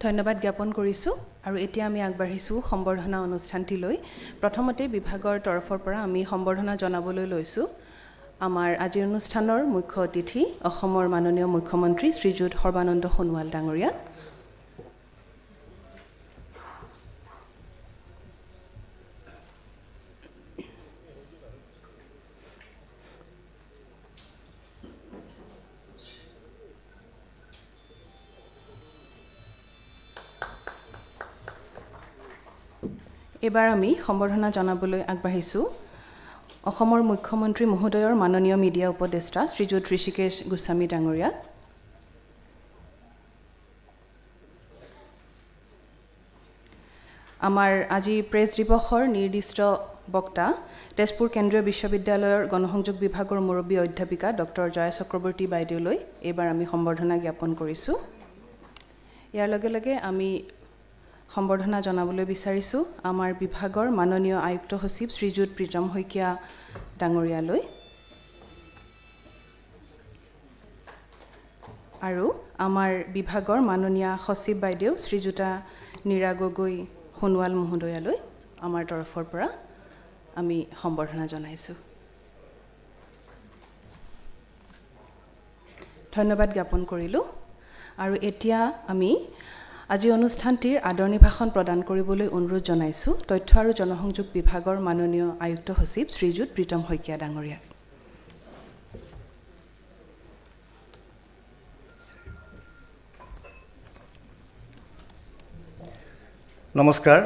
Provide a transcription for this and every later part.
ধন্যবাদ জ্ঞাপন কৰিছোঁ আৰু এতিয়া আমি আগবাঢ়িছোঁ সম্বৰ্ধনা অনুষ্ঠানটিলৈ। প্ৰথমতে বিভাগৰ তৰফৰ পৰা আমি সম্বৰ্ধনা জনাবলৈ লৈছোঁ আমাৰ আজিৰ অনুষ্ঠানৰ মুখ্য অতিথি অসমৰ মাননীয় মুখ্যমন্ত্ৰী শ্ৰীযুত সৰ্বানন্দ সোণোৱাল ডাঙৰীয়া। এবাৰ আমি সম্বৰ্ধনা জনাবলৈ আগবাঢ়িছোঁ অসমৰ মুখ্যমন্ত্ৰী মহোদয়ৰ মাননীয় মিডিয়া উপদেষ্টা শ্ৰীযুত ঋষিকেশ গোস্বামী ডাঙৰীয়াক। আমাৰ আজি প্ৰেছ দিৱসৰ নিৰ্দিষ্ট বক্তা তেজপুৰ কেন্দ্ৰীয় বিশ্ববিদ্যালয়ৰ গণসংযোগ বিভাগৰ মুৰব্বী অধ্যাপিকা ডক্টৰ জয়া চক্ৰৱৰ্তী বাইদেউলৈ এইবাৰ আমি সম্বৰ্ধনা জ্ঞাপন কৰিছোঁ। ইয়াৰ লগে লগে আমি সম্বৰ্ধনা জনাবলৈ বিচাৰিছোঁ আমাৰ বিভাগৰ মাননীয় আয়ুক্ত সচিব শ্ৰীযুত প্ৰীতম শইকীয়া ডাঙৰীয়ালৈ আৰু আমাৰ বিভাগৰ মাননীয় সচিব বাইদেউ শ্ৰীযুতা নীৰা গগৈ সোণোৱাল মহোদয়ালৈ আমাৰ তৰফৰ পৰা আমি সম্বৰ্ধনা জনাইছোঁ। ধন্যবাদ জ্ঞাপন কৰিলোঁ আৰু এতিয়া আমি আজি অনুষ্ঠানটিৰ আদৰণি ভাষণ প্ৰদান কৰিবলৈ অনুৰোধ জনাইছোঁ তথ্য আৰু জনসংযোগ বিভাগৰ মাননীয় আয়ুক্ত সচিব শ্ৰীযুত প্ৰীতম শইকীয়া ডাঙৰীয়াক। নমস্কাৰ।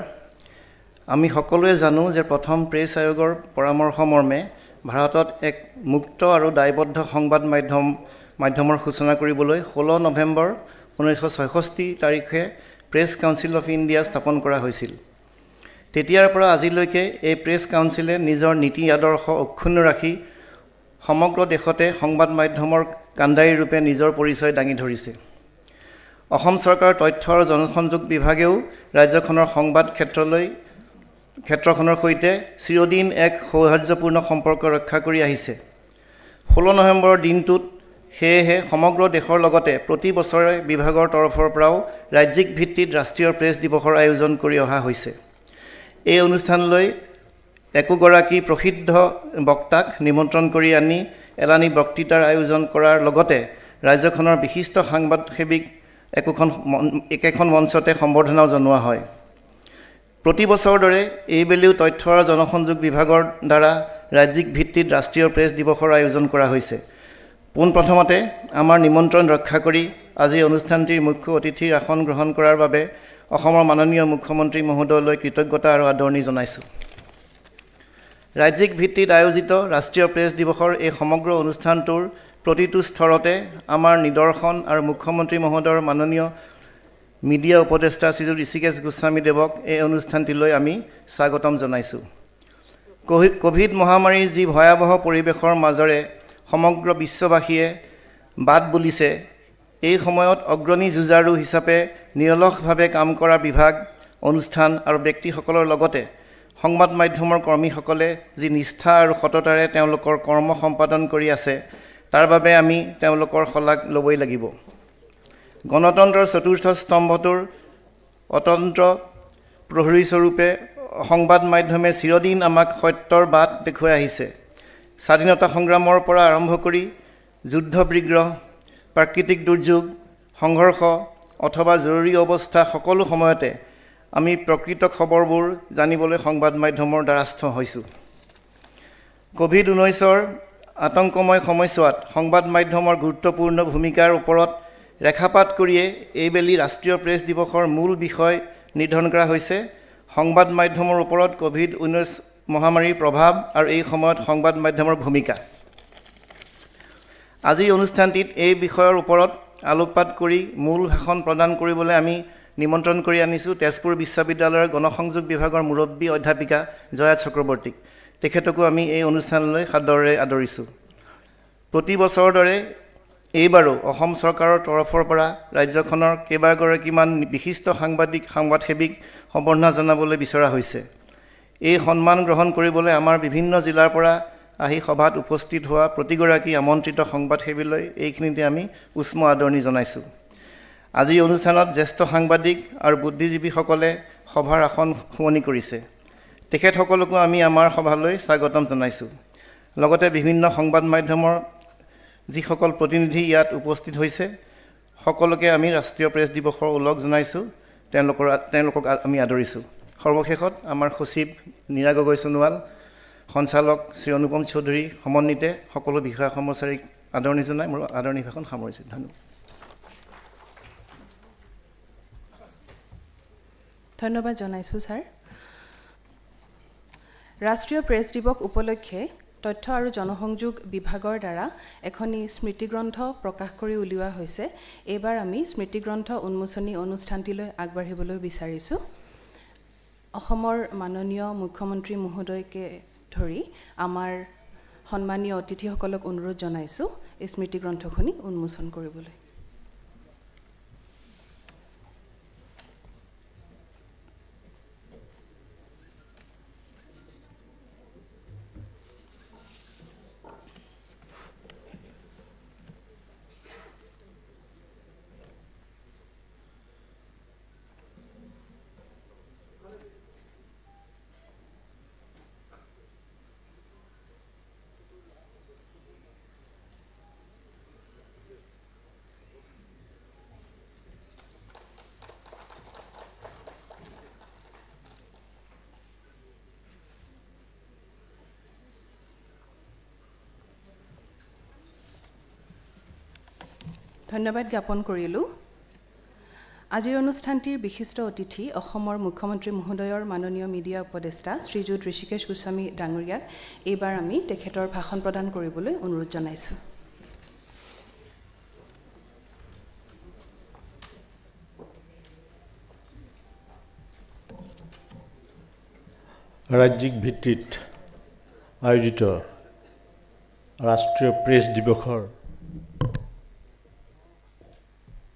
আমি সকলোৱে জানো যে প্ৰথম প্ৰেছ আয়োগৰ পৰামৰ্শ মৰ্মে ভাৰতত এক মুক্ত আৰু দায়বদ্ধ সংবাদ মাধ্যমৰ সূচনা কৰিবলৈ 16 নৱেম্বৰ 1966 তাৰিখে প্ৰেছ কাউন্সিল অফ ইণ্ডিয়া স্থাপন কৰা হৈছিল। তেতিয়াৰ পৰা আজিলৈকে এই প্ৰেছ কাউন্সিলে নিজৰ নীতি আদৰ্শ অক্ষুণ্ণ ৰাখি সমগ্ৰ দেশতে সংবাদ মাধ্যমৰ কাণ্ডাৰী ৰূপে নিজৰ পৰিচয় দাঙি ধৰিছে। অসম চৰকাৰৰ তথ্য আৰু জনসংযোগ বিভাগেও ৰাজ্যখনৰ সংবাদ ক্ষেত্ৰখনৰ সৈতে চিৰদিন এক সৌহাৰ্দ্যপূৰ্ণ সম্পৰ্ক ৰক্ষা কৰি আহিছে। 16 নৱেম্বৰৰ দিনটোত সেয়েহে সমগ্ৰ দেশৰ লগতে প্ৰতি বছৰে বিভাগৰ তৰফৰ পৰাও ৰাজ্যিক ভিত্তিত ৰাষ্ট্ৰীয় প্ৰেছ দিৱসৰ আয়োজন কৰি অহা হৈছে। এই অনুষ্ঠানলৈ একোগৰাকী প্ৰসিদ্ধ বক্তাক নিমন্ত্ৰণ কৰি আনি এলানি বক্তৃতাৰ আয়োজন কৰাৰ লগতে ৰাজ্যখনৰ বিশিষ্ট সাংবাদিক একেখন মঞ্চতে সম্বৰ্ধনাও জনোৱা হয়। প্ৰতি বছৰৰ দৰে এইবেলিও তথ্য আৰু জনসংযোগ বিভাগৰ দ্বাৰা ৰাজ্যিক ভিত্তিত ৰাষ্ট্ৰীয় প্ৰেছ দিৱসৰ আয়োজন কৰা হৈছে। পোনপ্ৰথমতে আমাৰ নিমন্ত্ৰণ ৰক্ষা কৰি আজি অনুষ্ঠানটিৰ মুখ্য অতিথিৰ আসন গ্ৰহণ কৰাৰ বাবে অসমৰ মাননীয় মুখ্যমন্ত্ৰী মহোদয়লৈ কৃতজ্ঞতা আৰু আদৰণি জনাইছোঁ। ৰাজ্যিক ভিত্তিত আয়োজিত ৰাষ্ট্ৰীয় প্ৰেছ দিৱসৰ এই সমগ্ৰ অনুষ্ঠানটোৰ প্ৰতিটো স্তৰতে আমাৰ নিদৰ্শন আৰু মুখ্যমন্ত্ৰী মহোদয়ৰ মাননীয় মিডিয়া উপদেষ্টা শ্ৰীযুত ঋষিকেশ গোস্বামী দেৱক এই অনুষ্ঠানটিলৈ আমি স্বাগতম জনাইছোঁ। কোভিড মহামাৰীৰ যি ভয়াৱহ পৰিৱেশৰ মাজৰে সমগ্ৰ বিশ্ববাসীয়ে বাট বুলিছে, এই সময়ত অগ্ৰণী যুঁজাৰু হিচাপে নিৰলসভাৱে কাম কৰা বিভাগ, অনুষ্ঠান আৰু ব্যক্তিসকলৰ লগতে সংবাদ মাধ্যমৰ কৰ্মীসকলে যি নিষ্ঠা আৰু সততাৰে তেওঁলোকৰ কৰ্ম সম্পাদন কৰি আছে, তাৰ বাবে আমি তেওঁলোকৰ শলাগ ল'বই লাগিব। গণতন্ত্ৰৰ চতুৰ্থ স্তম্ভটোৰ অতন্ত্ৰ প্ৰহৰীস্বৰূপে সংবাদ মাধ্যমে চিৰদিন আমাক সত্যৰ বাট দেখুৱাই আহিছে। স্বাধীনতা সংগ্ৰামৰ পৰা আৰম্ভ কৰি যুদ্ধ বিগ্ৰহ, প্ৰাকৃতিক দুৰ্যোগ, সংঘৰ্ষ অথবা জৰুৰী অৱস্থা সকলো সময়তে আমি প্ৰকৃত খবৰবোৰ জানিবলৈ সংবাদ মাধ্যমৰ দ্বাৰাস্থ হৈছোঁ। কোভিড-19 আতংকময় সময়ছোৱাত সংবাদ মাধ্যমৰ গুৰুত্বপূৰ্ণ ভূমিকাৰ ওপৰত ৰেখাপাত কৰিয়ে এইবেলি ৰাষ্ট্ৰীয় প্ৰেছ দিৱসৰ মূল বিষয় নিৰ্ধাৰণ কৰা হৈছে সংবাদ মাধ্যমৰ ওপৰত কোভিড-19 মহামাৰীৰ প্ৰভাৱ আৰু এই সময়ত সংবাদ মাধ্যমৰ ভূমিকা। আজি অনুষ্ঠানটিত এই বিষয়ৰ ওপৰত আলোকপাত কৰি মূল ভাষণ প্ৰদান কৰিবলৈ আমি নিমন্ত্ৰণ কৰি আনিছোঁ তেজপুৰ বিশ্ববিদ্যালয়ৰ গণসংযোগ বিভাগৰ মুৰব্বী অধ্যাপিকা জয়া চক্ৰৱৰ্তীক। তেখেতকো আমি এই অনুষ্ঠানলৈ সাদৰেৰে আদৰিছোঁ। প্ৰতি বছৰৰ দৰে এইবাৰো অসম চৰকাৰৰ তৰফৰ পৰা ৰাজ্যখনৰ কেইবাগৰাকীমান বিশিষ্ট সাংবাদিক সম্বৰ্ধনা জনাবলৈ বিচৰা হৈছে। এই সন্মান গ্ৰহণ কৰিবলৈ আমাৰ বিভিন্ন জিলাৰ পৰা আহি সভাত উপস্থিত হোৱা প্ৰতিগৰাকী আমন্ত্ৰিত সংবাদসেৱীলৈ এইখিনিতে আমি উষ্ম আদৰণি জনাইছোঁ। আজিৰ অনুষ্ঠানত জ্যেষ্ঠ সাংবাদিক আৰু বুদ্ধিজীৱীসকলে সভাৰ আসন শুৱনি কৰিছে। তেখেতসকলকো আমি আমাৰ সভালৈ স্বাগতম জনাইছোঁ। লগতে বিভিন্ন সংবাদ মাধ্যমৰ যিসকল প্ৰতিনিধি ইয়াত উপস্থিত হৈছে সকলোকে আমি ৰাষ্ট্ৰীয় প্ৰেছ দিৱসৰ ওলগ জনাইছোঁ। তেওঁলোকক আমি আদৰিছোঁ। সৰ্বশেষত আমাৰ সচিব নীৰা গগৈ সোণোৱাল, সঞ্চালক শ্ৰী অনুপম চৌধুৰী সমন্বিতে সকলো বিষয়া কৰ্মচাৰীক আদৰণি জনাই মোৰ আদৰণি ভাষণ সামৰিছোঁ। ধন্যবাদ। ধন্যবাদ জনাইছোঁ ছাৰ। ৰাষ্ট্ৰীয় প্ৰেছ দিৱস উপলক্ষে তথ্য আৰু জনসংযোগ বিভাগৰ দ্বাৰা এখনি স্মৃতিগ্ৰন্থ প্ৰকাশ কৰি উলিওৱা হৈছে। এইবাৰ আমি স্মৃতিগ্ৰন্থ উন্মোচনী অনুষ্ঠানটিলৈ আগবাঢ়িবলৈ বিচাৰিছোঁ। অসমৰ মাননীয় মুখ্যমন্ত্ৰী মহোদয়কে ধৰি আমাৰ সন্মানীয় অতিথিসকলক অনুৰোধ জনাইছোঁ এই স্মৃতিগ্ৰন্থখনি উন্মোচন কৰিবলৈ। ধন্যবাদ জ্ঞাপন কৰিলোঁ। আজিৰ অনুষ্ঠানটিৰ বিশিষ্ট অতিথি অসমৰ মুখ্যমন্ত্ৰী মহোদয়ৰ মাননীয় মিডিয়া উপদেষ্টা শ্ৰীযুত ঋষিকেশ গোস্বামী ডাঙৰীয়াক এইবাৰ আমি তেখেতৰ ভাষণ প্ৰদান কৰিবলৈ অনুৰোধ জনাইছোঁ। ৰাজ্যিক ভিত্তিত আয়োজিত ৰাষ্ট্ৰীয় প্ৰেছ দিৱসৰ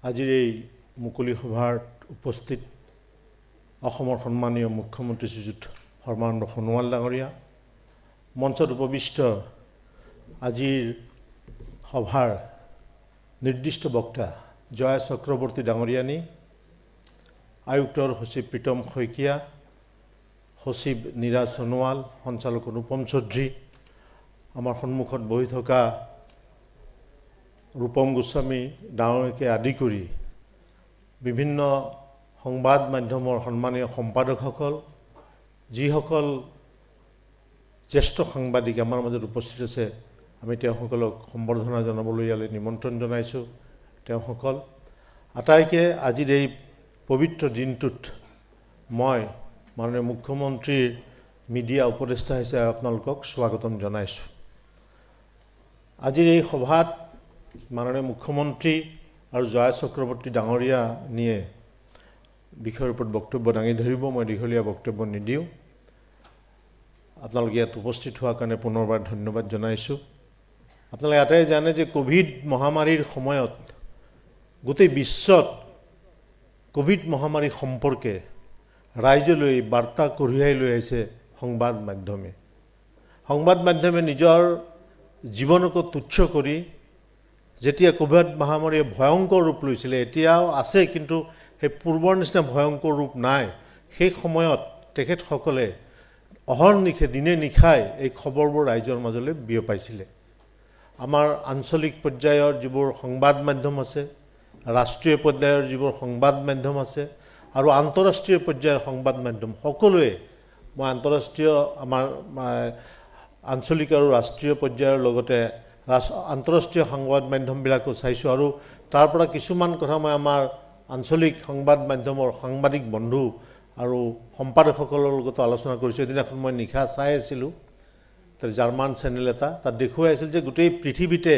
আজিৰ এই মুকলি সভাত উপস্থিত অসমৰ সন্মানীয় মুখ্যমন্ত্ৰী শ্ৰীযুত সৰ্বানন্দ সোণোৱাল ডাঙৰীয়া, মঞ্চত উপবিষ্ট আজিৰ সভাৰ নিৰ্দিষ্ট বক্তা জয়া চক্ৰৱৰ্তী ডাঙৰীয়ানী, আয়ুক্তৰ সচিব প্ৰীতম শইকীয়া, সচিব নীৰা সোণোৱাল, সঞ্চালক অনুপম চৌধুৰী, আমাৰ সন্মুখত বহি থকা ৰূপম গোস্বামী ডাঙৰীয়াকে আদি কৰি বিভিন্ন সংবাদ মাধ্যমৰ সন্মানীয় সম্পাদকসকল, যিসকল জ্যেষ্ঠ সাংবাদিক আমাৰ মাজত উপস্থিত আছে, আমি তেওঁসকলক সম্বৰ্ধনা জনাবলৈ ইয়ালৈ নিমন্ত্ৰণ জনাইছোঁ। তেওঁসকল আটাইকে আজিৰ এই পবিত্ৰ দিনটোত মই মাননীয় মুখ্যমন্ত্ৰীৰ মিডিয়া উপদেষ্টা হিচাপে আপোনালোকক স্বাগতম জনাইছোঁ। আজিৰ এই সভাত মাননীয় মুখ্যমন্ত্ৰী আৰু জয়া চক্ৰৱৰ্তী ডাঙৰীয়া নিয়ে বিষয়ৰ ওপৰত বক্তব্য দাঙি ধৰিব। মই দীঘলীয়া বক্তব্য নিদিওঁ। আপোনালোকে ইয়াত উপস্থিত হোৱাৰ কাৰণে পুনৰবাৰ ধন্যবাদ জনাইছোঁ। আপোনালোকে এটাই জানে যে কোভিড মহামাৰীৰ সময়ত গোটেই বিশ্বত কোভিড মহামাৰী সম্পৰ্কে ৰাইজলৈ বাৰ্তা কঢ়িয়াই লৈ আহিছে সংবাদ মাধ্যমে। সংবাদ মাধ্যমে নিজৰ জীৱনকো তুচ্ছ কৰি যেতিয়া কোভিড মহামাৰীয়ে ভয়ংকৰ ৰূপ লৈছিলে, এতিয়াও আছে কিন্তু সেই পূৰ্বৰ নিচিনা ভয়ংকৰ ৰূপ নাই, সেই সময়ত তেখেতসকলে অহৰ্নিশে দিনে নিশাই এই খবৰবোৰ ৰাইজৰ মাজলৈ বিয়পাইছিলে। আমাৰ আঞ্চলিক পৰ্যায়ৰ যিবোৰ সংবাদ মাধ্যম আছে, ৰাষ্ট্ৰীয় পৰ্যায়ৰ যিবোৰ সংবাদ মাধ্যম আছে আৰু আন্তঃৰাষ্ট্ৰীয় পৰ্যায়ৰ সংবাদ মাধ্যম সকলোৱে, মই আন্তঃৰাষ্ট্ৰীয় আমাৰ আঞ্চলিক আৰু ৰাষ্ট্ৰীয় পৰ্যায়ৰ লগতে আন্তঃৰাষ্ট্ৰীয় সংবাদ মাধ্যমবিলাকো চাইছোঁ আৰু তাৰ পৰা কিছুমান কথা মই আমাৰ আঞ্চলিক সংবাদ মাধ্যমৰ সাংবাদিক বন্ধু আৰু সম্পাদকসকলৰ লগতো আলোচনা কৰিছোঁ। এদিনাখন মই নিশা চাই আছিলোঁ, তাৰ জাৰ্মান চেনেল এটা, তাত দেখুৱাই আছিল যে গোটেই পৃথিৱীতে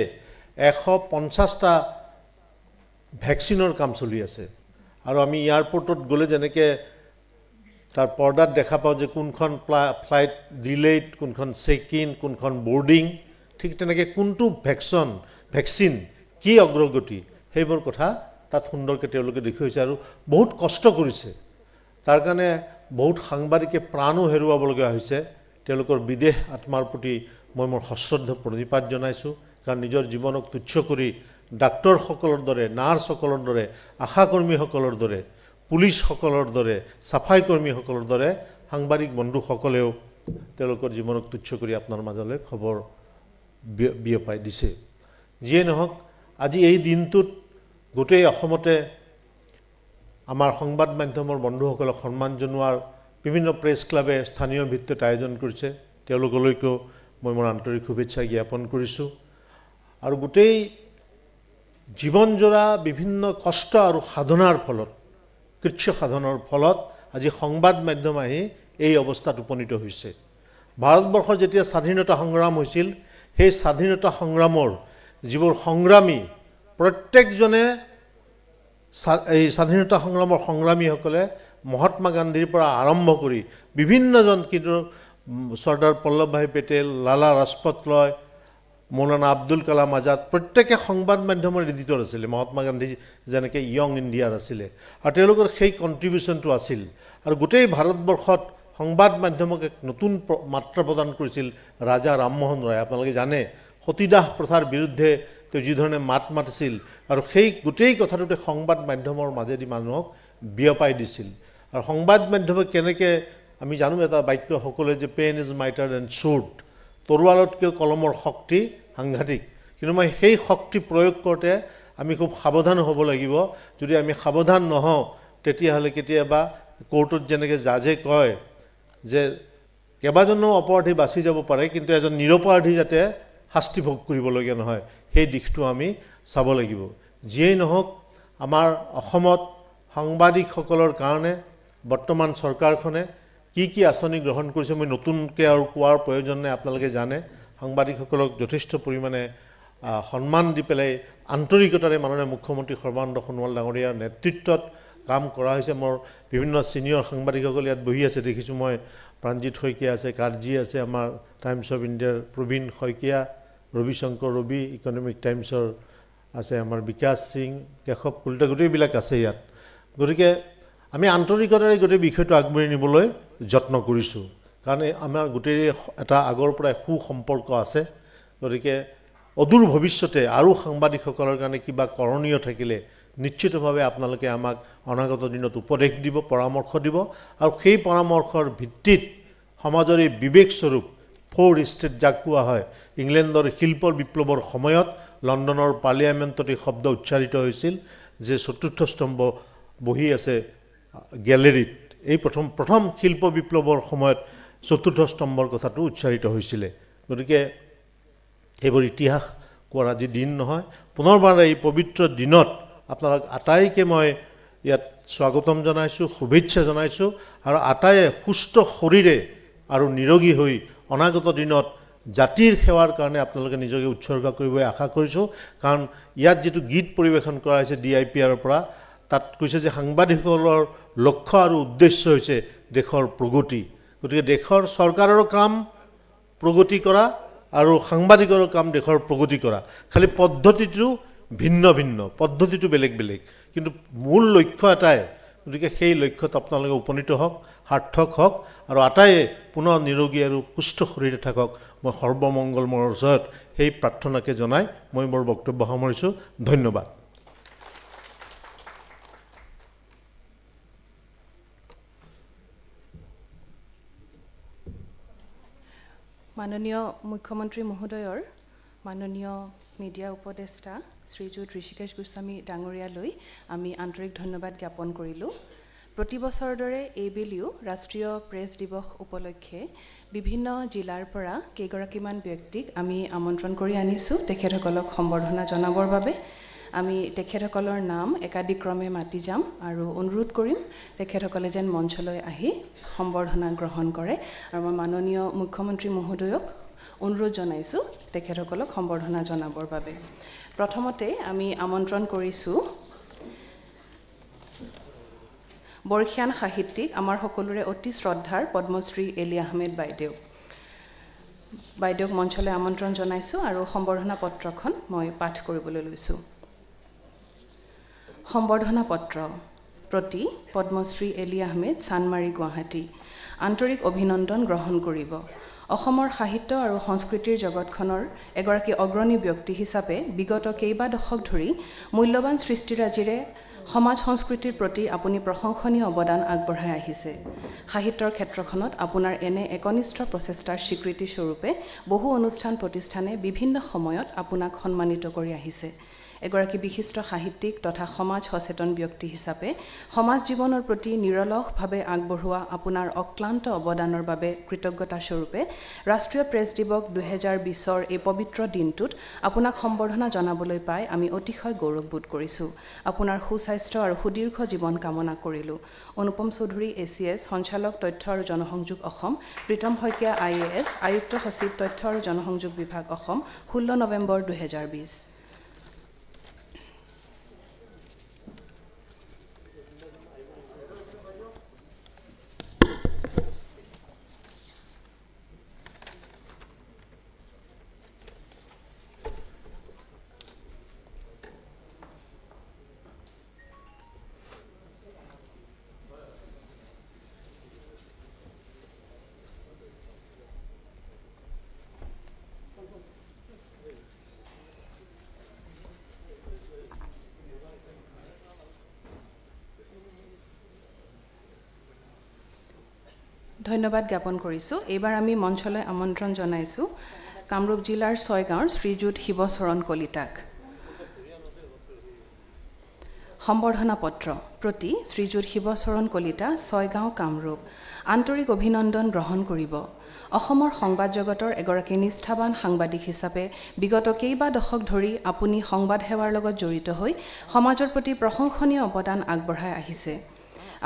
150টা ভেকচিনৰ কাম চলি আছে আৰু আমি এয়াৰপৰ্টত গ'লে যেনেকৈ তাৰ পৰ্দাত দেখা পাওঁ যে কোনখন ফ্লাইট ডিলেইড, কোনখন চেক ইন, কোনখন বৰ্ডিং, ঠিক তেনেকৈ কোনটো ভেকচিন কি অগ্ৰগতি, সেইবোৰ কথা তাত সুন্দৰকৈ তেওঁলোকে দেখুৱাইছে আৰু বহুত কষ্ট কৰিছে। তাৰ কাৰণে বহুত সাংবাদিকে প্ৰাণো হেৰুৱাবলগীয়া হৈছে। তেওঁলোকৰ বিদেশ আত্মাৰ প্ৰতি মই মোৰ সশ্ৰদ্ধ প্ৰণিপাত জনাইছোঁ, কাৰণ নিজৰ জীৱনক তুচ্ছ কৰি ডাক্তৰসকলৰ দৰে নাৰ্ছসকলৰ দৰে আশাকৰ্মীসকলৰ দৰে পুলিচসকলৰ দৰে চাফাই কৰ্মীসকলৰ দৰে সাংবাদিক বন্ধুসকলেও তেওঁলোকৰ জীৱনক তুচ্ছ কৰি আপোনাৰ মাজলৈ খবৰ বিয়পাই দিছে যিয়ে নহওক আজি এই দিনটোত গোটেই অসমতে আমাৰ সংবাদ মাধ্যমৰ বন্ধুসকলক সন্মান জনোৱাৰ বিভিন্ন প্ৰেছ ক্লাবে স্থানীয় ভিত্তিত আয়োজন কৰিছে তেওঁলোকলৈকো মই মোৰ আন্তৰিক শুভেচ্ছা জ্ঞাপন কৰিছোঁ আৰু গোটেই জীৱনজোৰা বিভিন্ন কষ্ট আৰু সাধনাৰ ফলত কৃচ্ছ সাধনৰ ফলত আজি সংবাদ মাধ্যম আহি এই অৱস্থাত উপনীত হৈছে ভাৰতবৰ্ষৰ যেতিয়া স্বাধীনতা সংগ্ৰাম হৈছিল সেই স্বাধীনতা সংগ্ৰামৰ যিবোৰ সংগ্ৰামী প্ৰত্যেকজনে এই স্বাধীনতা সংগ্ৰামৰ সংগ্ৰামীসকলে মহাত্মা গান্ধীৰ পৰা আৰম্ভ কৰি বিভিন্নজন কিন্তু চৰ্দাৰ বল্লভভাই পেটেল লালা লাজপত ৰয় মৌলানা আব্দুল কালাম আজাদ প্ৰত্যেকে সংবাদ মাধ্যমৰ এডিটৰ আছিলে মহাত্মা গান্ধী যেনেকৈ য়ং ইণ্ডিয়াৰ আছিলে আৰু তেওঁলোকৰ সেই কণ্ট্ৰিবিউশ্যনটো আছিল আৰু গোটেই ভাৰতবৰ্ষত সংবাদ মাধ্যমক এক নতুন মাত্ৰা প্ৰদান কৰিছিল ৰাজা ৰামমোহন ৰায় আপোনালোকে জানে সতীদাহ প্ৰথাৰ বিৰুদ্ধে তেওঁ যিধৰণে মাত মাতিছিল আৰু সেই গোটেই কথাটোতে সংবাদ মাধ্যমৰ মাজেদি মানুহক বিয়পাই দিছিল আৰু সংবাদ মাধ্যমে কেনেকৈ আমি জানো এটা বাক্য সকলোৱে যে পেন ইজ মাইটাৰ দেন শ্বৰ্ড তৰোৱালতকৈ কলমৰ শক্তি সাংঘাতিক কিন্তু মই সেই শক্তি প্ৰয়োগ কৰোঁতে আমি খুব সাৱধান হ'ব লাগিব যদি আমি সাৱধান নহওঁ তেতিয়াহ'লে কেতিয়াবা কোৰ্টত যেনেকৈ জাজে কয় যে কেইবাজনো অপৰাধী বাচি যাব পাৰে কিন্তু এজন নিৰপৰাধী যাতে শাস্তি ভোগ কৰিবলগীয়া নহয় সেই দিশটো আমি চাব লাগিব যিয়েই নহওক আমাৰ অসমত সাংবাদিকসকলৰ কাৰণে বৰ্তমান চৰকাৰখনে কি আঁচনি গ্ৰহণ কৰিছে মই নতুনকৈ আৰু কোৱাৰ প্ৰয়োজন নাই আপোনালোকে জানে সাংবাদিকসকলক যথেষ্ট পৰিমাণে সন্মান দি পেলাই আন্তৰিকতাৰে মাননীয় মুখ্যমন্ত্ৰী সৰ্বানন্দ সোণোৱাল ডাঙৰীয়াৰ নেতৃত্বত কাম কৰা হৈছে মোৰ বিভিন্ন ছিনিয়ৰ সাংবাদিকসকল ইয়াত বহি আছে দেখিছোঁ মই প্ৰাণজিৎ শইকীয়া আছে কাৰ্জি আছে আমাৰ টাইমছ অফ ইণ্ডিয়াৰ প্ৰবীণ শইকীয়া ৰবিশংকৰ ৰবি ইকনমিক টাইমছৰ আছে আমাৰ বিকাশ সিং কেশৱ কলিতা গোটেইবিলাক আছে ইয়াত গতিকে আমি আন্তৰিকতাৰে গোটেই বিষয়টো আগবাঢ়ি নিবলৈ যত্ন কৰিছোঁ কাৰণ আমাৰ গোটেই এটা আগৰ পৰাই সুসম্পৰ্ক আছে গতিকে অদূৰ ভৱিষ্যতে আৰু সাংবাদিকসকলৰ কাৰণে কিবা কৰণীয় থাকিলে নিশ্চিতভাৱে আপোনালোকে আমাক অনাগত দিনত উপদেশ দিব পৰামৰ্শ দিব আৰু সেই পৰামৰ্শৰ ভিত্তিত সমাজৰ এই বিবেকস্বৰূপ 4 ষ্টেট যাক কোৱা হয় ইংলেণ্ডৰ শিল্পৰ বিপ্লৱৰ সময়ত লণ্ডনৰ পাৰ্লিয়ামেণ্টত এই শব্দ উচ্চাৰিত হৈছিল যে চতুৰ্থ স্তম্ভ বহি আছে গেলেৰীত এই প্ৰথম শিল্প বিপ্লৱৰ সময়ত চতুৰ্থ স্তম্ভৰ কথাটো উচ্চাৰিত হৈছিলে গতিকে এইবোৰ ইতিহাস কোৱাৰ আজি দিন নহয় পুনৰবাৰ এই পবিত্ৰ দিনত আপোনালোক আটাইকে মই ইয়াত স্বাগতম জনাইছোঁ শুভেচ্ছা জনাইছোঁ আৰু আটাইয়ে সুস্থ শৰীৰে আৰু নিৰোগী হৈ অনাগত দিনত জাতিৰ সেৱাৰ কাৰণে আপোনালোকে নিজকে উৎসৰ্গ কৰিব আশা কৰিছোঁ কাৰণ ইয়াত যিটো গীত পৰিৱেশন কৰা হৈছে DIPR পৰা তাত কৈছে যে সাংবাদিকসকলৰ লক্ষ্য আৰু উদ্দেশ্য হৈছে দেশৰ প্ৰগতি গতিকে দেশৰ চৰকাৰৰ কাম প্ৰগতি কৰা আৰু সাংবাদিকৰ কাম দেশৰ প্ৰগতি কৰা খালি পদ্ধতিটো ভিন্ন পদ্ধতিটো বেলেগ কিন্তু মূল লক্ষ্য এটাই গতিকে সেই লক্ষ্যত আপোনালোকে উপনীত হওক সাৰ্থক হওক আৰু আটাইয়ে পুনৰ নিৰোগী আৰু সুস্থ শৰীৰে থাকক মই সৰ্বমংগলময়ৰ ওচৰত সেই প্ৰাৰ্থনাকে জনাই মই মোৰ বক্তব্য সামৰিছোঁ ধন্যবাদ মাননীয় মুখ্যমন্ত্ৰী মহোদয়ৰ মাননীয় মিডিয়া উপদেষ্টা শ্ৰীযুত ঋষিকেশ গোস্বামী ডাঙৰীয়ালৈ আমি আন্তৰিক ধন্যবাদ জ্ঞাপন কৰিলোঁ প্ৰতি বছৰৰ দৰে এইবেলিও ৰাষ্ট্ৰীয় প্ৰেছ দিৱস উপলক্ষে বিভিন্ন জিলাৰ পৰা কেইগৰাকীমান ব্যক্তিক আমি আমন্ত্ৰণ কৰি আনিছোঁ তেখেতসকলক সম্বৰ্ধনা জনাবৰ বাবে আমি তেখেতসকলৰ নাম একাদিক্ৰমে মাতি যাম আৰু অনুৰোধ কৰিম তেখেতসকলে যেন মঞ্চলৈ আহি সম্বৰ্ধনা গ্ৰহণ কৰে আৰু মই মাননীয় মুখ্যমন্ত্ৰী মহোদয়ক অনুৰোধ জনাইছোঁ তেখেতসকলক সম্বৰ্ধনা জনাবৰ বাবে প্ৰথমতে আমি আমন্ত্ৰণ কৰিছোঁ বৰ্ষীয়ান সাহিত্যিক আমাৰ সকলোৰে অতি শ্ৰদ্ধাৰ পদ্মশ্ৰী এলি আহমেদ বাইদেউক মঞ্চলৈ আমন্ত্ৰণ জনাইছোঁ আৰু সম্বৰ্ধনা পত্ৰখন মই পাঠ কৰিবলৈ লৈছোঁ সম্বৰ্ধনা পত্ৰ প্ৰতি পদ্মশ্ৰী এলি আহমেদ চানমাৰী গুৱাহাটী আন্তৰিক অভিনন্দন গ্ৰহণ কৰিব অসমৰ সাহিত্য আৰু সংস্কৃতিৰ জগতখনৰ এগৰাকী অগ্ৰণী ব্যক্তি হিচাপে বিগত কেইবা দশক ধৰি মূল্যৱান সৃষ্টিৰাজিৰে সমাজ সংস্কৃতিৰ প্ৰতি আপুনি প্ৰশংসনীয় অৱদান আগবঢ়াই আহিছে। সাহিত্যৰ ক্ষেত্ৰখনত আপোনাৰ এনে একনিষ্ঠ প্ৰচেষ্টাৰ স্বীকৃতি স্বৰূপে বহু অনুষ্ঠান প্ৰতিষ্ঠানে বিভিন্ন সময়ত আপোনাক সন্মানিত কৰি আহিছে। এগৰাকী বিশিষ্ট সাহিত্যিক তথা সমাজ সচেতন ব্যক্তি হিচাপে সমাজ জীৱনৰ প্ৰতি নিৰলসভাৱে আগবঢ়োৱা আপোনাৰ অক্লান্ত অৱদানৰ বাবে কৃতজ্ঞতা স্বৰূপে ৰাষ্ট্ৰীয় প্ৰেছ দিৱস 2020 এই পবিত্ৰ দিনটোত আপোনাক সম্বৰ্ধনা জনাবলৈ পাই আমি অতিশয় গৌৰৱবোধ কৰিছোঁ। আপোনাৰ সুস্বাস্থ্য আৰু সুদীৰ্ঘ জীৱন কামনা কৰিলোঁ। অনুপম চৌধুৰী ACS সঞ্চালক তথ্য আৰু জনসংযোগ অসম, প্ৰীতম শইকীয়া IAS আয়ুক্ত সচিব তথ্য আৰু জনসংযোগ বিভাগ অসম 16 নৱেম্বৰ 2020। ধন্যবাদ জ্ঞাপন কৰিছোঁ। এইবাৰ আমি মঞ্চলৈ আমন্ত্ৰণ জনাইছোঁ কামৰূপ জিলাৰ 6 গাঁৱৰ শ্ৰীযুত শিৱচৰণ কলিতাক। সম্বৰ্ধনা পত্ৰ প্ৰতি শ্ৰীযুত শিৱচৰণ কলিতা, 6 গাঁও, কামৰূপ। আন্তৰিক অভিনন্দন গ্ৰহণ কৰিব। অসমৰ সংবাদ জগতৰ এগৰাকী নিষ্ঠাবান সাংবাদিক হিচাপে বিগত কেইবা দশক ধৰি আপুনি সংবাদ সেৱাৰ লগত জড়িত হৈ সমাজৰ প্ৰতি প্ৰশংসনীয় অৱদান আগবঢ়াই আহিছে।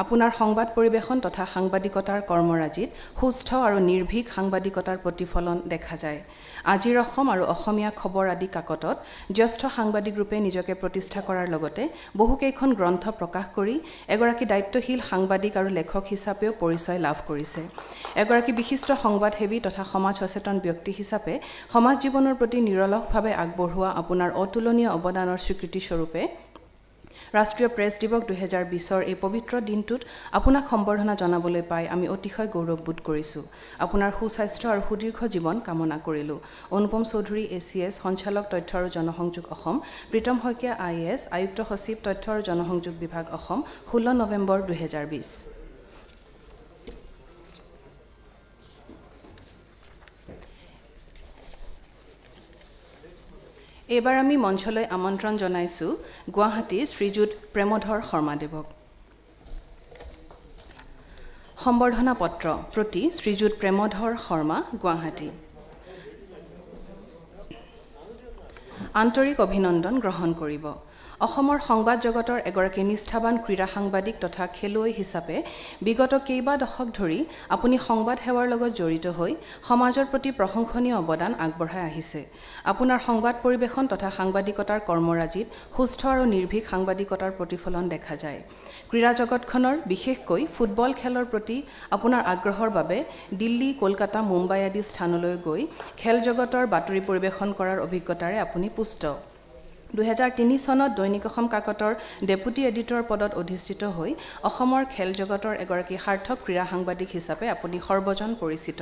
আপোনাৰ সংবাদ পৰিৱেশন তথা সাংবাদিকতাৰ কৰ্মৰাজিত সুস্থ আৰু নিৰ্ভীক সাংবাদিকতাৰ প্ৰতিফলন দেখা যায়। আজিৰ অসম আৰু অসমীয়া খবৰ আদি কাকতত জ্যেষ্ঠ সাংবাদিক ৰূপে নিজকে প্ৰতিষ্ঠা কৰাৰ লগতে বহুকেইখন গ্ৰন্থ প্ৰকাশ কৰি এগৰাকী দায়িত্বশীল সাংবাদিক আৰু লেখক হিচাপেও পৰিচয় লাভ কৰিছে। এগৰাকী বিশিষ্ট সংবাদসেৱী তথা সমাজ সচেতন ব্যক্তি হিচাপে সমাজ জীৱনৰ প্ৰতি নিৰলসভাৱে আগবঢ়োৱা আপোনাৰ অতুলনীয় অৱদানৰ স্বীকৃতি স্বৰূপে ৰাষ্ট্ৰীয় প্ৰেছ দিৱস 2020 এই পবিত্ৰ দিনটোত আপোনাক সম্বৰ্ধনা জনাবলৈ পাই আমি অতিশয় গৌৰৱবোধ কৰিছোঁ। আপোনাৰ সুস্বাস্থ্য আৰু সুদীৰ্ঘ জীৱন কামনা কৰিলোঁ। অনুপম চৌধুৰী ACS সঞ্চালক তথ্য আৰু জনসংযোগ অসম, প্ৰীতম শইকীয়া IAS আয়ুক্ত সচিব তথ্য আৰু জনসংযোগ বিভাগ অসম 16 নৱেম্বৰ 2020। এইবাৰ আমি মঞ্চলৈ আমন্ত্ৰণ জনাইছোঁ গুৱাহাটীৰ শ্ৰীযুত প্ৰেমধৰ শৰ্মাদেৱক। সম্বৰ্ধনা পত্ৰ প্ৰতি শ্ৰীযুত প্ৰেমধৰ শৰ্মা, গুৱাহাটী। আন্তৰিক অভিনন্দন গ্ৰহণ কৰিব। অসমৰ সংবাদ জগতৰ এগৰাকী নিষ্ঠাবান ক্ৰীড়া সাংবাদিক তথা খেলুৱৈ হিচাপে বিগত কেইবা দশক ধৰি আপুনি সংবাদ সেৱাৰ লগত জড়িত হৈ সমাজৰ প্ৰতি প্ৰশংসনীয় অৱদান আগবঢ়াই আহিছে। আপোনাৰ সংবাদ পৰিৱেশন তথা সাংবাদিকতাৰ কৰ্মৰাজিত সুস্থ আৰু নিৰ্ভীক সাংবাদিকতাৰ প্ৰতিফলন দেখা যায়। ক্ৰীড়া জগতখনৰ বিশেষকৈ ফুটবল খেলৰ প্ৰতি আপোনাৰ আগ্ৰহৰ বাবে দিল্লী, কলকাতা, মুম্বাই আদি স্থানলৈ গৈ খেল জগতৰ বাতৰি পৰিৱেশন কৰাৰ অভিজ্ঞতাৰে আপুনি পুষ্ট। 2003 চনত দৈনিক অসম কাকতৰ ডেপুটি এডিটৰ পদত অধিষ্ঠিত হৈ অসমৰ খেল জগতৰ এগৰাকী সাৰ্থক ক্ৰীড়া সাংবাদিক হিচাপে আপুনি সৰ্বজন পৰিচিত।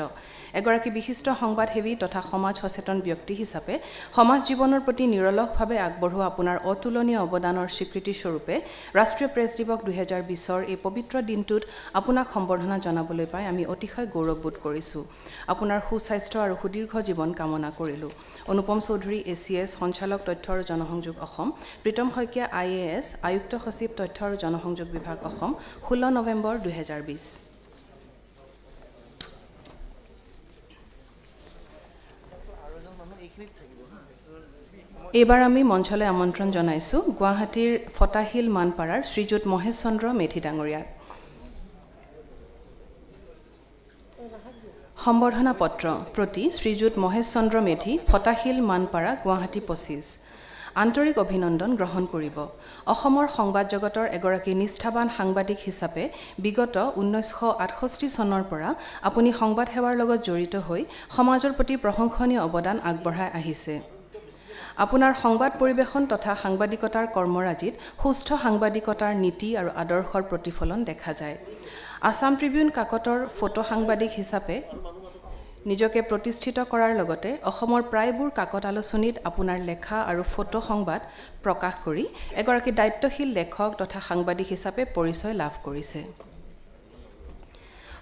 এগৰাকী বিশিষ্ট সংবাদসেৱী তথা সমাজ সচেতন ব্যক্তি হিচাপে সমাজ জীৱনৰ প্ৰতি নিৰলসভাৱে আগবঢ়োৱা আপোনাৰ অতুলনীয় অৱদানৰ স্বীকৃতি স্বৰূপে ৰাষ্ট্ৰীয় প্ৰেছ দিৱস 2020 এই পবিত্ৰ দিনটোত আপোনাক সম্বৰ্ধনা জনাবলৈ পাই আমি অতিশয় গৌৰৱবোধ কৰিছোঁ। আপোনাৰ সুস্বাস্থ্য আৰু সুদীৰ্ঘ জীৱন কামনা কৰিলোঁ। অনুপম চৌধুৰী ACS সঞ্চালক তথ্য আৰু জনসংযোগ অসম, প্ৰীতম শইকীয়া IAS আয়ুক্ত সচিব তথ্য আৰু জনসংযোগ বিভাগ অসম 16 নৱেম্বৰ 2020। এইবাৰ আমি মঞ্চলৈ আমন্ত্ৰণ জনাইছোঁ গুৱাহাটীৰ ফটাশিল মানপাৰাৰ শ্ৰীযুত মহেশ চন্দ্ৰ মেধি ডাঙৰীয়াক। সম্বৰ্ধনা পত্ৰ প্ৰতি শ্ৰীযুত মহেশ চন্দ্ৰ মেধি, ফটাশিল মানপাৰা, গুৱাহাটী 25। আন্তৰিক অভিনন্দন গ্ৰহণ কৰিব। অসমৰ সংবাদ জগতৰ এগৰাকী নিষ্ঠাবান সাংবাদিক হিচাপে বিগত 1968 চনৰ পৰা আপুনি সংবাদ সেৱাৰ লগত জড়িত হৈ সমাজৰ প্ৰতি প্ৰশংসনীয় অৱদান আগবঢ়াই আহিছে। আপোনাৰ সংবাদ পৰিৱেশন তথা সাংবাদিকতাৰ কৰ্মৰাজিত সুস্থ সাংবাদিকতাৰ নীতি আৰু আদৰ্শৰ প্ৰতিফলন দেখা যায়। আছাম ট্ৰিবিউন কাকতৰ ফটো সাংবাদিক হিচাপে নিজকে প্ৰতিষ্ঠিত কৰাৰ লগতে অসমৰ প্ৰায়বোৰ কাকত আলোচনীত আপোনাৰ লেখা আৰু ফটো সংবাদ প্ৰকাশ কৰি এগৰাকী দায়িত্বশীল লেখক তথা সাংবাদিক হিচাপে পৰিচয় লাভ কৰিছে।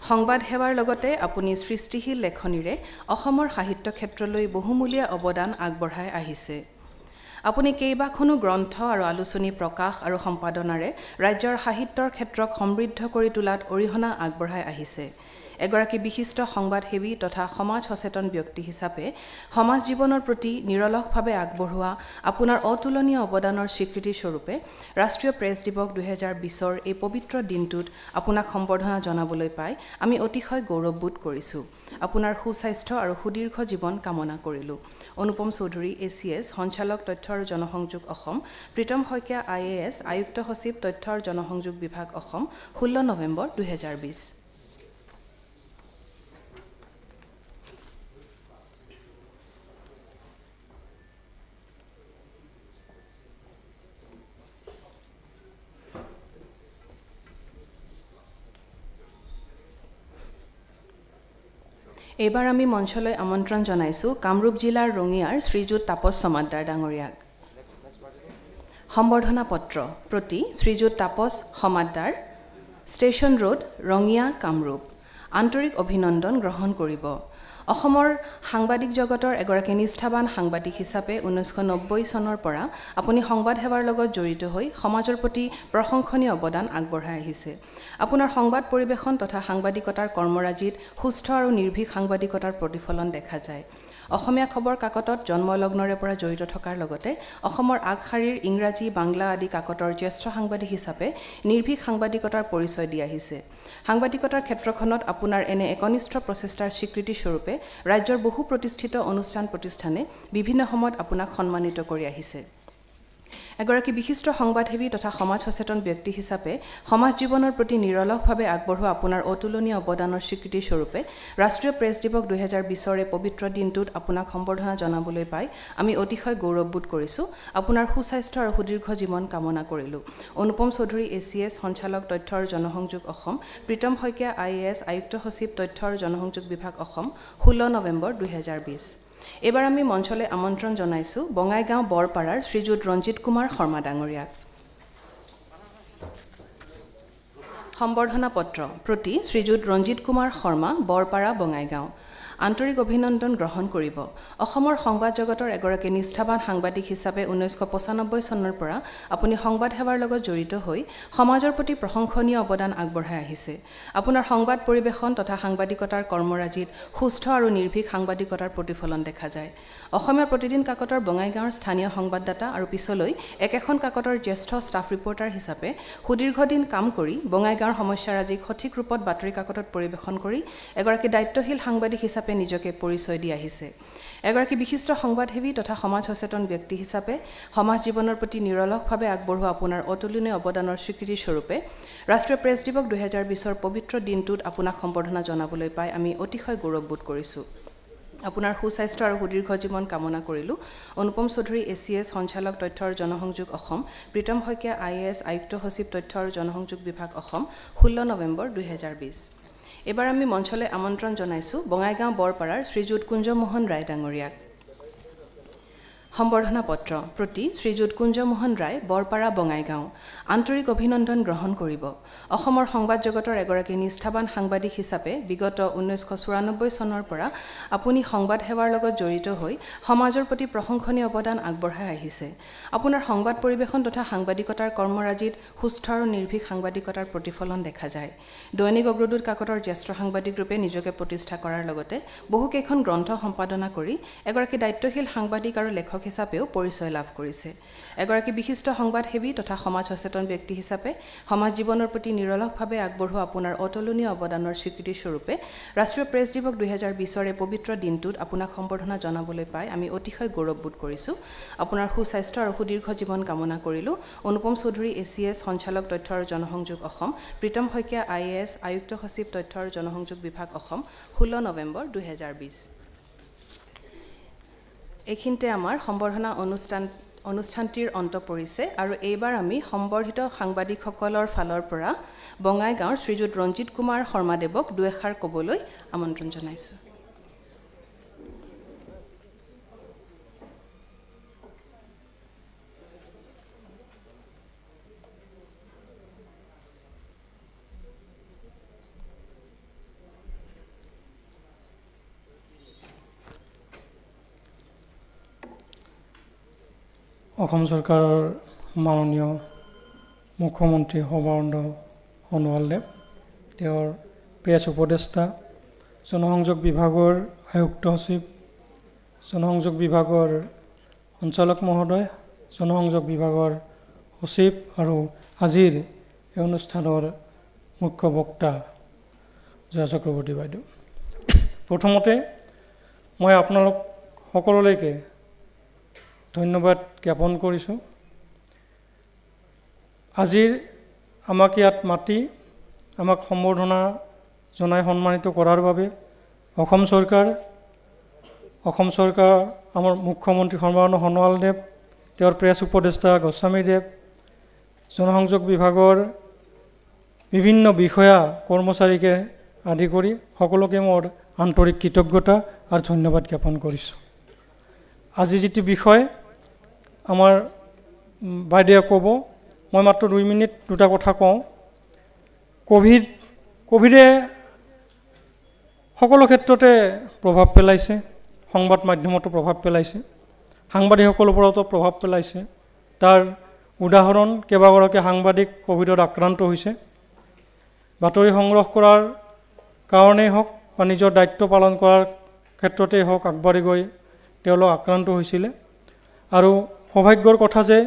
সংবাদ সেৱাৰ লগতে আপুনি সৃষ্টিশীল লেখনিৰে অসমৰ সাহিত্য ক্ষেত্ৰলৈ বহুমূলীয়া অৱদান আগবঢ়াই আহিছে। আপুনি কেইবাখনো গ্ৰন্থ আৰু আলোচনী প্ৰকাশ আৰু সম্পাদনাৰে ৰাজ্যৰ সাহিত্যৰ ক্ষেত্ৰক সমৃদ্ধ কৰি তোলাত অৰিহণা আগবঢ়াই আহিছে। এগৰাকী বিশিষ্ট সংবাদসেৱী তথা সমাজ সচেতন ব্যক্তি হিচাপে সমাজ জীৱনৰ প্ৰতি নিৰলসভাৱে আগবঢ়োৱা আপোনাৰ অতুলনীয় অৱদানৰ স্বীকৃতি স্বৰূপে ৰাষ্ট্ৰীয় প্ৰেছ দিৱস 2020 এই পবিত্ৰ দিনটোত আপোনাক সম্বৰ্ধনা জনাবলৈ পাই আমি অতিশয় গৌৰৱবোধ কৰিছোঁ। আপোনাৰ সুস্বাস্থ্য আৰু সুদীৰ্ঘ জীৱন কামনা কৰিলোঁ। অনুপম চৌধুৰী ACS সঞ্চালক তথ্য আৰু জনসংযোগ অসম, প্ৰীতম শইকীয়া IAS আয়ুক্ত সচিব তথ্য আৰু জনসংযোগ বিভাগ অসম, 16 নৱেম্বৰ 2020। এইবাৰ আমি মঞ্চলৈ আমন্ত্ৰণ জনাইছোঁ কামৰূপ জিলাৰ ৰঙিয়াৰ শ্ৰীযুত তাপস সমাদ্দাৰ ডাঙৰীয়াক। সম্বৰ্ধনা পত্ৰ প্ৰতি শ্ৰীযুত তাপস সমাদ্দাৰ, ষ্টেচন ৰোড, ৰঙিয়া, কামৰূপ। আন্তৰিক অভিনন্দন গ্ৰহণ কৰিব। অসমৰ সাংবাদিক জগতৰ এগৰাকী নিষ্ঠাবান সাংবাদিক হিচাপে 1990 চনৰ পৰা আপুনি সংবাদ সেৱাৰ লগত জড়িত হৈ সমাজৰ প্ৰতি প্ৰশংসনীয় অৱদান আগবঢ়াই আহিছে। আপোনাৰ সংবাদ পৰিৱেশন তথা সাংবাদিকতাৰ কৰ্মৰাজিত সুস্থ আৰু নিৰ্ভীক সাংবাদিকতাৰ প্ৰতিফলন দেখা যায়। অসমীয়া খবৰ কাকতত জন্মলগ্নৰে পৰা জড়িত থকাৰ লগতে অসমৰ আগশাৰীৰ ইংৰাজী, বাংলা আদি কাকতৰ জ্যেষ্ঠ সাংবাদিক হিচাপে নিৰ্ভীক সাংবাদিকতাৰ পৰিচয় দি আহিছে। সাংবাদিকতাৰ ক্ষেত্ৰখনত আপোনাৰ এনে একনিষ্ঠ প্ৰচেষ্টাৰ স্বীকৃতি স্বৰূপে ৰাজ্যৰ বহু প্ৰতিষ্ঠিত প্ৰতিষ্ঠানে বিভিন্ন সময়ত আপোনাক সন্মানিত কৰি আহিছে। এগৰাকী বিশিষ্ট সংবাদসেৱী তথা সমাজ সচেতন ব্যক্তি হিচাপে সমাজ জীৱনৰ প্ৰতি নিৰলসভাৱে আগবঢ়োৱা আপোনাৰ অতুলনীয় অৱদানৰ স্বীকৃতি স্বৰূপে ৰাষ্ট্ৰীয় প্ৰেছ দিৱস 2020 এই পবিত্ৰ দিনটোত আপোনাক সম্বৰ্ধনা জনাবলৈ পাই আমি অতিশয় গৌৰৱবোধ কৰিছোঁ। আপোনাৰ সুস্বাস্থ্য আৰু সুদীৰ্ঘ জীৱন কামনা কৰিলোঁ। অনুপম চৌধুৰী ACS সঞ্চালক তথ্য আৰু জনসংযোগ অসম, প্ৰীতম শইকীয়া IAS আয়ুক্ত সচিব তথ্য আৰু জনসংযোগ বিভাগ অসম, 16 নৱেম্বৰ 2020। এইবাৰ আমি মঞ্চলৈ আমন্ত্ৰণ জনাইছোঁ বঙাইগাঁও বৰপাৰাৰ শ্ৰীযুত ৰঞ্জিত কুমাৰ শৰ্মা ডাঙৰীয়াক। সম্বৰ্ধনা পত্ৰ প্ৰতি শ্ৰীযুত ৰঞ্জিত কুমাৰ শৰ্মা, বৰপাৰা, বঙাইগাঁও। আন্তৰিক অভিনন্দন গ্ৰহণ কৰিব। অসমৰ সংবাদ জগতৰ এগৰাকী নিষ্ঠাবান সাংবাদিক হিচাপে 1995 চনৰ পৰা আপুনি সংবাদ সেৱাৰ লগত জড়িত হৈ সমাজৰ প্ৰতি প্ৰশংসনীয় অৱদান আগবঢ়াই আহিছে। আপোনাৰ সংবাদ পৰিৱেশন তথা সাংবাদিকতাৰ কৰ্মৰাজিত সুস্থ আৰু নিৰ্ভীক সাংবাদিকতাৰ প্ৰতিফলন দেখা যায়। অসমীয়া প্ৰতিদিন কাকতৰ বঙাইগাঁৱৰ স্থানীয় সংবাদদাতা আৰু পিছলৈ একেখন কাকতৰ জ্যেষ্ঠ ষ্টাফ ৰিপৰ্টাৰ হিচাপে সুদীৰ্ঘদিন কাম কৰি বঙাইগাঁৱৰ সমস্যাৰাজিক সঠিক ৰূপত বাতৰি কাকতত পৰিৱেশন কৰি এগৰাকী দায়িত্বশীল সাংবাদিক হিচাপে নিজকে পৰিচয় দি আহিছে। এগৰাকী বিশিষ্ট সংবাদসেৱী তথা সমাজ সচেতন ব্যক্তি হিচাপে সমাজ জীৱনৰ প্ৰতি নিৰলসভাৱে আগবঢ়োৱা আপোনাৰ অতুলনীয় অৱদানৰ স্বীকৃতি স্বৰূপে ৰাষ্ট্ৰীয় প্ৰেছ দিৱস 2020 পবিত্ৰ দিনটোত আপোনাক সম্বৰ্ধনা জনাবলৈ পাই আমি অতিশয় গৌৰৱবোধ কৰিছোঁ। আপোনাৰ সুস্বাস্থ্য আৰু সুদীৰ্ঘ জীৱন কামনা কৰিলোঁ। অনুপম চৌধুৰী ACS সঞ্চালক তথ্য আৰু জনসংযোগ অসম, প্ৰীতম শইকীয়া IAS আয়ুক্ত সচিব তথ্য আৰু জনসংযোগ বিভাগ অসম, 16 নৱেম্বৰ 2020। এইবাৰ আমি মঞ্চলৈ আমন্ত্ৰণ জনাইছোঁ বঙাইগাঁও বৰপাৰাৰ শ্ৰীযুত কুঞ্জমোহন ৰায় ডাঙৰীয়াক। সম্বৰ্ধনা পত্ৰ প্ৰতি শ্ৰীযুত কুঞ্জমোহন ৰায়, বৰপাৰা, বঙাইগাঁও। আন্তৰিক অভিনন্দন গ্ৰহণ কৰিব। অসমৰ সংবাদ জগতৰ এগৰাকী নিষ্ঠাবান সাংবাদিক হিচাপে বিগত 1994 চনৰ পৰা আপুনি সংবাদ সেৱাৰ লগত জড়িত হৈ সমাজৰ প্ৰতি প্ৰশংসনীয় অৱদান আগবঢ়াই আহিছে। আপোনাৰ সংবাদ পৰিৱেশন তথা সাংবাদিকতাৰ কৰ্মৰাজিত সুস্থ আৰু নিৰ্ভীক সাংবাদিকতাৰ প্ৰতিফলন দেখা যায়। দৈনিক অগ্ৰদূত কাকতৰ জ্যেষ্ঠ সাংবাদিক ৰূপে নিজকে প্ৰতিষ্ঠা কৰাৰ লগতে বহুকেইখন গ্ৰন্থ সম্পাদনা কৰি এগৰাকী দায়িত্বশীল সাংবাদিক আৰু লেখক হিচাপেও পৰিচয় লাভ কৰিছে। এগৰাকী বিশিষ্ট সংবাদসেৱী তথা সমাজ সচেতন ব্যক্তি হিচাপে সমাজ জীৱনৰ প্ৰতি নিৰলসভাৱে আগবঢ়োৱা আপোনাৰ অতুলনীয় অৱদানৰ স্বীকৃতি স্বৰূপে ৰাষ্ট্ৰীয় প্ৰেছ দিৱস 2020 এই পবিত্ৰ দিনটোত আপোনাক সম্বৰ্ধনা জনাবলৈ পাই আমি অতিশয় গৌৰৱবোধ কৰিছোঁ। আপোনাৰ সুস্বাস্থ্য আৰু সুদীৰ্ঘ জীৱন কামনা কৰিলোঁ। অনুপম চৌধুৰী ACS সঞ্চালক তথ্য আৰু জনসংযোগ অসম, প্ৰীতম শইকীয়া IAS আয়ুক্ত সচিব তথ্য আৰু জনসংযোগ বিভাগ অসম, 16 নৱেম্বৰ 2020। এইখিনিতে আমাৰ সম্বৰ্ধনা অনুষ্ঠানটিৰ অন্ত পৰিছে আৰু এইবাৰ আমি সম্বৰ্ধিত সাংবাদিকসকলৰ ফালৰ পৰা বঙাইগাঁৱৰ শ্ৰীযুত ৰঞ্জিত কুমাৰ শৰ্মাদেৱক দুএষাৰ ক'বলৈ আমন্ত্ৰণ জনাইছোঁ। অসম চৰকাৰৰ মাননীয় মুখ্যমন্ত্ৰী সৰ্বানন্দ সোণোৱালদেৱ, তেওঁৰ প্ৰেছ উপদেষ্টা, জনসংযোগ বিভাগৰ আয়ুক্ত সচিব, জনসংযোগ বিভাগৰ সঞ্চালক মহোদয়, জনসংযোগ বিভাগৰ সচিব আৰু আজিৰ এই অনুষ্ঠানৰ মুখ্য বক্তা জয়া চক্ৰৱৰ্তী বাইদেউ। প্ৰথমতে মই আপোনালোক সকলোলৈকে ধন্যবাদ জ্ঞাপন কৰিছোঁ। আজিৰ আমাক ইয়াত মাতি আমাক সম্বৰ্ধনা জনাই সন্মানিত কৰাৰ বাবে অসম চৰকাৰ, আমাৰ মুখ্যমন্ত্ৰী সৰ্বানন্দ সোণোৱালদেৱ, তেওঁৰ প্ৰেছ উপদেষ্টা গোস্বামীদেৱ, জনসংযোগ বিভাগৰ বিভিন্ন বিষয়া কৰ্মচাৰীকে আদি কৰি সকলোকে মোৰ আন্তৰিক কৃতজ্ঞতা আৰু ধন্যবাদ জ্ঞাপন কৰিছোঁ। আজি যিটো বিষয় আমাৰ বাইদেৱে ক'ব, মই মাত্ৰ 2 মিনিট দুটা কথা কওঁ। কোভিডে সকলো ক্ষেত্ৰতে প্ৰভাৱ পেলাইছে, সংবাদ মাধ্যমতো প্ৰভাৱ পেলাইছে, সাংবাদিকসকলৰ ওপৰতো প্ৰভাৱ পেলাইছে। তাৰ উদাহৰণ কেইবাগৰাকী সাংবাদিক কোভিডত আক্ৰান্ত হৈছে। বাতৰি সংগ্ৰহ কৰাৰ কাৰণেই হওক বা নিজৰ দায়িত্ব পালন কৰাৰ ক্ষেত্ৰতেই হওক আগবাঢ়ি গৈ তেওঁলোক আক্ৰান্ত হৈছিলে। আৰু সৌভাগ্যৰ কথা যে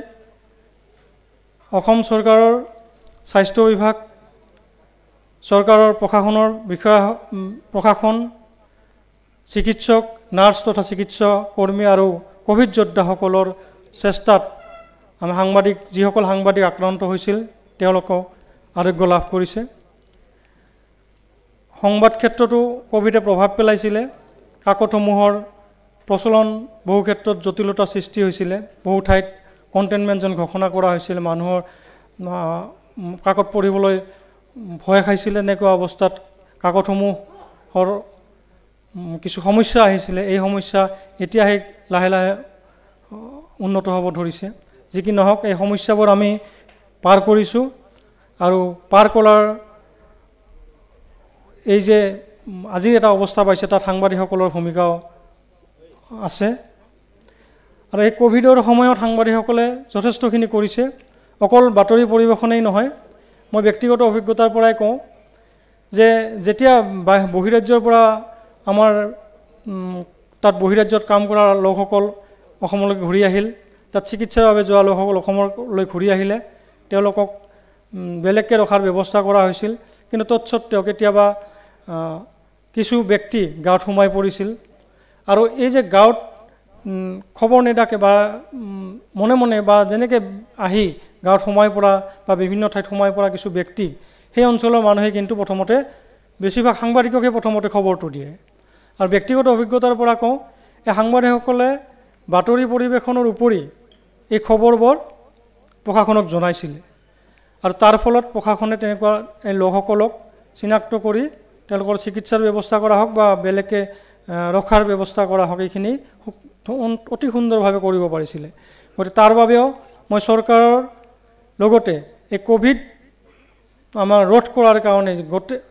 অসম চৰকাৰৰ স্বাস্থ্য বিভাগ, চৰকাৰৰ প্ৰশাসনৰ প্ৰশাসন, চিকিৎসক, নাৰ্ছ তথা চিকিৎসা কৰ্মী আৰু কোভিড যোদ্ধাসকলৰ চেষ্টাত আমি যিসকল সাংবাদিক আক্ৰান্ত হৈছিল তেওঁলোকক আৰোগ্য লাভ কৰিছে। সংবাদ ক্ষেত্ৰতো কোভিডে প্ৰভাৱ পেলাইছিলে। কাকতসমূহৰ প্ৰচলন বহু ক্ষেত্ৰত জটিলতা সৃষ্টি হৈছিলে। বহু ঠাইত কণ্টেইনমেণ্ট জ'ন ঘোষণা কৰা হৈছিল। মানুহৰ কাকত পঢ়িবলৈ ভয় খাইছিলে। এনেকুৱা অৱস্থাত কাকতসমূহৰ কিছু সমস্যা আহিছিলে। এই সমস্যা এতিয়াহে লাহে লাহে উন্নত হ'ব ধৰিছে। যি কি নহওক, এই সমস্যাবোৰ আমি পাৰ কৰিছোঁ আৰু পাৰ কৰাৰ এই যে আজিৰ এটা অৱস্থা পাইছে তাত সাংবাদিকসকলৰ ভূমিকাও আছে। আৰু এই কোভিডৰ সময়ত সাংবাদিকসকলে যথেষ্টখিনি কৰিছে। অকল বাতৰি পৰিৱেশনেই নহয়, মই ব্যক্তিগত অভিজ্ঞতাৰ পৰাই কওঁ যে যেতিয়া বহিৰাজ্যৰ পৰা আমাৰ তাত বহিৰাজ্যত কাম কৰা লোকসকল অসমলৈ ঘূৰি আহিল, তাত চিকিৎসাৰ বাবে যোৱা লোকসকল অসমলৈ ঘূৰি আহিলে, তেওঁলোকক বেলেগকৈ ৰখাৰ ব্যৱস্থা কৰা হৈছিল। কিন্তু তৎসত্ত্বেও কেতিয়াবা কিছু ব্যক্তি গাঁৱত সোমাই পৰিছিল। আৰু এই যে গাঁৱত খবৰ নিদাকে বা মনে মনে বা যেনেকৈ আহি গাঁৱত সোমাই পৰা বা বিভিন্ন ঠাইত সোমাই পৰা কিছু ব্যক্তি, সেই অঞ্চলৰ মানুহে কিন্তু প্ৰথমতে বেছিভাগ সাংবাদিককে প্ৰথমতে খবৰটো দিয়ে। আৰু ব্যক্তিগত অভিজ্ঞতাৰ পৰা কওঁ, এই সাংবাদিকসকলে বাতৰি পৰিৱেশনৰ উপৰি এই খবৰবোৰ প্ৰশাসনক জনাইছিলে। আৰু তাৰ ফলত প্ৰশাসনে তেনেকুৱা এই লোকসকলক চিনাক্ত কৰি তেওঁলোকৰ চিকিৎসাৰ ব্যৱস্থা কৰা হওক বা বেলেগকৈ ৰখাৰ ব্যৱস্থা কৰা হওক, এইখিনি অতি সুন্দৰভাৱে কৰিব পাৰিছিলে। গতিকে তাৰ বাবেও মই চৰকাৰৰ লগতে এই কোভিড আমাৰ ৰোধ কৰাৰ কাৰণে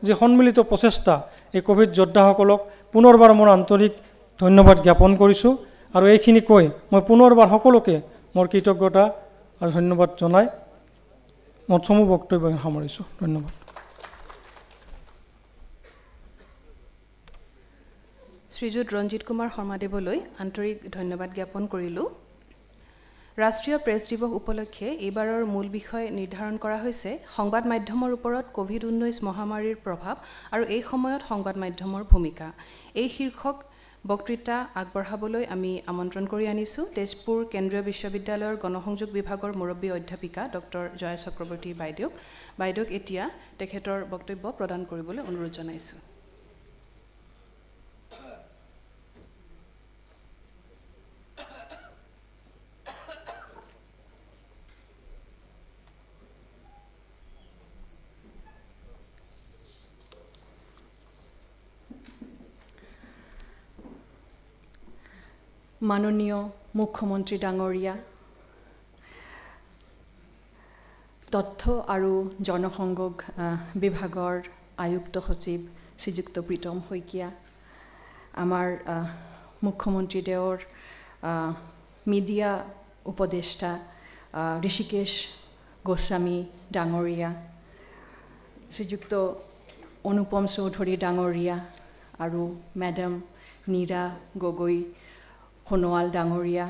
যি সন্মিলিত প্ৰচেষ্টা, এই কোভিড যোদ্ধাসকলক পুনৰবাৰ মোৰ আন্তৰিক ধন্যবাদ জ্ঞাপন কৰিছোঁ। আৰু এইখিনি কৈ মই পুনৰবাৰ সকলোকে মোৰ কৃতজ্ঞতা আৰু ধন্যবাদ জনাই মোৰ চমু বক্তব্য সামৰিছোঁ। ধন্যবাদ। শ্ৰীযুত ৰঞ্জিত কুমাৰ শৰ্মাদেৱলৈ আন্তৰিক ধন্যবাদ জ্ঞাপন কৰিলোঁ। ৰাষ্ট্ৰীয় প্ৰেছ দিৱস উপলক্ষে এইবাৰৰ মূল বিষয় নিৰ্ধাৰণ কৰা হৈছে সংবাদ মাধ্যমৰ ওপৰত কোভিড-19 মহামাৰীৰ প্ৰভাৱ আৰু এই সময়ত সংবাদ মাধ্যমৰ ভূমিকা। এই শীৰ্ষক বক্তৃতা আগবঢ়াবলৈ আমি আমন্ত্ৰণ কৰি আনিছোঁ তেজপুৰ কেন্দ্ৰীয় বিশ্ববিদ্যালয়ৰ গণসংযোগ বিভাগৰ মুৰব্বী অধ্যাপিকা ডক্টৰ জয়া চক্ৰৱৰ্তী বাইদেউক এতিয়া তেখেতৰ বক্তব্য প্ৰদান কৰিবলৈ অনুৰোধ জনাইছোঁ। মাননীয় মুখ্যমন্ত্ৰী ডাঙৰীয়া, তথ্য আৰু জনসংযোগ বিভাগৰ আয়ুক্ত সচিব শ্ৰীযুক্ত প্ৰীতম শইকীয়া, আমাৰ মুখ্যমন্ত্ৰী দেৱৰ মিডিয়া উপদেষ্টা ঋষিকেশ গোস্বামী ডাঙৰীয়া, শ্ৰীযুক্ত অনুপম চৌধুৰী ডাঙৰীয়া আৰু মেডাম নীৰা গগৈ সোণোৱাল ডাঙৰীয়া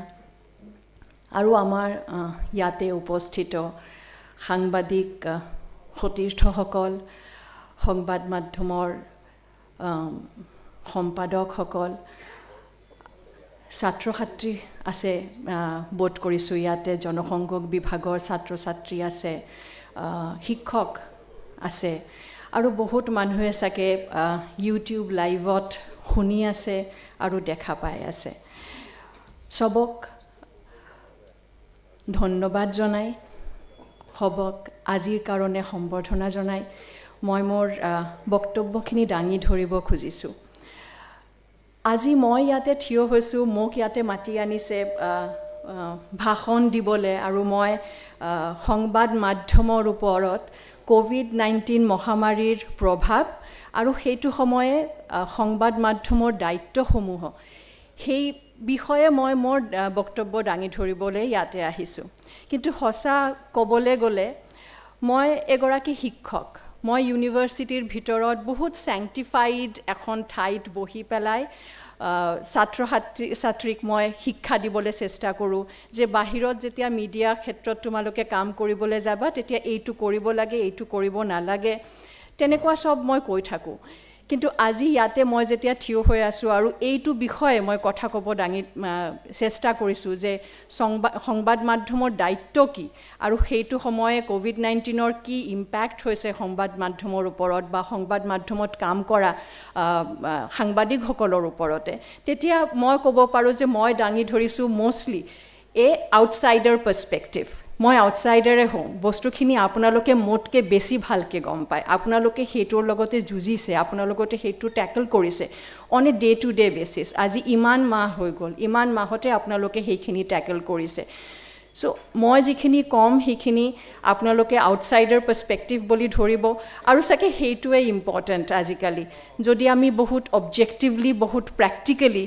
আৰু আমাৰ ইয়াতে উপস্থিত সাংবাদিক সতীৰ্থসকল, সংবাদ মাধ্যমৰ সম্পাদকসকল, ছাত্ৰ ছাত্ৰী আছে, বোধ কৰিছোঁ ইয়াতে জনসংযোগ বিভাগৰ ছাত্ৰ ছাত্ৰী আছে, শিক্ষক আছে আৰু বহুত মানুহে চাগে ইউটিউব লাইভত শুনি আছে আৰু দেখা পাই আছে। সবক ধন্যবাদ জনাই, সবক আজিৰ কাৰণে সম্বৰ্ধনা জনাই মই মোৰ বক্তব্যখিনি দাঙি ধৰিব খুজিছোঁ। আজি মই ইয়াতে থিয় হৈছোঁ, মোক ইয়াতে মাতি আনিছে ভাষণ দিবলৈ আৰু মই সংবাদ মাধ্যমৰ ওপৰত কোভিড-19 মহামাৰীৰ প্ৰভাৱ আৰু সেইটো সময়ে সংবাদ মাধ্যমৰ দায়িত্বসমূহ সেই বিষয়ে মই মোৰ বক্তব্য দাঙি ধৰিবলৈ ইয়াতে আহিছোঁ। কিন্তু সঁচা ক'বলৈ গ'লে মই এগৰাকী শিক্ষক। মই ইউনিভাৰ্চিটিৰ ভিতৰত বহুত চেংটিফাইড এখন ঠাইত বহি পেলাই ছাত্ৰ ছাত্ৰীক মই শিক্ষা দিবলৈ চেষ্টা কৰোঁ যে বাহিৰত যেতিয়া মিডিয়া ক্ষেত্ৰত তোমালোকে কাম কৰিবলৈ যাবা তেতিয়া এইটো কৰিব লাগে, এইটো কৰিব নালাগে, তেনেকুৱা চব মই কৈ থাকোঁ। কিন্তু আজি ইয়াতে মই যেতিয়া থিয় হৈ আছোঁ আৰু এইটো বিষয়ে মই কথা ক'ব চেষ্টা কৰিছোঁ যে সংবাদ মাধ্যমৰ দায়িত্ব কি আৰু সেইটো সময়ে কোভিড-19ৰ কি ইম্পেক্ট হৈছে সংবাদ মাধ্যমৰ ওপৰত বা সংবাদ মাধ্যমত কাম কৰা সাংবাদিকসকলৰ ওপৰতে, তেতিয়া মই ক'ব পাৰোঁ যে মই দাঙি ধৰিছোঁ মষ্টলি আউটছাইডাৰ পাৰ্চপেক্টিভ। মই আউটছাইডাৰে হওঁ, বস্তুখিনি আপোনালোকে মোতকৈ বেছি ভালকৈ গম পায়, আপোনালোকে সেইটোৰ লগতে যুঁজিছে, আপোনালোকে সেইটো টেকল কৰিছে on a day to day basis. আজি ইমান মাহ হৈ গ'ল, ইমান মাহতে আপোনালোকে সেইখিনি টেকল কৰিছে। চ' মই যিখিনি ক'ম সেইখিনি আপোনালোকে আউটছাইডাৰ পাৰ্চপেক্টিভ বুলি ধৰিব আৰু চাগে সেইটোৱে ইম্পৰ্টেণ্ট আজিকালি। যদি আমি বহুত অবজেক্টিভলি, বহুত প্ৰেক্টিকেলি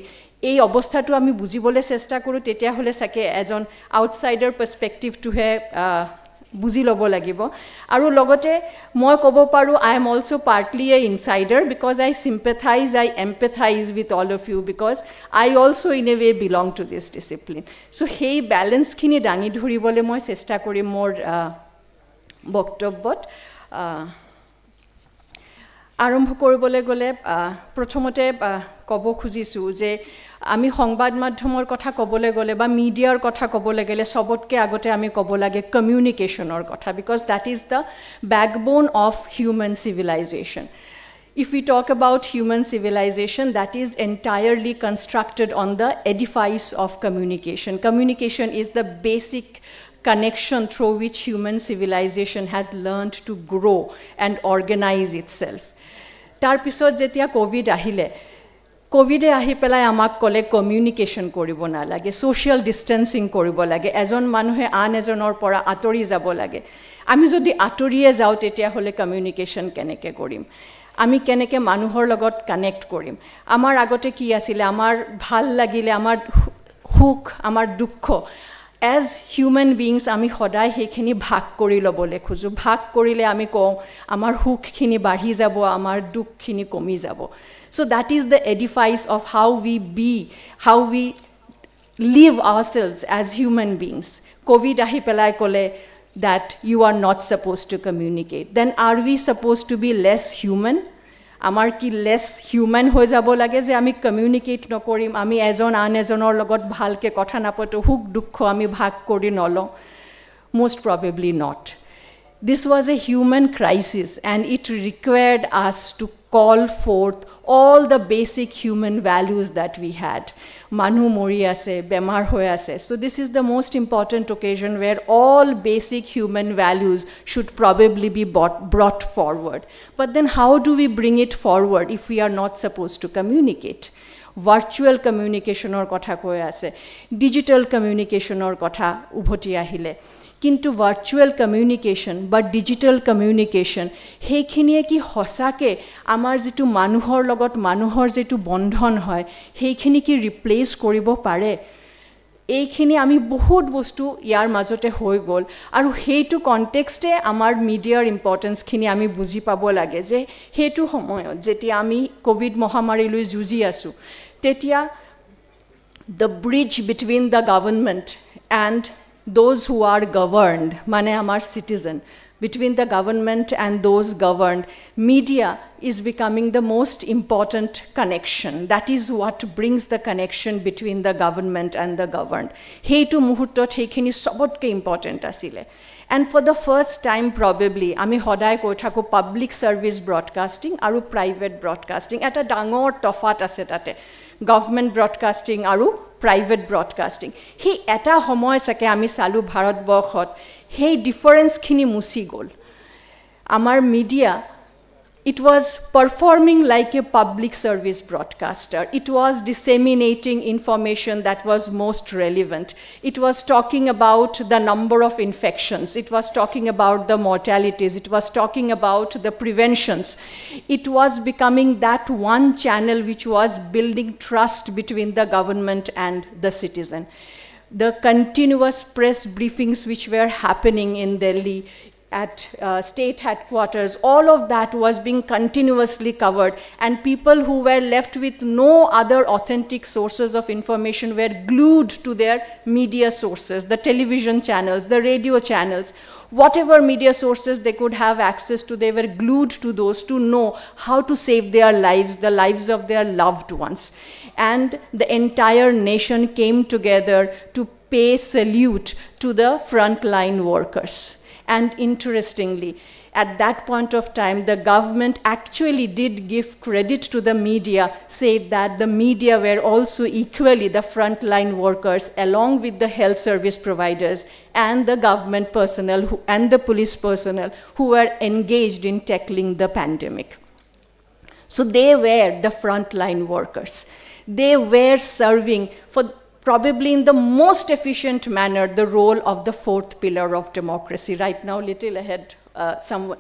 এই অৱস্থাটো আমি বুজিবলৈ চেষ্টা কৰোঁ তেতিয়াহ'লে চাগে এজন আউটছাইডাৰ পাৰ্চপেক্টিভটোহে বুজি ল'ব লাগিব। আৰু লগতে মই ক'ব পাৰোঁ I am also' partly a insider because I sympathize, I empathize with all of you because I also' in a way belong to this discipline. চ' সেই বেলেঞ্চখিনি দাঙি ধৰিবলৈ মই চেষ্টা কৰিম মোৰ বক্তব্যত। আৰম্ভ কৰিবলৈ গ'লে প্ৰথমতে ক'ব খুজিছোঁ যে আমি সংবাদ মাধ্যমৰ কথা ক'বলৈ গ'লে বা মিডিয়াৰ কথা ক'বলৈ গ'লে চবতকৈ আগতে আমি ক'ব লাগে কমিউনিকেশ্যনৰ কথা, because that is the backbone of human civilization. If we talk about human civilization, that is entirely constructed on the edifice of communication. Communication is the basic connection through which human civilization has learned to grow and organize itself. Tar pisot jetia COVID ahile, কোভিডে আহি পেলাই আমাক ক'লে communication কৰিব নালাগে, social distancing কৰিব লাগে, এজন মানুহে আন এজনৰ পৰা আঁতৰি যাব লাগে। আমি যদি আঁতৰিয়ে যাওঁ তেতিয়াহ'লে কমিউনিকেশ্যন কেনেকৈ কৰিম, আমি কেনেকৈ মানুহৰ লগত কানেক্ট কৰিম? আমাৰ আগতে কি আছিলে, আমাৰ ভাল লাগিলে, আমাৰ সুখ, আমাৰ দুখ, এজ হিউমেন বিংছ আমি সদায় সেইখিনি ভাগ কৰি ল'বলৈ খোজোঁ। ভাগ কৰিলে আমি কওঁ আমাৰ সুখখিনি বাঢ়ি যাব, আমাৰ দুখখিনি কমি যাব। So that is the edifice of how we live ourselves as human beings. COVID ahi pelai kole that you are not supposed to communicate. Then are we supposed to be less human? Amar ki less human hoi jabo lage je ami communicate nokorim, ami ejon an ejonor logot bhalke kotha napato, huk dukkho ami bhag kori nolo? Most probably not. This was a human crisis and it required us to call forth all the basic human values that we had. Manu mori ase, bemar hoy ase. So this is the most important occasion where all basic human values should probably be brought forward. But then how do we bring it forward if we are not supposed to communicate? Virtual communication or kotha koi ase, digital communication or kotha ubhoti ahile. কিন্তু virtual communication বা digital communication সেইখিনিয়ে কি সঁচাকৈ আমাৰ যিটো মানুহৰ লগত মানুহৰ যিটো বন্ধন হয় সেইখিনি কি ৰিপ্লেচ কৰিব পাৰে? এইখিনি আমি বহুত বস্তু ইয়াৰ মাজতে হৈ গ'ল আৰু সেইটো কনটেক্সটে আমাৰ মিডিয়াৰ ইম্পৰ্টেঞ্চখিনি আমি বুজি পাব লাগে যে সেইটো সময়ত যেতিয়া আমি কোভিড মহামাৰীলৈ যুঁজি আছোঁ তেতিয়া the bridge between the government and those who are governed, mane amar citizen, between the government and those governed, media is becoming the most important connection. That is what brings the connection between the government and the governed. Heitu muhurtot heikhini sobotke important asile. And for the first time probably, ami hoday koi thaku public service broadcasting aru private broadcasting. Eta dangor tofat ase tate. Government broadcasting aru private broadcasting. He eta homoy sake ami salu Bharat Borkhot, he difference khini musi gol. Amar media, it was performing like a public service broadcaster. It was disseminating information that was most relevant. It was talking about the number of infections. It was talking about the mortalities. It was talking about the preventions. It was becoming that one channel which was building trust between the government and the citizen. The continuous press briefings which were happening in Delhi, at state headquarters, all of that was being continuously covered, and people who were left with no other authentic sources of information were glued to their media sources, the television channels, the radio channels, whatever media sources they could have access to, they were glued to those to know how to save their lives, the lives of their loved ones. And the entire nation came together to pay salute to the frontline workers. And interestingly, at that point of time, the government actually did give credit to the media, said that the media were also equally the frontline workers, along with the health service providers and the government personnel and the police personnel who were engaged in tackling the pandemic. So they were the frontline workers. They were serving for probably in the most efficient manner the role of the fourth pillar of democracy. Right now, little ahead,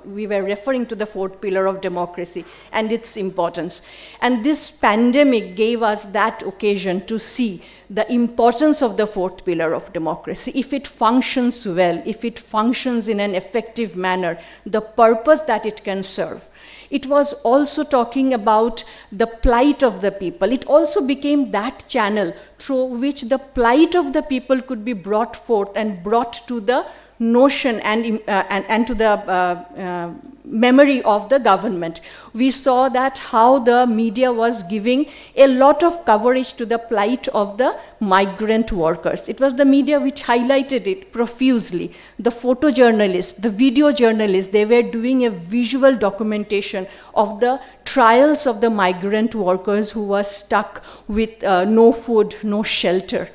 we were referring to the fourth pillar of democracy and its importance. And this pandemic gave us that occasion to see the importance of the fourth pillar of democracy. If it functions well, if it functions in an effective manner, the purpose that it can serve. It was also talking about the plight of the people. It also became that channel through which the plight of the people could be brought forth and brought to the notion and to the memory of the government. We saw that how the media was giving a lot of coverage to the plight of the migrant workers. It was the media which highlighted it profusely. The photojournalists, the video journalists, they were doing a visual documentation of the trials of the migrant workers who were stuck with no food, no shelter.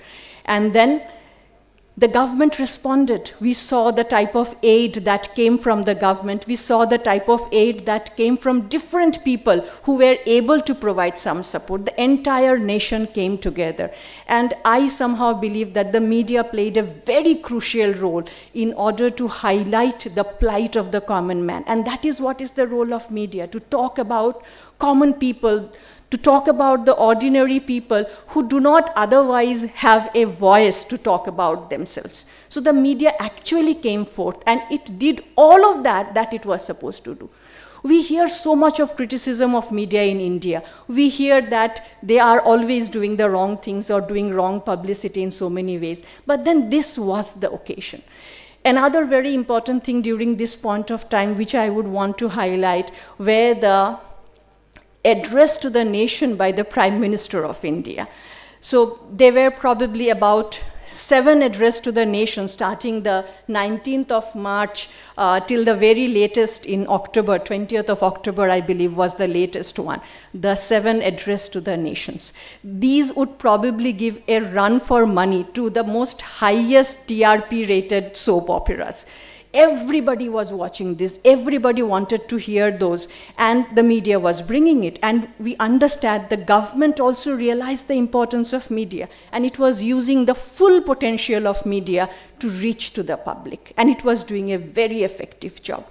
And then the government responded. We saw the type of aid that came from the government. We saw the type of aid that came from different people who were able to provide some support. The entire nation came together. And I somehow believe that the media played a very crucial role in order to highlight the plight of the common man. And that is what is the role of media, to talk about common people, to talk about the ordinary people who do not otherwise have a voice to talk about themselves. So the media actually came forth and it did all of that it was supposed to do. We hear so much of criticism of media in India. We hear that they are always doing the wrong things or doing wrong publicity in so many ways. But then this was the occasion. Another very important thing during this point of time which I would want to highlight were the address to the nation by the Prime Minister of India. So there were probably about 7 addresses to the nation, starting the 19th of March till the very latest in October, 20th of October, I believe, was the latest one. The 7 addresses to the nations. These would probably give a run for money to the most highest TRP-rated soap operas. Everybody was watching this. Everybody wanted to hear those, and the media was bringing it. And we understand the government also realized the importance of media, and it was using the full potential of media to reach to the public, and it was doing a very effective job.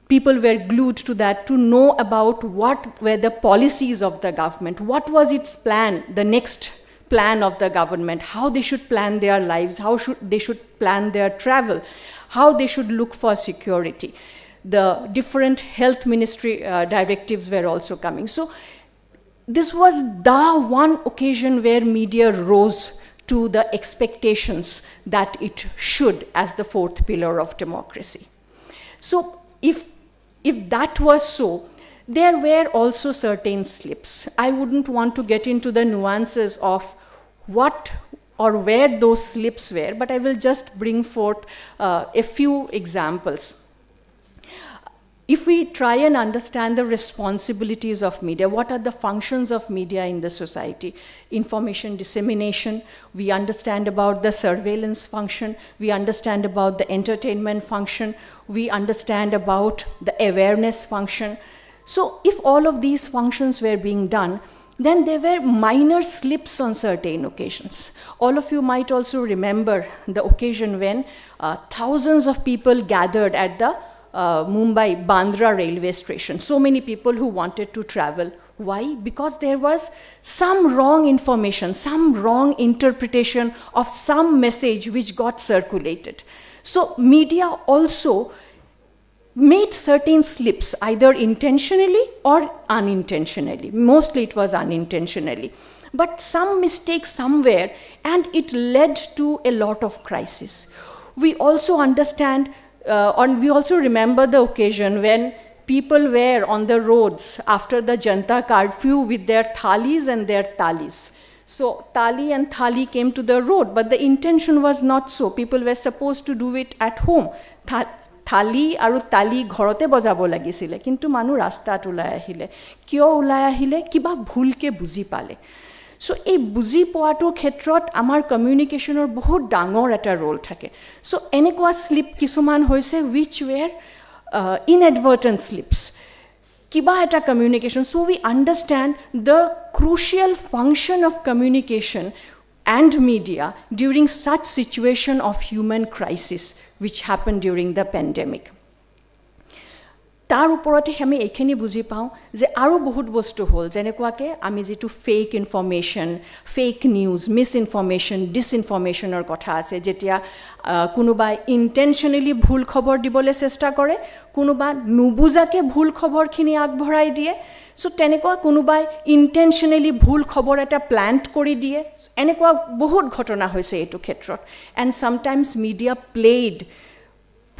People were glued to that to know about what were the policies of the government, what was its plan, the next plan of the government, how they should plan their lives, how they should plan their travel, how they should look for security. The different health ministry directives were also coming. So this was the one occasion where media rose to the expectations that it should as the fourth pillar of democracy. So if that was so, there were also certain slips. I wouldn't want to get into the nuances of what or where those slips were, but I will just bring forth a few examples. If we try and understand the responsibilities of media, what are the functions of media in the society? Information dissemination, we understand about the surveillance function, we understand about the entertainment function, we understand about the awareness function. So if all of these functions were being done, then there were minor slips on certain occasions. All of you might also remember the occasion when thousands of people gathered at the Mumbai Bandra railway station. So many people who wanted to travel. Why? Because there was some wrong information, some wrong interpretation of some message which got circulated. So media also made certain slips, either intentionally or unintentionally. Mostly it was unintentionally. But some mistake somewhere, and it led to a lot of crisis. We also understand and we also remember the occasion when people were on the roads after the Janta curfew with their thalis and their talis. So tali and thali came to the road, but the intention was not so. People were supposed to do it at home. Thali aru tali ghorote bajabo lagisile, kintu manu rastat ulai ahile. Kyo ulai ahile? Kiba bhulke buji pale. So এই বুজি পোৱাটোৰ ক্ষেত্ৰত আমাৰ কমিউনিকেশ্যনৰ বহুত ডাঙৰ এটা roll থাকে. So এনেকুৱা slip কিছুমান হৈছে which were inadvertent slips. কিবা এটা communication. So we understand the crucial function of communication and media during such situation of human crisis which happened during the pandemic. তাৰ ওপৰতে আমি এইখিনি বুজি পাওঁ যে আৰু বহুত বস্তু হ'ল যেনেকুৱাকৈ আমি যিটো fake information, fake news, misinformation, ডিছইনফৰমেশ্যনৰ কথা আছে, যেতিয়া কোনোবাই ইণ্টেনশ্যনেলি ভুল খবৰ দিবলৈ চেষ্টা কৰে, কোনোবা নুবুজাকৈ ভুল খবৰখিনি আগবঢ়াই দিয়ে, চ' তেনেকুৱা কোনোবাই ইণ্টেনশ্যনেলি ভুল খবৰ এটা প্লেণ্ট কৰি দিয়ে, এনেকুৱা বহুত ঘটনা হৈছে এইটো ক্ষেত্ৰত. And চামটাইমছ media played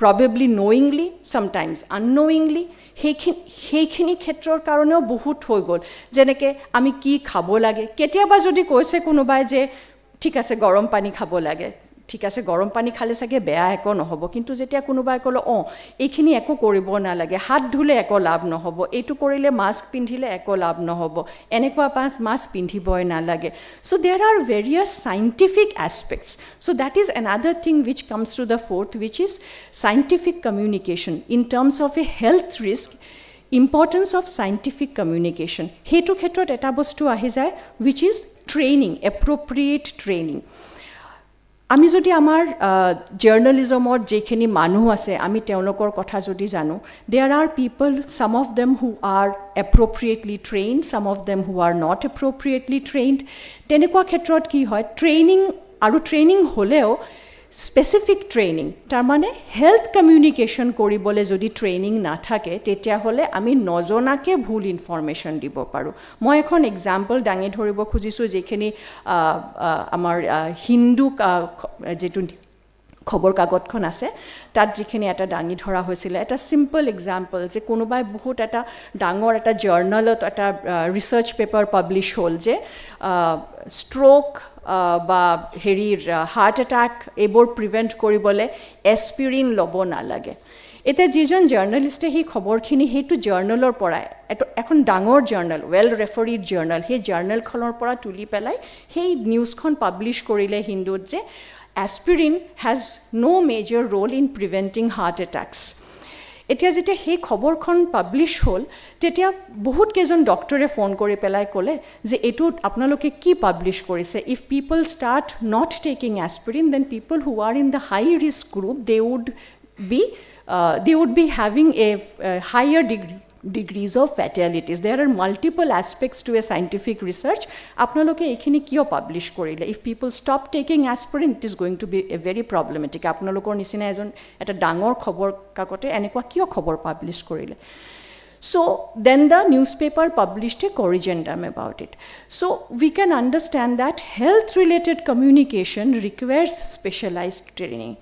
probably knowingly, sometimes unknowingly, সেইখিনি ক্ষেত্ৰৰ কাৰণেও বহুত হৈ গ'ল. যেনেকৈ আমি কি খাব লাগে, কেতিয়াবা যদি কৈছে কোনোবাই যে ঠিক আছে গৰম পানী খাব লাগে, ঠিক আছে গৰম পানী খালে চাগে বেয়া একো নহ'ব, কিন্তু যেতিয়া কোনোবাই ক'লে এইখিনি একো কৰিব নালাগে, হাত ধুলে একো লাভ নহ'ব, এইটো কৰিলে মাস্ক পিন্ধিলে একো লাভ নহ'ব, এনেকুৱা মাস্ক পিন্ধিবই নালাগে. So there are various scientific aspects. So that is another thing which comes to the fourth, which is scientific communication. In terms of a health risk, importance of scientific communication. সেইটো ক্ষেত্ৰত এটা বস্তু আহি যায়, which is training, appropriate training. আমি যদি আমাৰ জাৰ্নেলিজমৰ যিখিনি মানুহ আছে আমি তেওঁলোকৰ কথা যদি জানো, there are people, some of them who are appropriately trained, some of them who are not appropriately trained. তেনেকুৱা ক্ষেত্ৰত কি হয়, ট্ৰেইনিং হ'লেও স্পেচিফিক ট্ৰেইনিং, তাৰমানে হেল্থ কমিউনিকেশ্যন কৰিবলৈ যদি ট্ৰেইনিং নাথাকে তেতিয়াহ'লে আমি নজনাকৈ ভুল ইনফৰমেশ্যন দিব পাৰোঁ. মই এখন এক্সাম্পল দাঙি ধৰিব খুজিছোঁ, যিখিনি আমাৰ হিন্দু যিটো খবৰ কাকতখন আছে তাত যিখিনি এটা দাঙি ধৰা হৈছিলে, এটা চিম্পল এক্সাম্পল যে কোনোবাই বহুত এটা ডাঙৰ এটা জাৰ্নেলত এটা ৰিচাৰ্চ পেপাৰ পাব্লিছ হ'ল যে ষ্ট্ৰ'ক বা হেৰিৰ হাৰ্ট এটাক এইবোৰ প্ৰিভেণ্ট কৰিবলৈ এছপিৰিন ল'ব নালাগে. এতিয়া যিজন জাৰ্নেলিষ্টে সেই খবৰখিনি সেইটো জাৰ্নেলৰ পৰাই, এখন ডাঙৰ জাৰ্নেল, ৱেল ৰেফাৰিড জাৰ্নেল, সেই জাৰ্নেলখনৰ পৰা তুলি পেলাই সেই নিউজখন পাব্লিছ কৰিলে হিন্দুত যে aspirin has no major role in preventing heart attacks. এতিয়া যেতিয়া সেই খবৰখন পাব্লিছ হ'ল তেতিয়া বহুত কেইজন ডক্টৰে ফোন কৰি পেলাই ক'লে যে এইটো আপোনালোকে কি পাব্লিছ কৰিছে, if people start not taking aspirin then people who are in the high risk group they would be having a higher degree degrees of fatalities. There are multiple aspects to a scientific research. Apnaloke ekhini kiyo publish korile. If people stop taking aspirin, it is going to be a very problematic. Apnalokor nisina ejon eta dangor khobor kakote enekwa kiyo khobor publish korile. So then the newspaper published a corrigendum about it. So we can understand that health-related communication requires specialized training.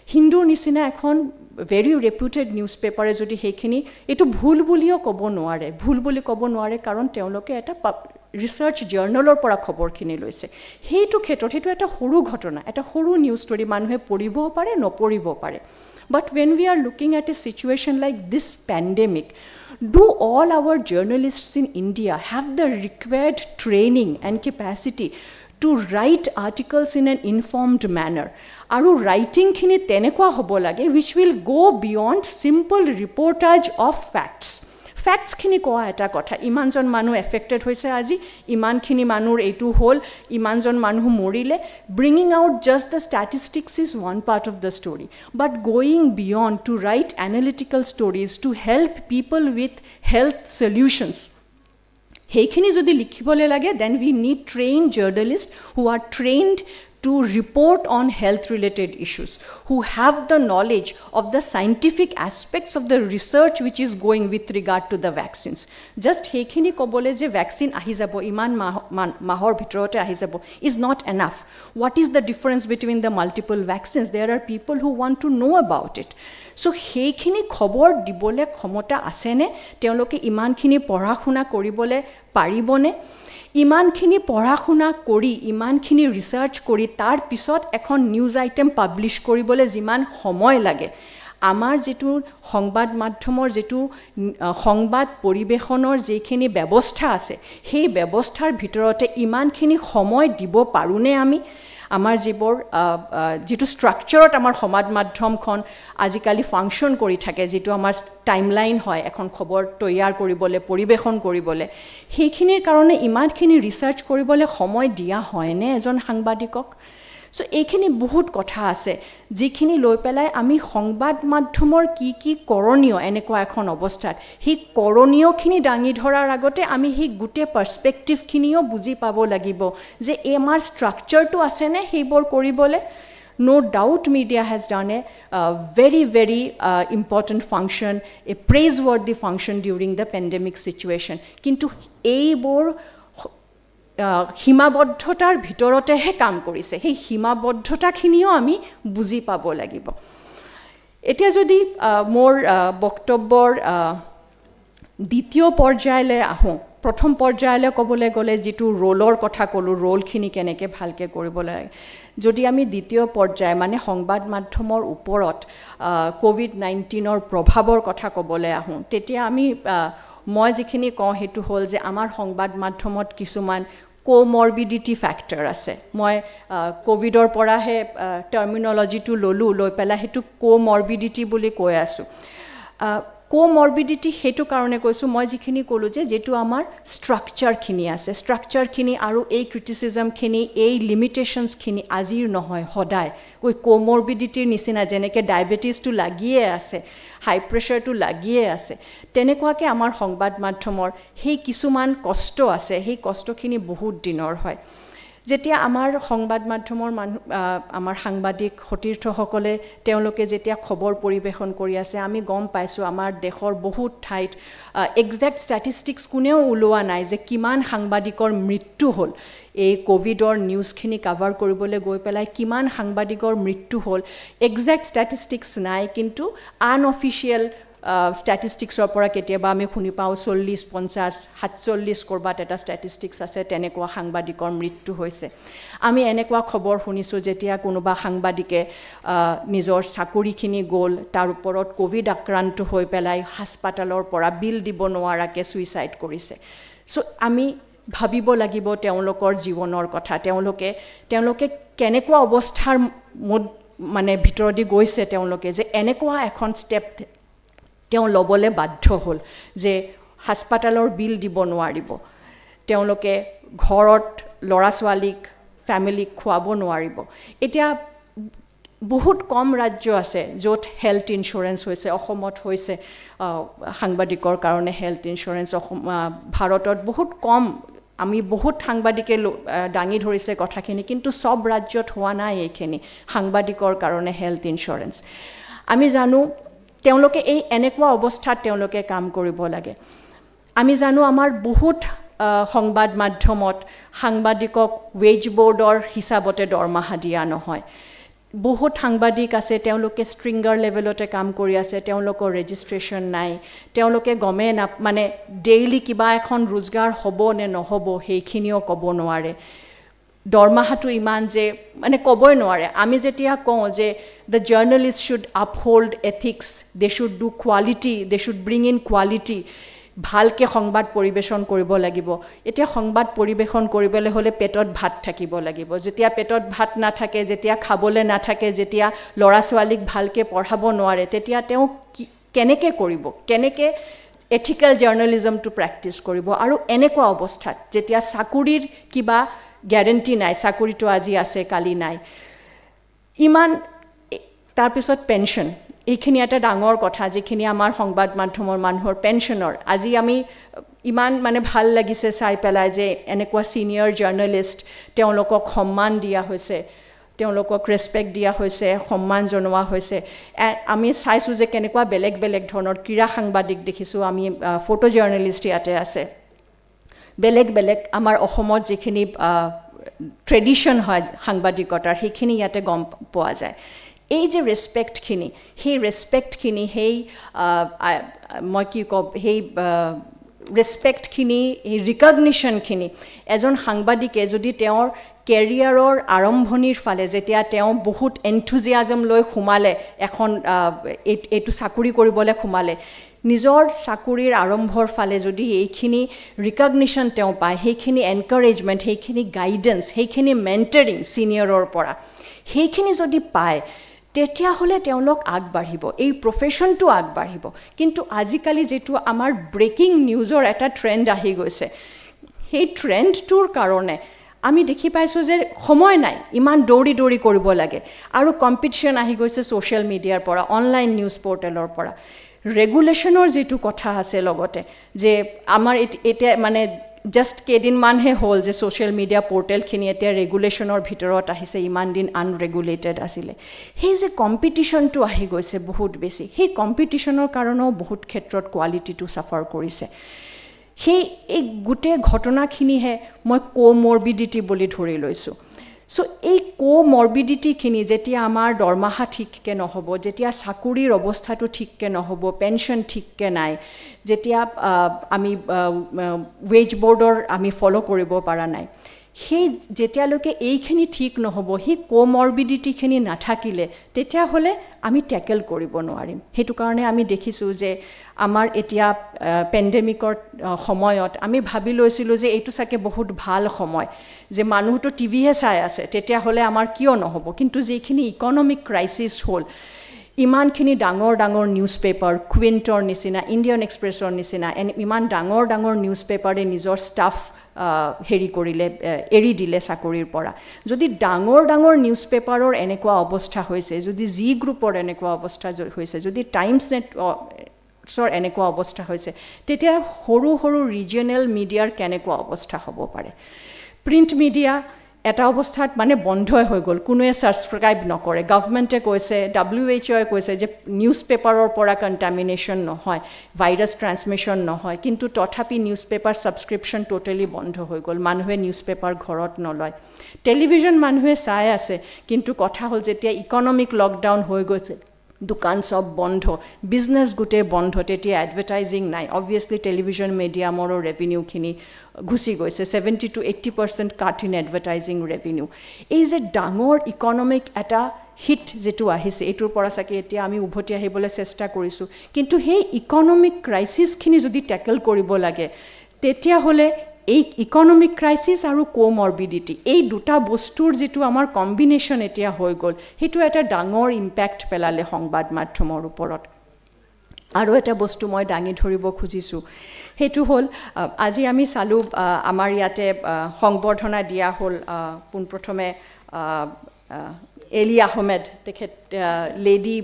Hindu nisina ekhon very reputed newspaper jodi hekhini etu bhul buliyo kobo noare, bhul buli kobo noare karon teoloke eta research journalor pora khobor khini loise. Heitu khetot hetu eta horu ghotona, eta horu news story manuhe poribo pare no poribo pare. But when we are looking at a situation like this pandemic, do all our journalists in India have the required training and capacity to write articles in an informed manner? Aru writing khini tenekwa hobo lage which will go beyond simple reportage of facts. Facts khini koa eta kotha imanjon manu affected hoise aji iman khini manur etu hol imanjon manu morile, bringing out just the statistics is one part of the story, but going beyond to write analytical stories to help people with health solutions, hekhini jodi likhibole lage, then we need trained journalists who are trained to report on health-related issues, who have the knowledge of the scientific aspects of the research which is going with regard to the vaccines. Just hekhini kobole je vaccine ahi jabo iman mahor bhitorate ahi jabo is not enough. What is the difference between the multiple vaccines? There are people who want to know about it. So hekhini khobor dibole khomota asene, teoloke iman khini porha khuna koribole paribone, ইমানখিনি পঢ়া শুনা কৰি ইমানখিনি research কৰি তাৰ পিছত এখন news item publish কৰিবলৈ যিমান সময় লাগে আমাৰ যেটো সংবাদ মাধ্যমৰ যেটো সংবাদ পৰিবেশনৰ যেখিনি ব্যৱস্থা আছে সেই ব্যৱস্থাৰ ভিতৰতে ইমানখিনি সময় দিব পাৰুনে আমি আমাৰ জীৱৰ যেটো স্ট্ৰাকচাৰত আমাৰ সমাজ মাধ্যমখন আজিকালি ফাংশন কৰি থাকে যেটো আমাৰ টাইমলাইন হয় এখন খবৰ তৈয়াৰ কৰিবলে পৰিবেশন কৰিবলে সেইখিনিৰ কাৰণে ইমানখিনি ৰিসাৰ্চ কৰিবলে সময় দিয়া হয়নে এজন সাংবাদিকক সো এইখিনি বহুত কথা আছে যিখিনি লৈ পেলাই আমি সংবাদ মাধ্যমৰ কি কৰণীয় এনেকুৱা এখন অৱস্থাত হি কৰণীয়খিনি ডাঙি ধৰাৰ আগতে আমি হি গুটে পাৰ্সপেক্টিভ খিনিও বুজি পাব লাগিব যে এমাৰ স্ট্ৰাকচাৰটো আছে নে হেবৰ কৰিবলে No doubt media has done a very important function, a praiseworthy function during the pandemic situation. Kintu eibor হিমাবদ্ধতাৰ ভিতৰতেহে কাম কৰিছে সেই হিমাবদ্ধতাখিনিও আমি বুজি পাব লাগিব এতিয়া যদি মোৰ বক্তব্যৰ দ্বিতীয় পৰ্যায়লৈ আহো প্ৰথম পৰ্যায়লৈ ক'বলৈ গ'লে যেটো ৰোলৰ কথা ক'লো ৰোলখিনি কেনেকৈ ভালকৈ কৰিব লাগে যদি আমি দ্বিতীয় পৰ্যায় মানে সংবাদ মাধ্যমৰ ওপৰত কোভিড-19ৰ প্ৰভাৱৰ কথা ক'বলৈ আহো তেতিয়া আমি মই যিখিনি কওঁ হেতু হল যে আমাৰ সংবাদ মাধ্যমত কিছুমান কোমৰবিডিটি ফ্যাক্টৰ আছে মই কোভিডৰ পৰা হে টাৰ্মিনোলজিটো ললো লৈ পেলা হেতু কোমৰবিডিটি বুলি কৈ আছো কোমৰবিডিটি হেতু কাৰণে কৈছো মই যিখিনি ক'লো যে যেটো আমাৰ স্ট্ৰাকচাৰ খিনি আছে স্ট্ৰাকচাৰ খিনি আৰু এই ক্ৰিটিসিজম খিনি এই লিমিটেশনস খিনি আজিৰ নহয় সদায় কৈ কোমৰবিডিটিৰ নিচিনা যেনেকে ডায়াবেটিসটো লাগিয়ে আছে হাই প্ৰেছাৰটো লাগিয়ে আছে তেনেকুৱাকে আমাৰ সংবাদ মাধ্যমৰ সেই কিছুমান কষ্ট আছে সেই কষ্টখিনি বহুত দিনৰ হয় যেতিয়া আমাৰ সংবাদ মাধ্যমৰ আমাৰ সাংবাদিক সতীৰ্থসকলে তেওঁলোকে যেতিয়া খবৰ পৰিবেশন কৰি আছে আমি গম পাইছো আমাৰ দেশৰ বহুত ঠাইত এক্সাক্ট ষ্টেটিষ্টিক্স কোনেও উলোৱা নাই যে কিমান সাংবাদিকৰ মৃত্যু হ'ল এই কোভিডৰ নিউজখিনি কভাৰ কৰিবলৈ গৈ পেলাই কিমান সাংবাদিকৰ মৃত্যু হ'ল এক্সাক্ট ষ্টেটিষ্টিক্স নাই কিন্তু আনঅফিচিয়েল ষ্টেটিষ্টিক্সৰ পৰা কেতিয়াবা আমি শুনি পাওঁ 40 50 47 কৰবাত এটা ষ্টেটিষ্টিক্স আছে তেনেকুৱা সাংবাদিকৰ মৃত্যু হৈছে আমি এনেকুৱা খবৰ শুনিছো যেতিয়া কোনোবা সাংবাদিকে নিজৰ চাকৰিখিনি গ'ল তাৰ ওপৰত কোভিড আক্ৰান্ত হৈ পেলাই হাস্পতালৰ পৰা বিল দিব নোৱাৰাকে সুইসাইড কৰিছে সো আমি ভাবিব লাগিব তেওঁলোকৰ জীৱনৰ কথা তেওঁলোকে কেনেকুৱা অৱস্থাৰ মানে ভিতৰদি গৈছে তেওঁলোকে যে এনেকুৱা এখন ষ্টেপ তেওঁ লবলে বাধ্য হল যে হাস্পতালৰ বিল দিব নোৱাৰিব তেওঁলোকে ঘৰত লৰা ছোৱালীক ফ্যামিলিক খুৱাব নোৱাৰিব এতিয়া বহুত কম ৰাজ্য আছে য'ত হেল্থ ইঞ্চুৰেঞ্চ হৈছে অসমত হৈছে সাংবাদিকৰ কাৰণে হেল্থ ইঞ্চুৰেঞ্চ ভাৰতত বহুত কম আমি বহুত সাংবাদিকে দাঙি ধৰিছে কথাখিনি কিন্তু সব ৰাজ্যত হোৱা নাই এইখিনি সাংবাদিকৰ কাৰণে হেল্থ ইঞ্চুৰেঞ্চ আমি জানো তেওঁলোকে এই এনেকুৱা অৱস্থাত তেওঁলোকে কাম কৰিব লাগে আমি জানো আমাৰ বহুত সংবাদ মাধ্যমত সাংবাদিকক ৱেজ বোৰ্ডৰ হিচাপতে দৰমহা দিয়া নহয় বহুত সাংবাদিক আছে তেওঁলোকে ষ্ট্ৰিংগাৰ লেভেলতে কাম কৰি আছে তেওঁলোকৰ ৰেজিষ্ট্ৰেশ্যন নাই তেওঁলোকে গমে না মানে ডেইলি কিবা এখন ৰোজগাৰ হ'ব নে নহ'ব সেইখিনিও ক'ব নোৱাৰে দৰমহাটো ইমান যে মানে ক'বই নোৱাৰে আমি যেতিয়া কওঁ যে the journalist should uphold ethics they should do quality they should bring in quality ভালকৈ সংবাদ পৰিৱেশন কৰিব লাগিব এতিয়া সংবাদ পৰিৱেশন কৰিবলৈ হ'লে পেটত ভাত থাকিব লাগিব যেতিয়া পেটত ভাত নাথাকে যেতিয়া খাবলৈ নাথাকে যেতিয়া ল'ৰা ছোৱালীক ভালকৈ পঢ়াব নোৱাৰে তেতিয়া তেওঁ কেনেকৈ কৰিব কেনেকৈ এথিকেল জাৰ্নেলিজমটো প্ৰেক্টিছ কৰিব আৰু এনেকুৱা অৱস্থাত যেতিয়া চাকৰিৰ কিবা গ্যাৰেণ্টি নাই চাকৰিটো আজি আছে কালি নাই ইমান তাৰপিছত পেনশ্যন এইখিনি এটা ডাঙৰ কথা যিখিনি আমাৰ সংবাদ মাধ্যমৰ মানুহৰ পেনশ্যনৰ আজি আমি ইমান মানে ভাল লাগিছে চাই পেলাই যে এনেকুৱা ছিনিয়ৰ জাৰ্নেলিষ্ট তেওঁলোকক সন্মান দিয়া হৈছে তেওঁলোকক ৰেছপেক্ট দিয়া হৈছে সন্মান জনোৱা হৈছে আমি চাইছোঁ যে কেনেকুৱা বেলেগ বেলেগ ধৰণৰ ক্ৰীড়া সাংবাদিক দেখিছোঁ আমি ফটো জাৰ্নেলিষ্ট ইয়াতে আছে বেলেগ বেলেগ আমাৰ অসমত যিখিনি ট্ৰেডিশ্যন হয় সাংবাদিকতাৰ সেইখিনি ইয়াতে গম পোৱা যায় এই যে ৰেছপেক্টখিনি সেই ৰেছপেক্টখিনি সেই মই কি ক'ম সেই ৰেছপেক্টখিনি এই ৰিকগনিশ্যনখিনি এজন সাংবাদিকে যদি তেওঁৰ কেৰিয়াৰৰ আৰম্ভণিৰ ফালে যেতিয়া তেওঁ বহুত এনথুজিয়াজম লৈ সোমালে এখন এইটো চাকৰি কৰিবলৈ সোমালে নিজৰ চাকৰিৰ আৰম্ভৰ ফালে যদি এইখিনি ৰিকগনিশ্যন তেওঁ পায় সেইখিনি এনকাৰেজমেণ্ট সেইখিনি গাইডেন্স সেইখিনি মেণ্টৰিং ছিনিয়ৰৰ পৰা সেইখিনি যদি পায় তেতিয়াহ'লে তেওঁলোক আগবাঢ়িব এই প্ৰফেশ্যনটো আগবাঢ়িব কিন্তু আজিকালি যিটো আমাৰ ব্ৰেকিং নিউজৰ এটা ট্ৰেণ্ড আহি গৈছে সেই ট্ৰেণ্ডটোৰ কাৰণে আমি দেখি পাইছোঁ যে সময় নাই ইমান দৌৰি দৌৰি কৰিব লাগে আৰু কম্পিটিশ্যন আহি গৈছে ছ'চিয়েল মিডিয়াৰ পৰা অনলাইন নিউজ পৰ্টেলৰ পৰা ৰেগুলেশ্যনৰ যিটো কথা আছে লগতে যে আমাৰ এতিয়া মানে জাষ্ট কেইদিনমানহে হ'ল যে ছ'চিয়েল মিডিয়া পৰ্টেলখিনি এতিয়া ৰেগুলেশ্যনৰ ভিতৰত আহিছে ইমান দিন আনৰেগুলেটেড আছিলে সেই যে কম্পিটিশ্যনটো আহি গৈছে বহুত বেছি সেই কম্পিটিশ্যনৰ কাৰণেও বহুত ক্ষেত্ৰত কোৱালিটিটো ছাফাৰ কৰিছে সেই এই গোটেই ঘটনাখিনিহে মই কোমৰ্বিডিটি বুলি ধৰি লৈছোঁ চ' এই কোমৰ্বিডিটিখিনি যেতিয়া আমাৰ দৰমহা ঠিককৈ নহ'ব যেতিয়া চাকৰিৰ অৱস্থাটো ঠিককৈ নহ'ব পেঞ্চন ঠিককৈ নাই যেতিয়া আমি ৱেজ বৰ্ডৰ আমি ফ'ল' কৰিব পৰা নাই সেই যেতিয়ালৈকে এইখিনি ঠিক নহ'ব সেই কোমৰ্বিডিটিখিনি নাথাকিলে তেতিয়াহ'লে আমি টেকেল কৰিব নোৱাৰিম সেইটো কাৰণে আমি দেখিছোঁ যে আমাৰ এতিয়া পেণ্ডেমিকৰ সময়ত আমি ভাবি লৈছিলোঁ যে এইটো চাগে বহুত ভাল সময় যে মানুহটো টিভিহে চাই আছে তেতিয়াহ'লে আমাৰ কিয় নহ'ব কিন্তু যিখিনি ইকনমিক ক্ৰাইচিছ হ'ল ইমানখিনি ডাঙৰ ডাঙৰ নিউজ পেপাৰ কুইণ্টৰ নিচিনা ইণ্ডিয়ান এক্সপ্ৰেছৰ নিচিনা ইমান ডাঙৰ ডাঙৰ নিউজ পেপাৰে নিজৰ ষ্টাফ হেৰি কৰিলে এৰি দিলে চাকৰিৰ পৰা যদি ডাঙৰ ডাঙৰ নিউজ পেপাৰৰ এনেকুৱা অৱস্থা হৈছে যদি জি গ্ৰুপৰ এনেকুৱা অৱস্থা হৈছে যদি টাইমছ নেটৱৰ্কছৰ এনেকুৱা অৱস্থা হৈছে তেতিয়া সৰু সৰু ৰিজিয়নেল মিডিয়াৰ কেনেকুৱা অৱস্থা হ'ব পাৰে প্ৰিণ্ট মিডিয়া এটা অৱস্থাত মানে বন্ধই হৈ গ'ল কোনোৱে ছাবস্ক্ৰাইব নকৰে গভৰ্ণমেণ্টে কৈছে WHO কৈছে যে নিউজ পেপাৰৰ পৰা কণ্টামিনেশ্যন নহয় ভাইৰাছ ট্ৰান্সমিশ্যন নহয় কিন্তু তথাপি নিউজ পেপাৰ ছাবস্ক্ৰিপশ্যন টোটেলি বন্ধ হৈ গ'ল মানুহে নিউজ পেপাৰ ঘৰত নলয় টেলিভিশ্যন মানুহে চাই আছে কিন্তু কথা হ'ল যেতিয়া ইকনমিক লকডাউন হৈ গৈছে দোকান সব বন্ধ বিজনেছ গোটেই বন্ধ তেতিয়া এডভাৰটাইজিং নাই অবভিয়াছলি টেলিভিশ্যন মিডিয়ামৰো ৰেভিনিউখিনি ঘুচি গৈছে 70 to 80% cut in advertising revenue এই যে ডাঙৰ ইকনমিক এটা হিট যেটো আহিছে এইটোৰ পৰা চাগে এতিয়া আমি উভতি আহিবলৈ চেষ্টা কৰিছোঁ কিন্তু সেই ইকনমিক ক্ৰাইচিছখিনি যদি টেকেল কৰিব লাগে তেতিয়াহ'লে এই ইকনমিক ক্ৰাইচিছ আৰু কোমৰ্বিডিটি এই দুটা বস্তুৰ যিটো আমাৰ কম্বিনেশ্যন এতিয়া হৈ গ'ল সেইটো এটা ডাঙৰ ইম্পেক্ট পেলালে সংবাদ মাধ্যমৰ ওপৰত আৰু এটা বস্তু মই দাঙি ধৰিব খুজিছোঁ সেইটো হ'ল আজি আমি চালোঁ আমাৰ ইয়াতে সংবৰ্ধনা দিয়া হ'ল পোনপ্ৰথমে এলি আহমেদ তেখেত লেডি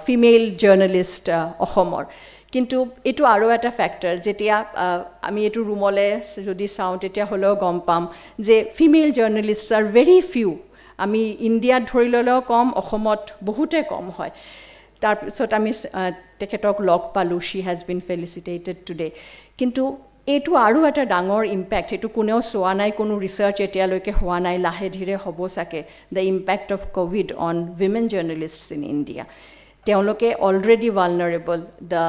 ফিমেল জাৰ্নেলিষ্ট অসমৰ কিন্তু এইটো আৰু এটা ফেক্টৰ যেতিয়া আমি এইটো ৰুমলৈ যদি চাওঁ তেতিয়া হ'লেও গম পাম যে female journalist R very few আমি ইণ্ডিয়াত ধৰি ল'লেও কম অসমত বহুতে কম হয় তাৰপিছত আমি তেখেতক লগ পালোঁ শ্বি হেজ বিন ফেলিচিটেটেড টুডে কিন্তু এইটো আৰু এটা ডাঙৰ ইম্পেক্ট এইটো কোনেও চোৱা নাই কোনো ৰিচাৰ্চ এতিয়ালৈকে হোৱা নাই লাহে ধীৰে হ'ব চাগে the impact of COVID on women journalists in India তেওঁলোকে already vulnerable the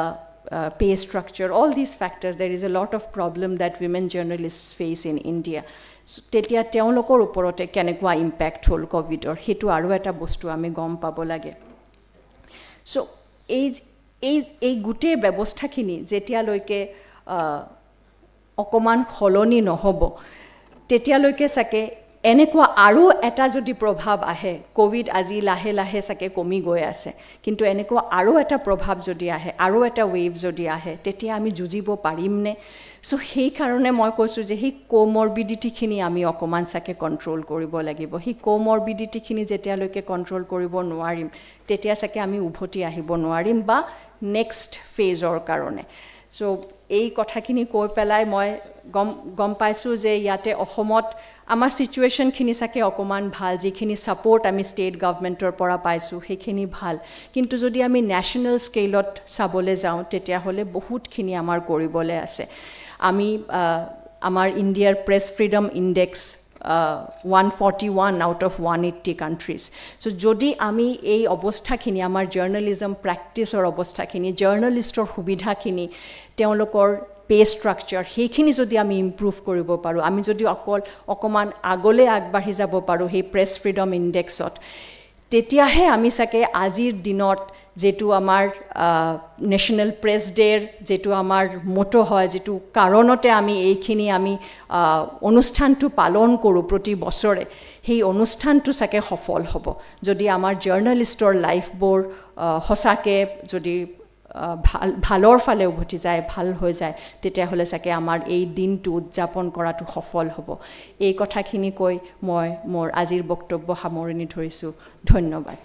pay structure, all these factors, there is a lot of problem that women journalists face in India. So, tetia teolokor uporote kenekwa impact hol COVID or hetu aru eta bostu ami gom pabo lage. So, ei gute ব্যবস্থা খিনি যেতিয়া লৈকে অকমান খলনি নহব তেতিয়া লৈকে সাকে এনেকুৱা আৰু এটা যদি প্ৰভাৱ আহে কোভিড আজি লাহে লাহে সাকে কমি গৈ আছে কিন্তু এনেকুৱা আৰু এটা প্ৰভাৱ যদি আহে আৰু এটা ৱেভ যদি আহে তেতিয়া আমি যুজিব পাৰিমনে সো সেই কাৰণে মই কৈছো যে হি কোমৰবিডিটি খিনি আমি অকমান সাকে কন্ট্ৰোল কৰিব লাগিব হি কোমৰবিডিটি খিনি যেতিয়া লৈকে কন্ট্ৰোল কৰিব নোৱাৰিম তেতিয়া সাকে আমি উভতি আহিব নোৱাৰিম বা নেক্সট ফেজৰ কাৰণে সো এই কথাখিনি কৈ পেলাই মই গম পাইছো যে ইয়াতে অসমত আমাৰ সিচুৱেশন খিনি সাকে অকমান ভাল যিখিনি সাপোৰ্ট আমি ষ্টেট গভৰ্নমেন্টৰ পৰা পাইছো সেইখিনি ভাল কিন্তু যদি আমি ন্যাশনাল স্কেলত চাবলে যাওঁ তেতিয়া হলে বহুতখিনি আমাৰ কৰিবলে আছে আমি আমাৰ ইণ্ডিয়াৰ press freedom index 141 out of 180 countries. So jodi ami ei obostha khini amar journalism practice or obostha khini journalist or hubidha khini teolokor pay structure hekhini jodi ami improve koribo paru ami jodi okoman agole agbahi jabo paru he press freedom index ot tetia he ami sake ajir dinot যেটো আমাৰ national press ডেৰ যেটো আমাৰ মোটো হয় যেটো কাৰণতে আমি এইখিনি আমি অনুষ্ঠানটো পালন কৰো প্ৰতি বছৰে সেই অনুষ্ঠানটো সাকে সফল হ'ব যদি আমাৰ জাৰ্নালিষ্টৰ লাইফ বোৰ হসাকে যদি ভালৰ ফালে উভতি যায় ভাল হৈ যায় তেতিয়া হলে সাকে আমাৰ এই দিনটো উদযাপন কৰাটো সফল হ'ব এই কথাখিনি কৈ মই মোৰ আজিৰ বক্তব্য সামৰণি ধৰিছো ধন্যবাদ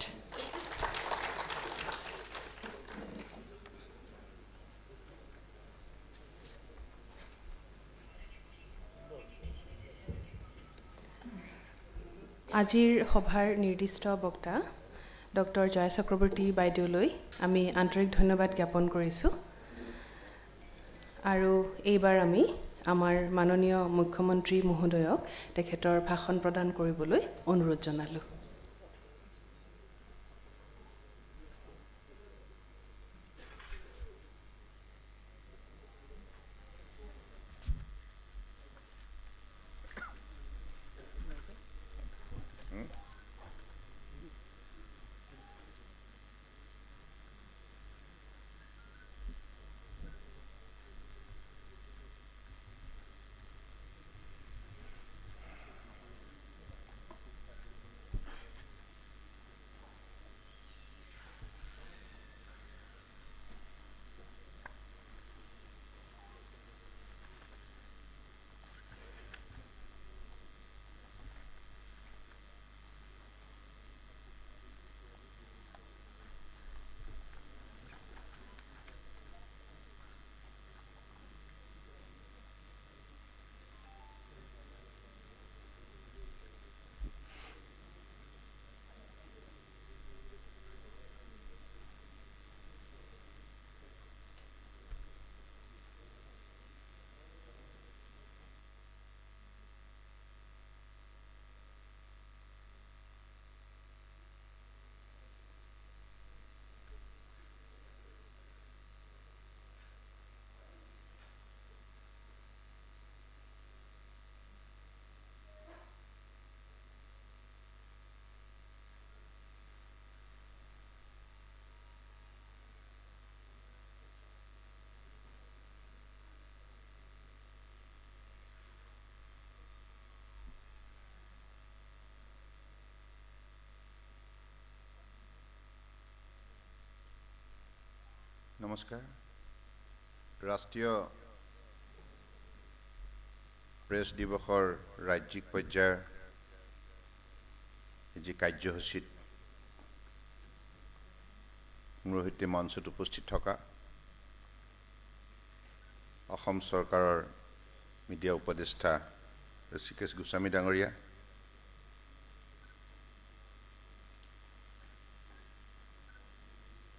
আজিৰ সভাৰ নিৰ্দিষ্ট বক্তা ডক্টৰ জয় চক্ৰৱৰ্তী বাইদেউলৈ আমি আন্তৰিক ধন্যবাদ জ্ঞাপন কৰিছোঁ আৰু এইবাৰ আমি আমাৰ মাননীয় মুখ্যমন্ত্ৰী মহোদয়ক তেখেতৰ ভাষণ প্ৰদান কৰিবলৈ অনুৰোধ জনালোঁ নমস্কাৰ ৰাষ্ট্ৰীয় প্ৰেছ দিৱসৰ ৰাজ্যিক পৰ্যায়ৰ যি কাৰ্যসূচীত মোৰ সৈতে মঞ্চত উপস্থিত থকা অসম চৰকাৰৰ মিডিয়া উপদেষ্টা ঋষিকেশ গোস্বামী ডাঙৰীয়া,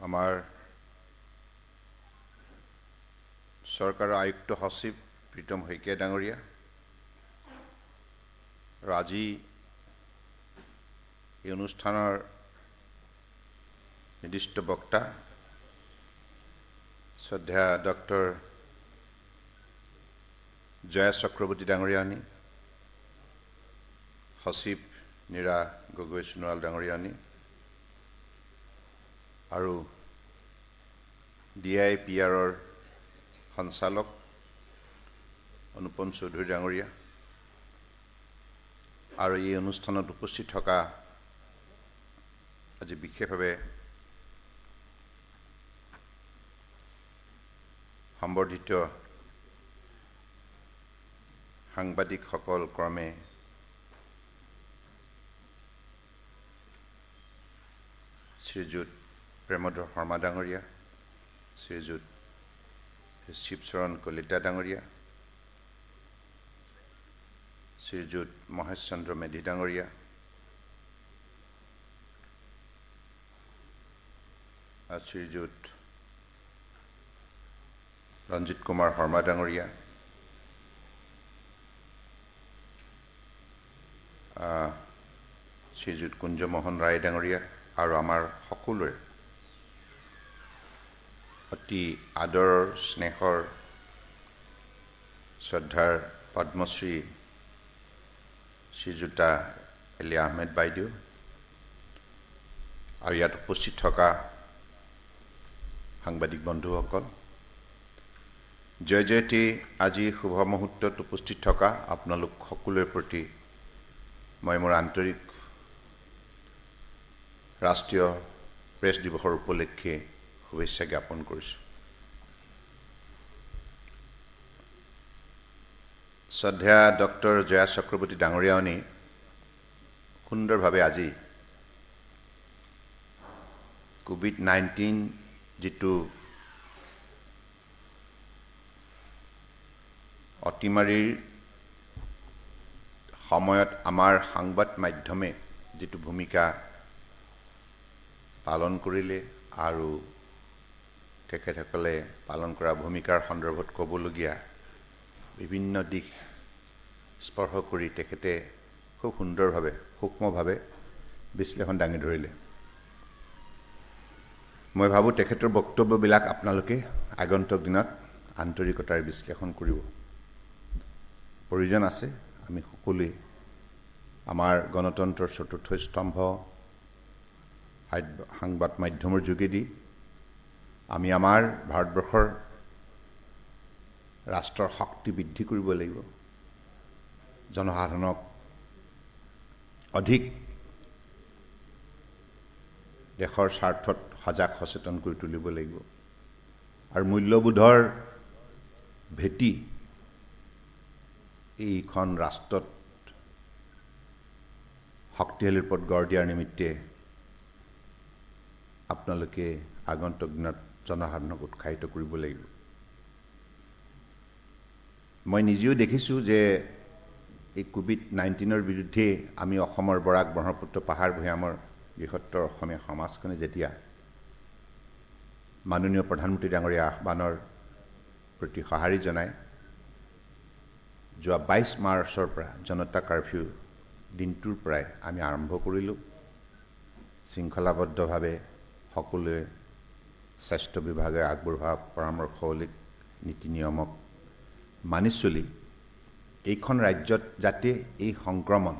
আমাৰ চৰকাৰৰ আয়ুক্ত সচিব প্ৰীতম শইকীয়া ডাঙৰীয়া, আৰু আজি এই অনুষ্ঠানৰ নিৰ্দিষ্ট বক্তা শ্ৰদ্ধেয় ডক্টৰ জয়া চক্ৰৱৰ্তী ডাঙৰীয়ানী, সচিব নীৰা গগৈ সোণোৱাল ডাঙৰীয়ানী, আৰু DIPRৰ সঞ্চালক অনুপম চৌধুৰী ডাঙৰীয়া, আৰু এই অনুষ্ঠানত উপস্থিত থকা আজি বিশেষভাৱে সম্বৰ্ধিত সাংবাদিকসকল ক্ৰমে শ্ৰীযুত প্ৰেমধৰ শৰ্মা ডাঙৰীয়া, শ্ৰীযুত শিৱচৰণ কলিতা ডাঙৰীয়া, শ্ৰীযুত মহেশ চন্দ্ৰ মেধি ডাঙৰীয়া, আৰু শ্ৰীযুত ৰঞ্জিত কুমাৰ শৰ্মা ডাঙৰীয়া, শ্ৰীযুত কুঞ্জমোহন ৰায় ডাঙৰীয়া, আৰু আমাৰ সকলোৰে অতি আদৰৰ স্নেহৰ শ্ৰদ্ধাৰ পদ্মশ্ৰী শ্ৰীযুতা এলিয়া আহমেদ বাইদেউ, আৰু ইয়াত উপস্থিত থকা সাংবাদিক বন্ধুসকল, জয় জয়তী আজি শুভ মুহূৰ্তত উপস্থিত থকা আপোনালোক সকলোৰে প্ৰতি মই মোৰ আন্তৰিক ৰাষ্ট্ৰীয় প্ৰেছ দিৱসৰ উপলক্ষে শুভেচ্ছা জ্ঞাপন কৰিছোঁ। শ্ৰদ্ধেয়া ডক্টৰ জয়া চক্ৰৱৰ্তী ডাঙৰীয়ানী সুন্দৰভাৱে আজি COVID-19 যিটো অতিমাৰীৰ সময়ত আমাৰ সংবাদ মাধ্যমে যিটো ভূমিকা পালন কৰিলে আৰু তেখেতসকলে পালন কৰা ভূমিকাৰ সন্দৰ্ভত ক'বলগীয়া বিভিন্ন দিশ স্পৰ্শ কৰি তেখেতে খুব সুন্দৰভাৱে সূক্ষ্মভাৱে বিশ্লেষণ দাঙি ধৰিলে। মই ভাবোঁ তেখেতৰ বক্তব্যবিলাক আপোনালোকে আগন্তুক দিনত আন্তৰিকতাৰে বিশ্লেষণ কৰিব প্ৰয়োজন আছে। আমি সকলোৱে আমাৰ গণতন্ত্ৰৰ চতুৰ্থ স্তম্ভ সংবাদ মাধ্যমৰ যোগেদি আমি আমাৰ ভাৰতবৰ্ষৰ ৰাষ্ট্ৰৰ শক্তি বৃদ্ধি কৰিব লাগিব, জনসাধাৰণক অধিক দেশৰ স্বাৰ্থত সজাগ সচেতন কৰি তুলিব লাগিব, আৰু মূল্যবোধৰ ভেটি এইখন ৰাষ্ট্ৰত শক্তিশালীৰ ওপৰত গঢ় দিয়াৰ নিমিত্তে আপোনালোকে আগন্তুক দিনত জনসাধাৰণক উৎসাহিত কৰিব লাগিব। মই নিজেও দেখিছোঁ যে এই COVID-19ৰ বিৰুদ্ধে আমি অসমৰ বৰাক ব্ৰহ্মপুত্ৰ পাহাৰ ভৈয়ামৰ বৃহত্তৰ অসমীয়া সমাজখনে যেতিয়া মাননীয় প্ৰধানমন্ত্ৰী ডাঙৰীয়া আহ্বানৰ প্ৰতি সঁহাৰি জনাই যোৱা 22 মাৰ্চৰ পৰা জনতা কাৰফিউ দিনটোৰ পৰাই আমি আৰম্ভ কৰিলোঁ। শৃংখলাবদ্ধভাৱে সকলোৱে স্বাস্থ্য বিভাগে আগবঢ়োৱা পৰামৰ্শৱলী নীতি নিয়মক মানি চলি এইখন ৰাজ্যত যাতে এই সংক্ৰমণ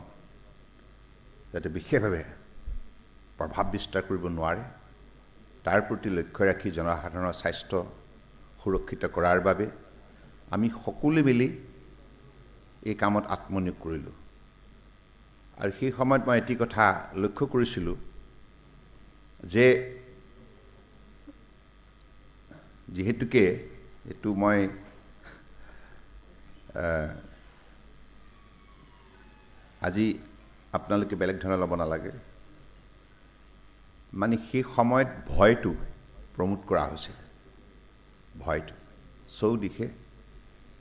যাতে বিশেষভাৱে প্ৰভাৱ বিস্তাৰ কৰিব নোৱাৰে তাৰ প্ৰতি লক্ষ্য ৰাখি জনসাধাৰণৰ স্বাস্থ্য সুৰক্ষিত কৰাৰ বাবে আমি সকলোৱে মিলি এই কামত আত্মনিয়োগ কৰিলোঁ। আৰু সেই সময়ত মই এটি কথা লক্ষ্য কৰিছিলোঁ যে যিহেতুকে এইটো মই আজি আপোনালোকে বেলেগ ধৰণে ল'ব নালাগে মানে সেই সময়ত ভয়টো প্ৰমোট কৰা হৈছিল ভয়টো চৌদিশে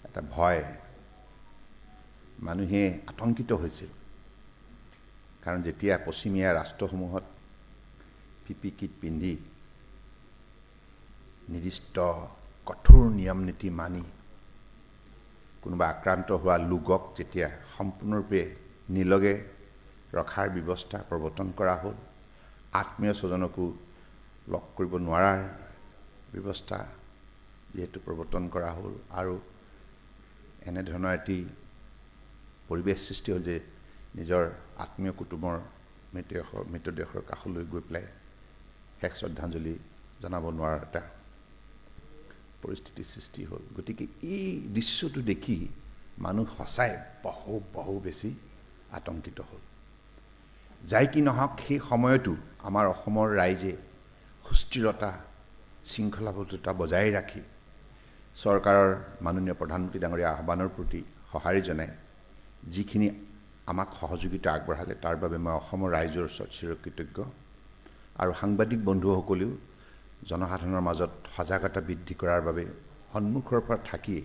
এটা ভয় মানুহে আতংকিত হৈছিল কাৰণ যেতিয়া পশ্চিমীয়া ৰাষ্ট্ৰসমূহত পিপি কিট পিন্ধি নিৰ্দিষ্ট কঠোৰ নিয়ম নীতি মানি কোনোবা আক্ৰান্ত হোৱা লোকক যেতিয়া সম্পূৰ্ণৰূপে নিলগে ৰখাৰ ব্যৱস্থা প্ৰৱৰ্তন কৰা হ'ল আত্মীয় স্বজনকো লগ কৰিব নোৱাৰাৰ ব্যৱস্থা যিহেতু প্ৰৱৰ্তন কৰা হ'ল আৰু এনেধৰণৰ এটি পৰিৱেশ সৃষ্টি হ'ল যে নিজৰ আত্মীয় কুটুমৰ মৃতদেহৰ কাষলৈ গৈ পেলাই শেষ শ্ৰদ্ধাঞ্জলি জনাব নোৱাৰাৰ এটা পৰিস্থিতিৰ সৃষ্টি হ'ল গতিকে এই দৃশ্যটো দেখি মানুহ সঁচাই বহু বেছি আতংকিত হ'ল যাই কি নহওক সেই সময়তো আমাৰ অসমৰ ৰাইজে সুস্থিৰতা শৃংখলাবদ্ধতা বজাই ৰাখি চৰকাৰৰ মাননীয় প্ৰধানমন্ত্ৰী ডাঙৰীয়া আহ্বানৰ প্ৰতি সঁহাৰি জনাই যিখিনি আমাক সহযোগিতা আগবঢ়ালে তাৰ বাবে মই অসমৰ ৰাইজৰ ওচৰত চিৰকৃতজ্ঞ আৰু সাংবাদিক বন্ধুসকলেও জনসাধাৰণৰ মাজত সজাগতা বৃদ্ধি কৰাৰ বাবে সন্মুখৰ পৰা থাকি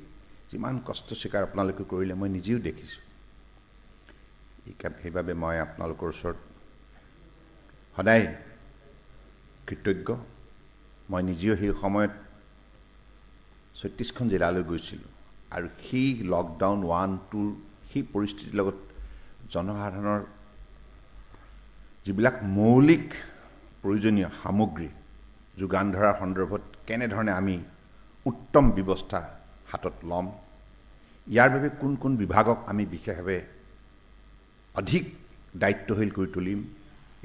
যিমান কষ্ট স্বীকাৰ আপোনালোকে কৰিলে মই নিজেও দেখিছোঁ সেইবাবে মই আপোনালোকৰ ওচৰত সদায় কৃতজ্ঞ মই নিজেও সেই সময়ত ৩৬খন জিলালৈ গৈছিলোঁ আৰু সেই লকডাউন 1-2 সেই পৰিস্থিতিৰ লগত জনসাধাৰণৰ যিবিলাক মৌলিক প্ৰয়োজনীয় সামগ্ৰী যোগান ধৰাৰ সন্দৰ্ভত কেনেধৰণে আমি উত্তম ব্যৱস্থা হাতত ল'ম ইয়াৰ বাবে কোন বিভাগক আমি বিশেষভাৱে অধিক দায়িত্বশীল কৰি তুলিম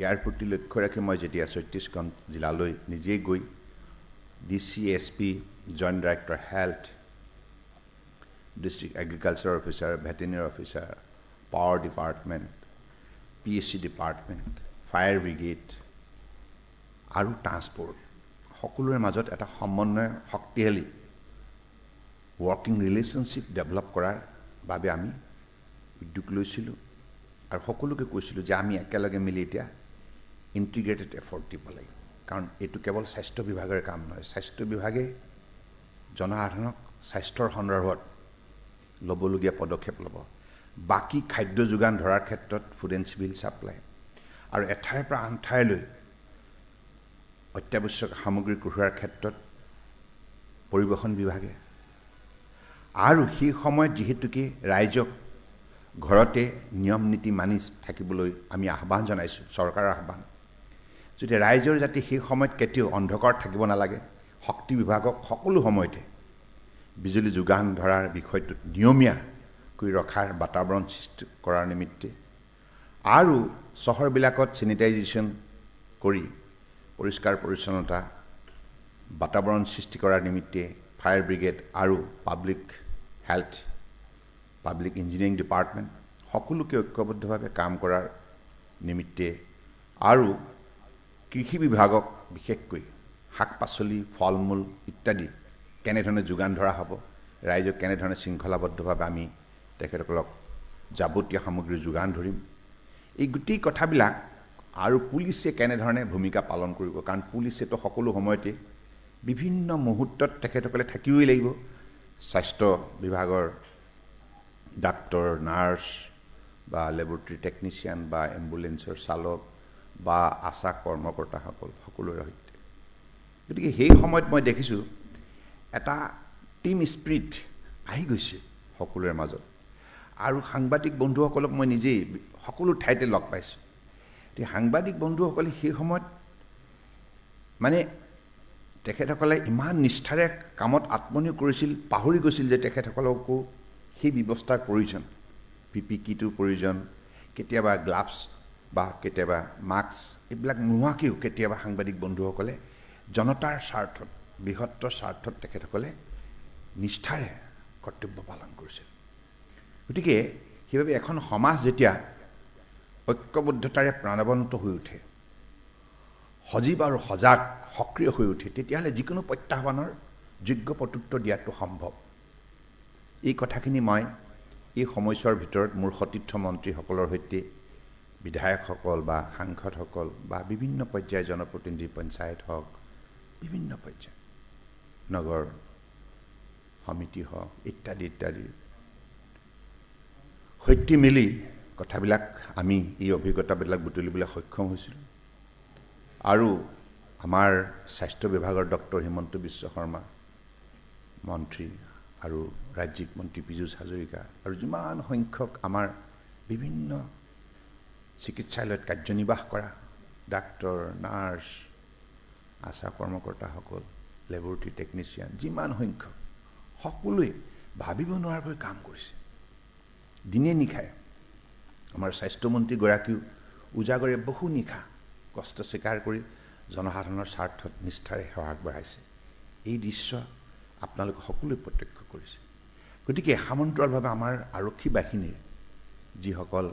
ইয়াৰ প্ৰতি লক্ষ্য ৰাখি মই যেতিয়া ৩৬খন জিলালৈ নিজেই গৈ DC SP joint director health district agriculture officer veterinary officer power department PSC department fire brigade আৰু ট্ৰান্সপৰ্ট সকলোৰে মাজত এটা সমন্বয় শক্তিশালী ৱৰ্কিং ৰিলেশ্যনশ্বিপ ডেভেলপ কৰাৰ বাবে আমি উদ্যোগ লৈছিলোঁ আৰু সকলোকে কৈছিলোঁ যে আমি একেলগে মিলি এতিয়া ইণ্টিগ্ৰেটেড এফৰ্ট দিব লাগিব কাৰণ এইটো কেৱল স্বাস্থ্য বিভাগৰ কাম নহয় স্বাস্থ্য বিভাগে জনসাধাৰণক স্বাস্থ্যৰ সন্দৰ্ভত ল'বলগীয়া পদক্ষেপ ল'ব বাকী খাদ্য যোগান ধৰাৰ ক্ষেত্ৰত ফুড এণ্ড চিভিল ছাপ্লাই আৰু এঠাইৰ পৰা আন ঠাইলৈ অত্যাৱশ্যক সামগ্ৰী কঢ়িওৱাৰ ক্ষেত্ৰত পৰিবহণ বিভাগে আৰু সেই সময়ত যিহেতুকে ৰাইজক ঘৰতে নিয়ম নীতি মানি থাকিবলৈ আমি আহ্বান জনাইছোঁ চৰকাৰৰ আহ্বান যদি ৰাইজৰ যাতে সেই সময়ত কেতিয়াও অন্ধকাৰত থাকিব নালাগে শক্তি বিভাগক সকলো সময়তে বিজুলী যোগান ধৰাৰ বিষয়টোত নিয়মীয়া কৰি ৰখাৰ বাতাবৰণ সৃষ্টি কৰাৰ নিমিত্তে আৰু চহৰবিলাকত চেনিটাইজেশ্যন কৰি পৰিষ্কাৰ পৰিচ্ছন্নতা বাতাবৰণ সৃষ্টি কৰাৰ নিমিত্তে ফায়াৰ ব্ৰিগেড আৰু public health public engineering department সকলোকে ঐক্যবদ্ধভাৱে কাম কৰাৰ নিমিত্তে আৰু কৃষি বিভাগক বিশেষকৈ শাক পাচলি ফল মূল ইত্যাদি কেনেধৰণে যোগান ধৰা হ'ব ৰাইজক কেনেধৰণে শৃংখলাবদ্ধভাৱে আমি তেখেতসকলক যাৱতীয় সামগ্ৰী যোগান ধৰিম এই গোটেই কথাবিলাক আৰু পুলিচে কেনেধৰণে ভূমিকা পালন কৰিব কাৰণ পুলিচেতো সকলো সময়তে বিভিন্ন মুহূৰ্তত তেখেতসকলে থাকিবই লাগিব স্বাস্থ্য বিভাগৰ ডাক্তৰ নাৰ্ছ বা লেবৰেটৰী টেকনিচিয়ান বা এম্বুলেন্সৰ চালক বা আশা কৰ্মকৰ্তাসকল সকলোৰে সৈতে গতিকে সেই সময়ত মই দেখিছোঁ এটা টিম স্পিৰিট আহি গৈছে সকলোৰে মাজত আৰু সাংবাদিক বন্ধুসকলক মই নিজেই সকলো ঠাইতে লগ পাইছোঁ এই সাংবাদিক বন্ধুসকলে সেই সময়ত মানে তেখেতসকলে ইমান নিষ্ঠাৰে কামত আত্মনিয়োগ কৰিছিল পাহৰি গৈছিল যে তেখেতসকলকো সেই ব্যৱস্থাৰ প্ৰয়োজন পিপি কিটৰ প্ৰয়োজন কেতিয়াবা গ্লাভছ বা কেতিয়াবা মাস্ক এইবিলাক নোহোৱাকৈও কেতিয়াবা সাংবাদিক বন্ধুসকলে জনতাৰ স্বাৰ্থত বৃহত্তৰ স্বাৰ্থত তেখেতসকলে নিষ্ঠাৰে কৰ্তব্য পালন কৰিছিল গতিকে সেইবাবে এখন সমাজ যেতিয়া ঐক্যবদ্ধতাৰে প্ৰাণৱন্ত হৈ উঠে সজীৱ আৰু সজাগ সক্ৰিয় হৈ উঠে তেতিয়াহ'লে যিকোনো প্ৰত্যাহ্বানৰ যোগ্য প্ৰত্যুত্তৰ দিয়াটো সম্ভৱ এই কথাখিনি মই এই সময়ছোৱাৰ ভিতৰত মোৰ সতীৰ্থ মন্ত্ৰীসকলৰ সৈতে বিধায়কসকল বা সাংসদসকল বা বিভিন্ন পৰ্যায়ৰ জনপ্ৰতিনিধি পঞ্চায়ত হওক বিভিন্ন পৰ্যায় নগৰ সমিতি হওক ইত্যাদি ইত্যাদি সৈতে মিলি কথাবিলাক আমি এই অভিজ্ঞতাবিলাক বুটলিবলৈ সক্ষম হৈছিলোঁ আৰু আমাৰ স্বাস্থ্য বিভাগৰ ডক্টৰ হিমন্ত বিশ্ব শৰ্মা মন্ত্ৰী আৰু ৰাজ্যিক মন্ত্ৰী পীযুষ হাজৰিকা আৰু যিমান সংখ্যক আমাৰ বিভিন্ন চিকিৎসালয়ত কাৰ্যনিৰ্বাহ কৰা ডাক্তৰ নাৰ্ছ আশা কৰ্মকৰ্তাসকল লেবৰেটৰী টেকনিচিয়ান যিমান সংখ্যক সকলোৱে ভাবিব নোৱাৰাকৈ কাম কৰিছে দিনে নিশাই আমাৰ স্বাস্থ্যমন্ত্ৰীগৰাকীও উজাগৰে বহু নিশা কষ্ট স্বীকাৰ কৰি জনসাধাৰণৰ স্বাৰ্থত নিষ্ঠাৰে সেৱা আগবঢ়াইছে এই দৃশ্য আপোনালোকে সকলোৱে প্ৰত্যক্ষ কৰিছে গতিকে সমান্তৰালভাৱে আমাৰ আৰক্ষী বাহিনীৰ যিসকল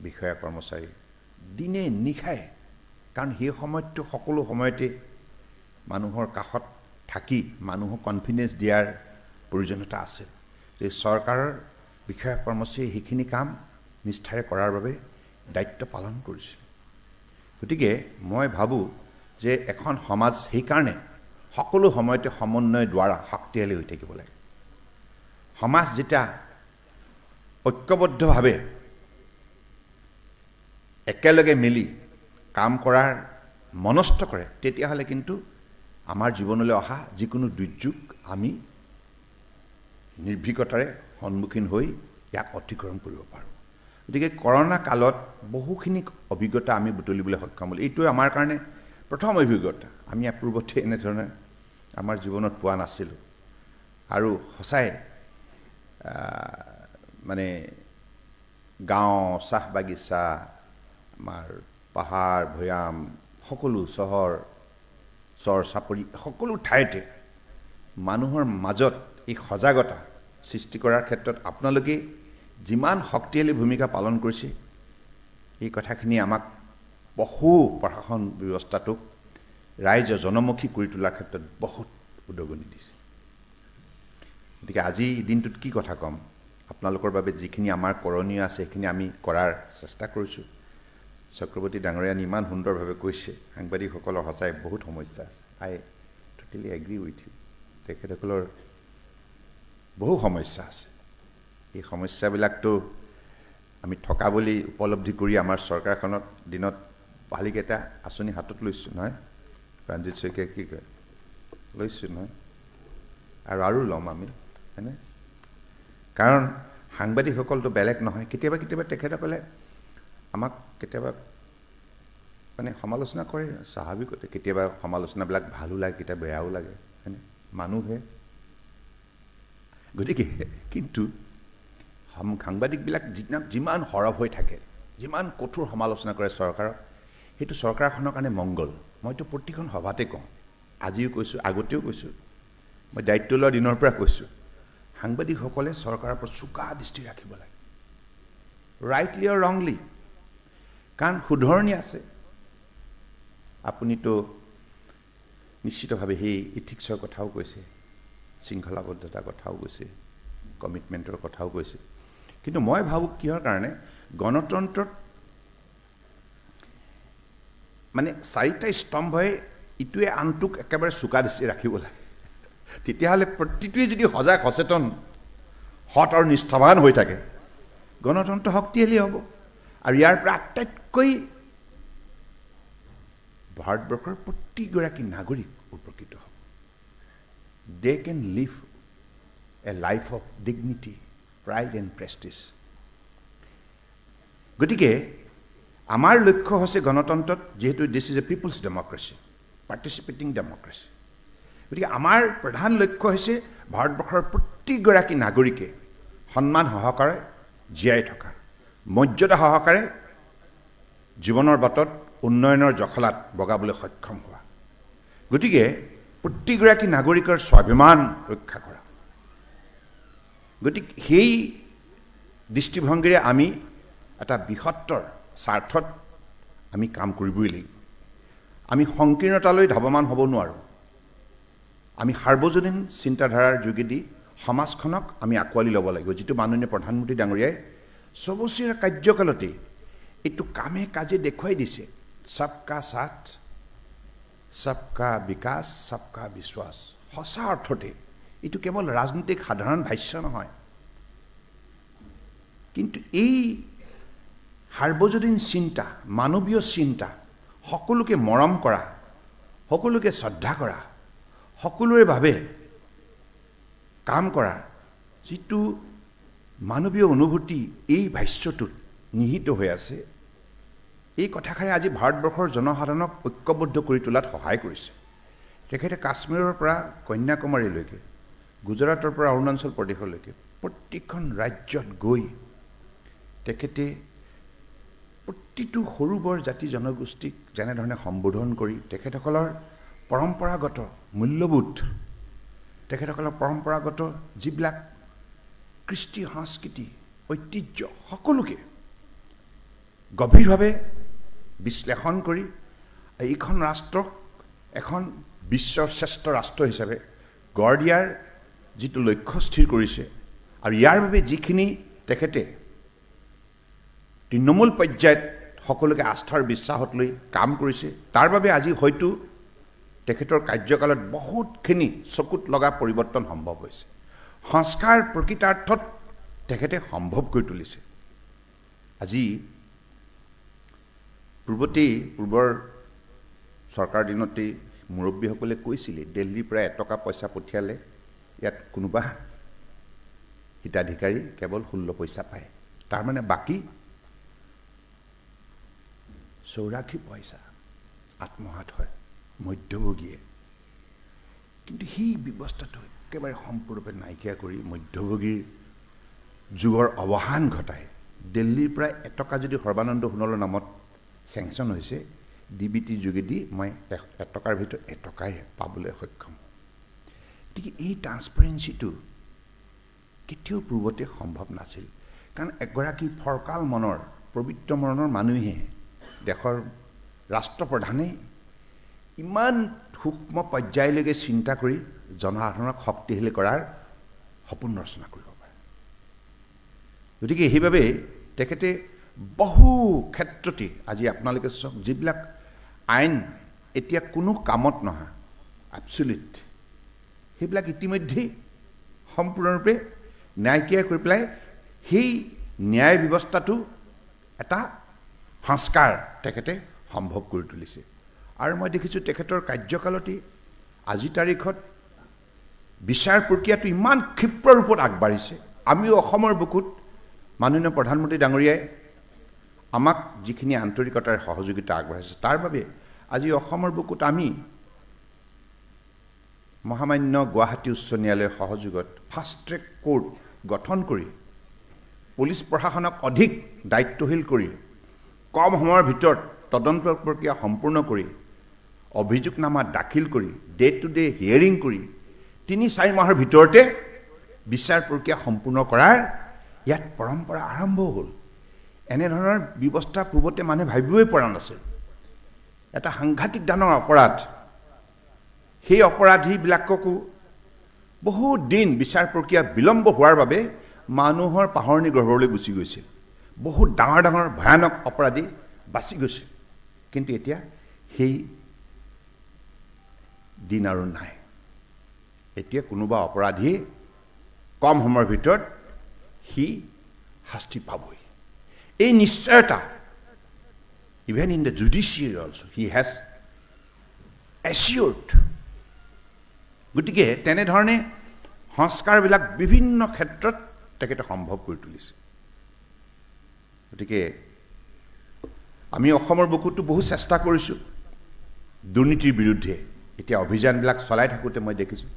বিষয়া কৰ্মচাৰী দিনে নিশাই কাৰণ সেই সময়ততো সকলো সময়তে মানুহৰ কাষত থাকি মানুহক কনফিডেন্স দিয়াৰ প্ৰয়োজনীয়তা আছে যে চৰকাৰৰ বিষয়া কৰ্মচাৰীয়ে সেইখিনি কাম নিষ্ঠাৰে কৰাৰ বাবে দায়িত্ব পালন কৰিছিল গতিকে মই ভাবোঁ যে এখন সমাজ সেইকাৰণে সকলো সময়তে সমন্বয় দ্বাৰা শক্তিশালী হৈ থাকিব লাগে সমাজ যেতিয়া ঐক্যবদ্ধভাৱে একেলগে মিলি কাম কৰাৰ মনস্থ কৰে তেতিয়াহ'লে কিন্তু আমাৰ জীৱনলৈ অহা যিকোনো দুৰ্যোগ আমি নিৰ্ভীকতাৰে সন্মুখীন হৈ ইয়াক অতিক্ৰম কৰিব পাৰোঁ গতিকে কৰোনা কালত বহুখিনি অভিজ্ঞতা আমি বুটলিবলৈ সক্ষম হ'লোঁ এইটোৱে আমাৰ কাৰণে প্ৰথম অভিজ্ঞতা আমি পূৰ্বতে এনেধৰণে আমাৰ জীৱনত পোৱা নাছিলোঁ আৰু সঁচাই মানে গাঁও চাহ বাগিচা আমাৰ পাহাৰ ভৈয়াম সকলো চহৰ চৰ চাপৰি সকলো ঠাইতে মানুহৰ মাজত এই সজাগতা সৃষ্টি কৰাৰ ক্ষেত্ৰত আপোনালোকে যিমান শক্তিশালী ভূমিকা পালন কৰিছে এই কথাখিনি আমাক বহু প্ৰশাসন ব্যৱস্থাটোক ৰাইজ জনমুখী কৰি তোলাৰ ক্ষেত্ৰত বহুত উদগনি দিছে গতিকে আজি দিনটোত কি কথা ক'ম আপোনালোকৰ বাবে যিখিনি আমাৰ কৰণীয় আছে সেইখিনি আমি কৰাৰ চেষ্টা কৰিছোঁ চক্ৰৱৰ্তী ডাঙৰীয়ানী ইমান সুন্দৰভাৱে কৈছে সাংবাদিকসকলৰ সঁচাই বহুত সমস্যা আছে আই টোটেলি এগ্ৰি উইথ ইউ তেখেতসকলৰ বহু সমস্যা আছে এই সমস্যাবিলাকতো আমি থকা বুলি উপলব্ধি কৰি আমাৰ চৰকাৰখনত দিনত ভালেকেইটা আঁচনি হাতত লৈছোঁ নহয় ৰঞ্জিত শইকীয়াই কি কয় লৈছোঁ নহয় আৰু ল'ম আমি হয়নে কাৰণ সাংবাদিকসকলতো বেলেগ নহয় কেতিয়াবা কেতিয়াবা তেখেতসকলে আমাক কেতিয়াবা মানে সমালোচনা কৰে স্বাভাৱিকতে কেতিয়াবা সমালোচনাবিলাক ভালো লাগে কেতিয়াবা বেয়াও লাগে হয়নে মানুহে গতিকে কিন্তু সাংবাদিকবিলাক যিমান সৰব হৈ থাকে যিমান কঠোৰ সমালোচনা কৰে চৰকাৰক সেইটো চৰকাৰখনৰ কাৰণে মংগল মইতো প্ৰতিখন সভাতে কওঁ আজিও কৈছোঁ আগতেও কৈছোঁ মই দায়িত্ব লোৱাৰ দিনৰ পৰা কৈছোঁ সাংবাদিকসকলে চৰকাৰৰ ওপৰত চোকা দৃষ্টি ৰাখিব লাগে ৰাইটলি অৰ ৰংলি কাৰণ শুধৰণি আছে আপুনিতো নিশ্চিতভাৱে সেই ইথিক্সৰ কথাও কৈছে শৃংখলাবদ্ধতাৰ কথাও কৈছে কমিটমেণ্টৰ কথাও কৈছে কিন্তু মই ভাবোঁ কিহৰ কাৰণে গণতন্ত্ৰত মানে চাৰিটা স্তম্ভই ইটোৱে আনটোক একেবাৰে চোকা দৃষ্টি ৰাখিব লাগে তেতিয়াহ'লে প্ৰতিটোৱে যদি সজাগ সচেতন সৎ আৰু নিষ্ঠাৱান হৈ থাকে গণতন্ত্ৰ শক্তিশালী হ'ব আৰু ইয়াৰ পৰা আটাইতকৈ ভাৰতবৰ্ষৰ প্ৰতিগৰাকী নাগৰিক উপকৃত হ'ব they can live a life of dignity pride and prestige গতিকে আমাৰ লক্ষ্য হৈছে গণতন্ত্ৰত যিহেতু this is a people's democracy participating democracy গতিকে আমাৰ প্ৰধান লক্ষ্য হৈছে ভাৰতবৰ্ষৰ প্ৰতিগৰাকী নাগৰিকে সন্মান সহকাৰে জীয়াই থকা মৰ্যাদা সহকাৰে জীৱনৰ বাটত উন্নয়নৰ জখলাত বগাবলৈ সক্ষম হোৱা গতিকে প্ৰতিগৰাকী নাগৰিকৰ স্বাভিমান ৰক্ষা কৰা গতিকে সেই দৃষ্টিভংগীৰে আমি এটা বৃহত্তৰ স্বাৰ্থত আমি কাম কৰিবই লাগিব আমি সংকীৰ্ণতালৈ ধাৱমান হ'ব নোৱাৰোঁ আমি সাৰ্বজনীন চিন্তাধাৰাৰ যোগেদি সমাজখনক আমি আঁকোৱালি ল'ব লাগিব যিটো মাননীয় প্ৰধানমন্ত্ৰী ডাঙৰীয়াই চবচিৰ কাৰ্যকালতেই এইটো কামে কাজে দেখুৱাই দিছে সবকা সাথ সবকা বিকাশ সবকা বিশ্বাস সঁচা অৰ্থতে এইটো কেৱল ৰাজনৈতিক সাধাৰণ ভাষ্য নহয় কিন্তু এই সাৰ্বজনীন চিন্তা মানৱীয় চিন্তা সকলোকে মৰম কৰা সকলোকে শ্ৰদ্ধা কৰা সকলোৰে বাবে কাম কৰা যিটো মানৱীয় অনুভূতি এই ভাষ্যটোত নিহিত হৈ আছে এই কথাষাৰে আজি ভাৰতবৰ্ষৰ জনসাধাৰণক ঐক্যবদ্ধ কৰি তোলাত সহায় কৰিছে তেখেতে কাশ্মীৰৰ পৰা কন্যাকুমাৰীলৈকে গুজৰাটৰ পৰা অৰুণাচল প্ৰদেশলৈকে প্ৰত্যেকখন ৰাজ্যত গৈ তেখেতে প্ৰতিটো সৰু বৰ জাতি জনগোষ্ঠীক যেনেধৰণে সম্বোধন কৰি তেখেতসকলৰ পৰম্পৰাগত মূল্যবোধ তেখেতসকলৰ পৰম্পৰাগত যিবিলাক কৃষ্টি সংস্কৃতি ঐতিহ্য সকলোকে গভীৰভাৱে বিশ্লেষণ কৰি এইখন ৰাষ্ট্ৰক এখন বিশ্বৰ শ্ৰেষ্ঠ ৰাষ্ট্ৰ হিচাপে গঢ় দিয়াৰ যিটো লক্ষ্য স্থিৰ কৰিছে আৰু ইয়াৰ বাবে যিখিনি তেখেতে তৃণমূল পৰ্যায়ত সকলোকে আস্থাৰ বিশ্বাসত লৈ কাম কৰিছে তাৰ বাবে আজি হয়তো তেখেতৰ কাৰ্যকালত বহুতখিনি চকুত লগা পৰিৱৰ্তন সম্ভৱ হৈছে সংস্কাৰ প্ৰকৃতাৰ্থত তেখেতে সম্ভৱ কৰি তুলিছে আজি পূৰ্বৰ চৰকাৰ দিনতেই মুৰব্বীসকলে কৈছিলে দিল্লীৰ পৰা এটকা পইচা পঠিয়ালে ইয়াত কোনোবা হিতাধিকাৰী কেৱল 16 পইচা পায় তাৰমানে বাকী 84 পইচা আত্মহাত হয় মধ্যভোগীয়ে কিন্তু সেই ব্যৱস্থাটো একেবাৰে সম্পূৰ্ণৰূপে নাইকিয়া কৰি মধ্যভোগীৰ যুগৰ অৱসান ঘটায় দিল্লীৰ পৰা এটকা যদি সৰ্বানন্দ সোণোৱালৰ নামত চেংচন হৈছে ডিবিটিৰ যোগেদি মই এটকাৰ ভিতৰত এটকাই পাবলৈ সক্ষম গতিকে এই ট্ৰান্সপাৰেঞ্চিটো কেতিয়াও পূৰ্বতে সম্ভৱ নাছিল কাৰণ এগৰাকী ফৰকাল মনৰ পবিত্ৰ মনৰ মানুহে দেশৰ ৰাষ্ট্ৰপ্ৰধানে ইমান সূক্ষ্ম পৰ্যায়লৈকে চিন্তা কৰি জনসাধাৰণক শক্তিশালী কৰাৰ সপোন ৰচনা কৰিব পাৰে গতিকে সেইবাবে তেখেতে বহু ক্ষেত্ৰতে আজি আপোনালোকে চাওক যিবিলাক আইন এতিয়া কোনো কামত নহয় এবছলিউট সেইবিলাক ইতিমধ্যেই সম্পূৰ্ণৰূপে নাইকিয়া কৰি পেলাই সেই ন্যায় ব্যৱস্থাটো এটা সংস্কাৰ তেখেতে সম্ভৱ কৰি তুলিছে আৰু মই দেখিছোঁ তেখেতৰ কাৰ্যকালতেই আজি তাৰিখত বিচাৰ প্ৰক্ৰিয়াটো ইমান ক্ষিপ্ৰ ৰূপত আগবাঢ়িছে আমিও অসমৰ বুকুত মাননীয় প্ৰধানমন্ত্ৰী ডাঙৰীয়াই আমাক যিখিনি আন্তৰিকতাৰ সহযোগিতা আগবঢ়াইছে তাৰ বাবে আজি অসমৰ বুকুত আমি মহামান্য গুৱাহাটী উচ্চ ন্যায়ালয়ৰ সহযোগত ফাষ্ট ট্ৰেক কোৰ্ট গঠন কৰি পুলিচ প্ৰশাসনক অধিক দায়িত্বশীল কৰি কম সময়ৰ ভিতৰত তদন্ত প্ৰক্ৰিয়া সম্পূৰ্ণ কৰি অভিযোগনামা দাখিল কৰি ডে টু ডে হিয়াৰিং কৰি 3-4 মাহৰ ভিতৰতে বিচাৰ প্ৰক্ৰিয়া সম্পূৰ্ণ কৰাৰ ইয়াত পৰম্পৰা আৰম্ভ হ'ল এনেধৰণৰ ব্যৱস্থা পূৰ্বতে মানুহে ভাবিবই পৰা নাছিল এটা সাংঘাতিক ডাঙৰ অপৰাধ সেই অপৰাধীবিলাককো বহুত দিন বিচাৰ প্ৰক্ৰিয়া বিলম্ব হোৱাৰ বাবে মানুহৰ পাহৰণি গৰ্ভলৈ গুচি গৈছিল বহুত ডাঙৰ ডাঙৰ ভয়ানক অপৰাধী বাচি গৈছিল কিন্তু এতিয়া সেই দিন আৰু নাই এতিয়া কোনোবা অপৰাধীয়ে কম সময়ৰ ভিতৰত সি শাস্তি পাবই এই নিশ্চয়তা even in the judiciary also he has achieved গতিকে তেনেধৰণে সংস্কাৰবিলাক বিভিন্ন ক্ষেত্ৰত তেখেতে সম্ভৱ কৰি তুলিছে গতিকে আমি অসমৰ বুকুতো বহু চেষ্টা কৰিছোঁ দুৰ্নীতিৰ বিৰুদ্ধে এতিয়া অভিযানবিলাক চলাই থাকোঁতে মই দেখিছোঁ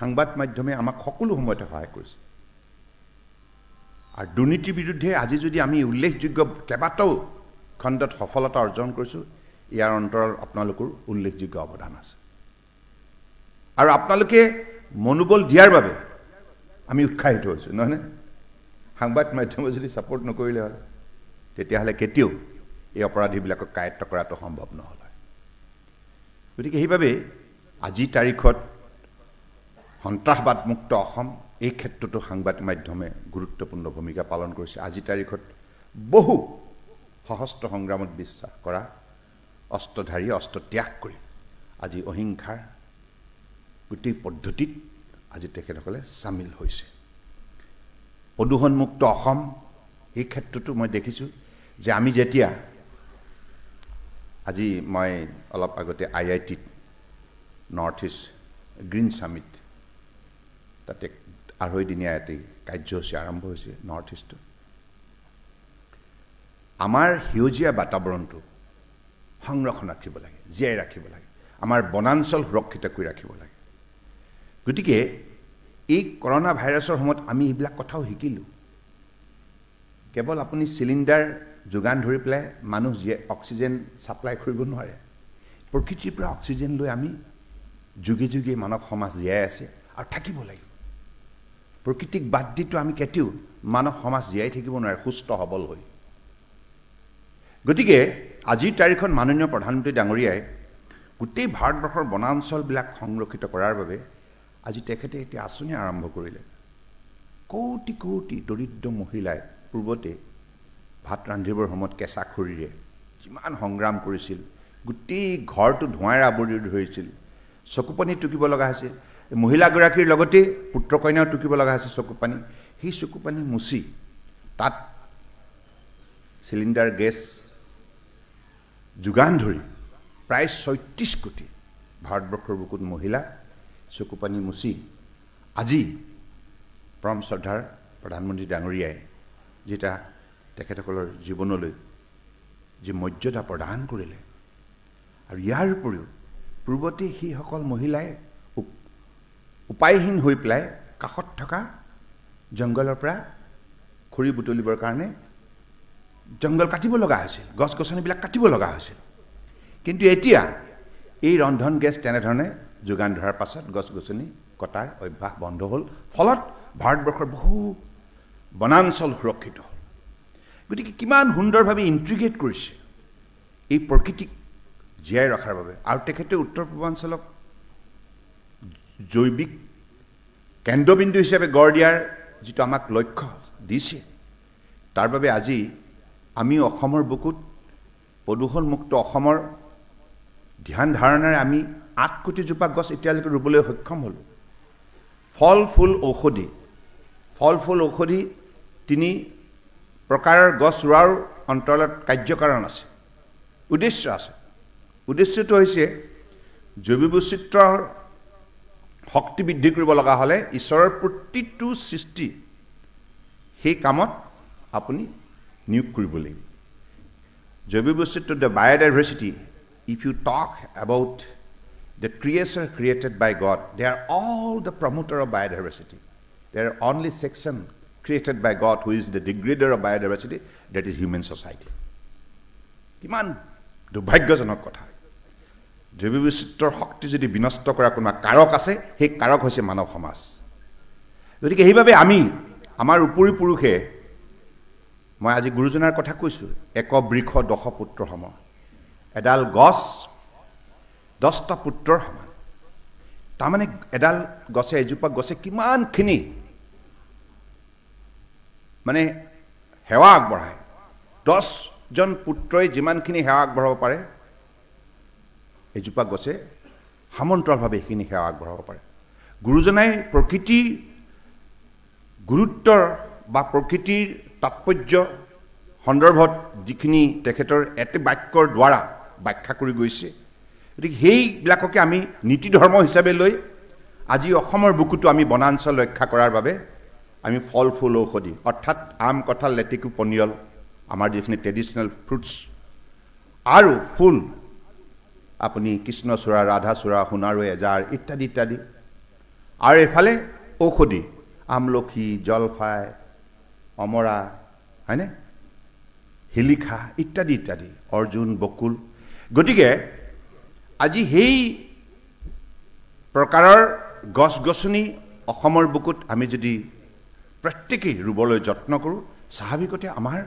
সাংবাদ মাধ্যমে আমাক সকলো সময়তে সহায় কৰিছে আৰু দুৰ্নীতিৰ বিৰুদ্ধে আজি যদি আমি উল্লেখযোগ্য কেইবাটাও খণ্ডত সফলতা অৰ্জন কৰিছোঁ ইয়াৰ অন্তৰত আপোনালোকৰ উল্লেখযোগ্য অৱদান আছে আৰু আপোনালোকে মনোবল দিয়াৰ বাবে আমি উৎসাহিত হৈছোঁ নহয়নে সাংবাদ মাধ্যমে যদি ছাপোৰ্ট নকৰিলে হ'লে তেতিয়াহ'লে কেতিয়াও এই অপৰাধীবিলাকক কায়ত্ব কৰাটো সম্ভৱ নহ'ল হয় গতিকে সেইবাবে আজিৰ তাৰিখত সন্ত্ৰাসবাদমুক্ত অসম এই ক্ষেত্ৰতো সাংবাদিক মাধ্যমে গুৰুত্বপূৰ্ণ ভূমিকা পালন কৰিছে আজিৰ তাৰিখত বহু সহস্ৰ সংগ্ৰামত বিশ্বাস কৰা অস্ত্ৰধাৰী অস্ত্ৰ ত্যাগ কৰি আজি অহিংসাৰ গোটেই পদ্ধতিত আজি তেখেতসকলে চামিল হৈছে প্ৰদূষণমুক্ত অসম এই ক্ষেত্ৰতো মই দেখিছোঁ যে আমি যেতিয়া আজি মই অলপ আগতে IITত নৰ্থ ইষ্ট গ্ৰীণ সামিট তাতে 2.5 দিনীয়া এটি কাৰ্যসূচী আৰম্ভ হৈছে নৰ্থ ইষ্টত আমাৰ সেউজীয়া বাতাবৰণটো সংৰক্ষণ ৰাখিব লাগে জীয়াই ৰাখিব লাগে আমাৰ বনাঞ্চল সুৰক্ষিত কৰি ৰাখিব লাগে গতিকে এই কৰোনা ভাইৰাছৰ সময়ত আমি এইবিলাক কথাও শিকিলোঁ কেৱল আপুনি চিলিণ্ডাৰ যোগান ধৰি পেলাই মানুহ অক্সিজেন সাপ্লাই কৰিব নোৱাৰে প্ৰকৃতিৰ পৰা অক্সিজেন লৈ আমি যুগে যুগে মানৱ সমাজ জীয়াই আছে আৰু থাকিব লাগিব প্ৰকৃতিক বাদ দিটো আমি কেতিয়াও মানৱ সমাজ জীয়াই থাকিব নোৱাৰে সুস্থ সবল হৈ গতিকে আজিৰ তাৰিখত মাননীয় প্ৰধানমন্ত্ৰী ডাঙৰীয়াই গোটেই ভাৰতবৰ্ষৰ বনাঞ্চলবিলাক সংৰক্ষিত কৰাৰ বাবে আজি তেখেতে এটি আঁচনি আৰম্ভ কৰিলে কোটি কোটি দৰিদ্ৰ মহিলাই পূৰ্বতে ভাত ৰান্ধিবৰ সময়ত কেঁচা খৰিৰে যিমান সংগ্ৰাম কৰিছিল গোটেই ঘৰটো ধোঁৱাৰে আৱৰি ধৰিছিল চকুপানী টুকিব লগা হৈছিল মহিলাগৰাকীৰ লগতে পুত্ৰ কন্যাও টুকিব লগা হৈছিল চকুপানী সেই চকুপানী মুচি তাত চিলিণ্ডাৰ গেছ যোগান ধৰি প্ৰায় ৩৬ কোটি ভাৰতবৰ্ষৰ বুকুত মহিলা চকুপানী মুচি আজি পৰম শ্ৰদ্ধাৰ প্ৰধানমন্ত্ৰী ডাঙৰীয়াই যেটা তেখেতসকলৰ জীৱনলৈ যে মৰ্যাদা প্ৰদান কৰিলে আৰু ইয়াৰ উপৰিও পূৰ্বতে সেইসকল মহিলাই উপায়হীন হৈ পেলাই কাষত থকা জংগলৰ পৰা খৰি বুটলিবৰ কাৰণে জংগল কাটিব লগা হৈছিল গছ গছনিবিলাক কাটিব লগা হৈছিল কিন্তু এতিয়া এই ৰন্ধন গেছ তেনেধৰণে যোগান ধৰাৰ পাছত গছ গছনি কটাৰ অভ্যাস বন্ধ হ'ল ফলত ভাৰতবৰ্ষৰ বহু বনাঞ্চল সুৰক্ষিত হ'ল গতিকে কিমান সুন্দৰভাৱে ইণ্টিগ্ৰেট কৰিছে এই প্ৰকৃতিক জীয়াই ৰখাৰ বাবে আৰু তেখেতে উত্তৰ পূৰ্বাঞ্চলক জৈৱিক কেন্দ্ৰবিন্দু হিচাপে গঢ় দিয়াৰ যিটো আমাক লক্ষ্য দিছে তাৰ বাবে আজি আমি অসমৰ বুকুত প্ৰদূষণমুক্ত অসমৰ ধ্যান ধাৰণাৰে আমি 8 কোটি জোপা গছ এতিয়ালৈকে ৰুবলৈ সক্ষম হ'লো ফল ফুল ঔষধি 3 প্ৰকাৰৰ গছ ৰোৱাৰ অন্তৰালত কাৰ্যকাৰণ আছে উদ্দেশ্য আছে উদ্দেশ্যটো হৈছে জৈৱ বৈচিত্ৰ্যৰ শক্তি বৃদ্ধি কৰিব লগা হ'লে ঈশ্বৰৰ প্ৰতিটো সৃষ্টি সেই কামত আপুনি নিয়োগ কৰিব লাগিব জৈৱ বৈচিত্ৰ্য the বায়োডাইভাৰ্চিটি if you talk about the creation created by God they are all the promoter of biodiversity there are only section created by God who is the degrader of biodiversity that is human society কিমান দুৰ্ভাগ্যজনক কথা জৈৱ বৈচিত্ৰ্যৰ শক্তি যদি বিনষ্ট কৰা কোনো কাৰক আছে সেই কাৰক হৈছে মানৱ সমাজ গতিকে সেইভাবে আমি আমাৰ উপৰি পুৰুষে মই আজি গুৰুজনাৰ কথা কৈছো এক বৃক্ষ 10 পুত্ৰ সম এডাল গছ 10টা পুত্ৰৰ সমান তাৰমানে এডাল গছে এজোপা গছে কিমানখিনি মানে সেৱা আগবঢ়ায় 10 জন পুত্ৰই যিমানখিনি সেৱা আগবঢ়াব পাৰে এজোপা গছে সমান্তৰালভাৱে সেইখিনি সেৱা আগবঢ়াব পাৰে গুৰুজনাই প্ৰকৃতিৰ গুৰুত্বৰ বা প্ৰকৃতিৰ তাৎপৰ্য সন্দৰ্ভত যিখিনি তেখেতৰ এটি বাক্যৰ দ্বাৰা ব্যাখ্যা কৰি গৈছে গতিকে সেইবিলাককে আমি নীতি ধৰ্ম হিচাপে লৈ আজি অসমৰ বুকুটো আমি বনাঞ্চল ৰক্ষা কৰাৰ বাবে আমি ফল ফুল ঔষধি অৰ্থাৎ আম কঁঠাল লেটেকু পনিয়ল আমাৰ যিখিনি ট্ৰেডিশ্যনেল ফ্ৰুটছ আৰু ফুল আপুনি কৃষ্ণচূড়া ৰাধাচূড়া সোণাৰু এজাৰ ইত্যাদি ইত্যাদি আৰু এফালে ঔষধি আমলখি জলফাই অমৰা হয়নে হিলিখা ইত্যাদি ইত্যাদি অৰ্জুন বকুল গতিকে আজি সেই প্ৰকাৰৰ গছ গছনি অসমৰ বুকুত আমি যদি প্ৰত্যেকেই ৰুবলৈ যত্ন কৰোঁ স্বাভাৱিকতে আমাৰ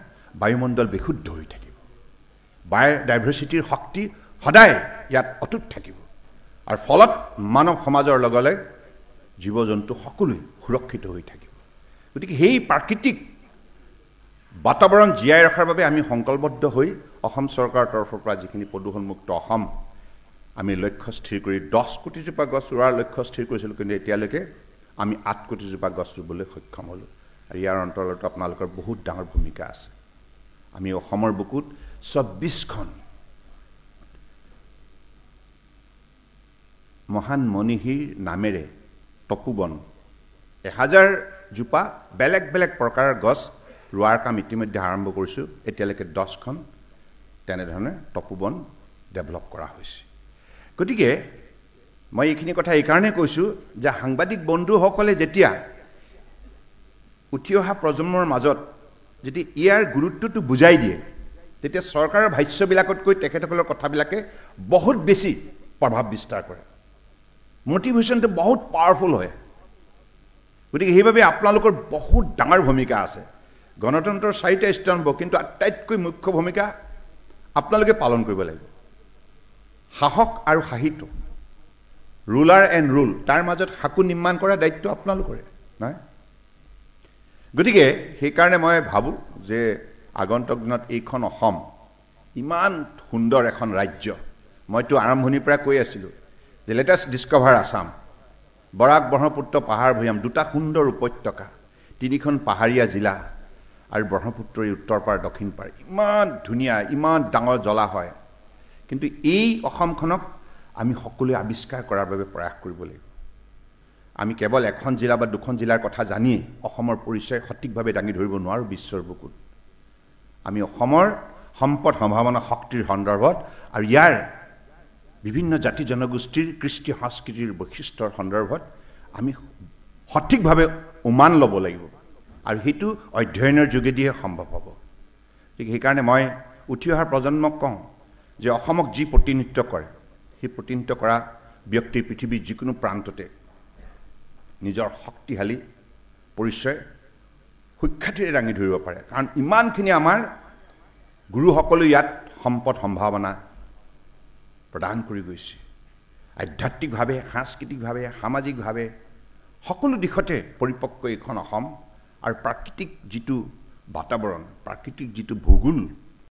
বায়ুমণ্ডল বিশুদ্ধ হৈ থাকিব বায়োডাইভাৰ্চিটিৰ শক্তি সদায় ইয়াত অটুট থাকিব আৰু ফলত মানৱ সমাজৰ লগতে জীৱ জন্তু সকলোৱে সুৰক্ষিত হৈ থাকিব গতিকে সেই প্ৰাকৃতিক বাতাবৰণ জীয়াই ৰখাৰ বাবে আমি সংকল্পবদ্ধ হৈ অসম চৰকাৰৰ তৰফৰ পৰা যিখিনি প্ৰদূষণমুক্ত অসম আমি লক্ষ্য স্থিৰ কৰি 10 কোটিজোপা গছ ৰোৱাৰ লক্ষ্য স্থিৰ কৰিছিলোঁ, কিন্তু এতিয়ালৈকে আমি 8 কোটিজোপা গছ ৰুবলৈ সক্ষম হ'লোঁ। আৰু ইয়াৰ অন্তৰ্গত আপোনালোকৰ বহুত ডাঙৰ ভূমিকা আছে। আমি অসমৰ বুকুত 24খন মহান মনীষীৰ নামেৰে তপোবন 1000 জোপা বেলেগ বেলেগ প্ৰকাৰৰ গছ ৰোৱাৰ কাম ইতিমধ্যে আৰম্ভ কৰিছোঁ। এতিয়ালৈকে 10খন তেনেধৰণে তপোবন ডেভেলপ কৰা হৈছে। গতিকে মই এইখিনি কথা এইকাৰণে কৈছোঁ যে সাংবাদিক বন্ধুসকলে যেতিয়া উঠি অহা প্ৰজন্মৰ মাজত যদি ইয়াৰ গুৰুত্বটো বুজাই দিয়ে, তেতিয়া চৰকাৰৰ ভাষ্যবিলাকতকৈ তেখেতসকলৰ কথাবিলাকে বহুত বেছি প্ৰভাৱ বিস্তাৰ কৰে। মটিভেশ্যনটো বহুত পাৱাৰফুল হয়। গতিকে সেইবাবে আপোনালোকৰ বহুত ডাঙৰ ভূমিকা আছে। গণতন্ত্ৰৰ 4টা স্তম্ভ, কিন্তু আটাইতকৈ মুখ্য ভূমিকা আপোনালোকে পালন কৰিব লাগিব। সাহস আৰু সাহিত্য, ৰুলাৰ এণ্ড ৰুল, তাৰ মাজত সাকু নিৰ্মাণ কৰা দায়িত্ব আপোনালোকৰে নহয়। গতিকে সেইকাৰণে মই ভাবোঁ যে আগন্তুক দিনত এইখন অসম ইমান সুন্দৰ এখন ৰাজ্য। মইতো আৰম্ভণিৰ পৰা কৈ আছিলোঁ যে লেটাষ্ট ডিস্কভাৰ আছাম, বৰাক ব্ৰহ্মপুত্ৰ পাহাৰ ভৈয়াম, 2টা সুন্দৰ উপত্যকা, 3খন পাহাৰীয়া জিলা আৰু ব্ৰহ্মপুত্ৰৰ উত্তৰ পাৰ দক্ষিণ পাৰ, ইমান ধুনীয়া, ইমান ডাঙৰ জলাশয়। কিন্তু এই অসমখনক আমি সকলোৱে আৱিষ্কাৰ কৰাৰ বাবে প্ৰয়াস কৰিব লাগিব। আমি কেৱল এখন জিলা বা 2খন জিলাৰ কথা জানিয়ে অসমৰ পৰিচয় সঠিকভাৱে দাঙি ধৰিব নোৱাৰোঁ বিশ্বৰ বুকুত। আমি অসমৰ সম্পদ সম্ভাৱনা শক্তিৰ সন্দৰ্ভত আৰু ইয়াৰ বিভিন্ন জাতি জনগোষ্ঠীৰ কৃষ্টি সংস্কৃতিৰ বৈশিষ্ট্যৰ সন্দৰ্ভত আমি সঠিকভাৱে উমান ল'ব লাগিব, আৰু সেইটো অধ্যয়নৰ যোগেদিহে সম্ভৱ হ'ব। গতিকে সেইকাৰণে মই উঠি অহা প্ৰজন্মক কওঁ যে অসমক যি প্ৰতিনিধিত্ব কৰে, সেই প্ৰতিনিধিত্ব কৰা ব্যক্তিৰ পৃথিৱীৰ যিকোনো প্ৰান্ততে নিজৰ শক্তিশালী পৰিচয় সুখ্যাতিৰে দাঙি ধৰিব পাৰে। কাৰণ ইমানখিনি আমাৰ গুৰুসকলে ইয়াত সম্পদ সম্ভাৱনা প্ৰদান কৰি গৈছে। আধ্যাত্মিকভাৱে, সাংস্কৃতিকভাৱে, সামাজিকভাৱে সকলো দিশতে পৰিপক্ক এইখন অসম। আৰু প্ৰাকৃতিক যিটো বাতাবৰণ, প্ৰাকৃতিক যিটো ভূগোল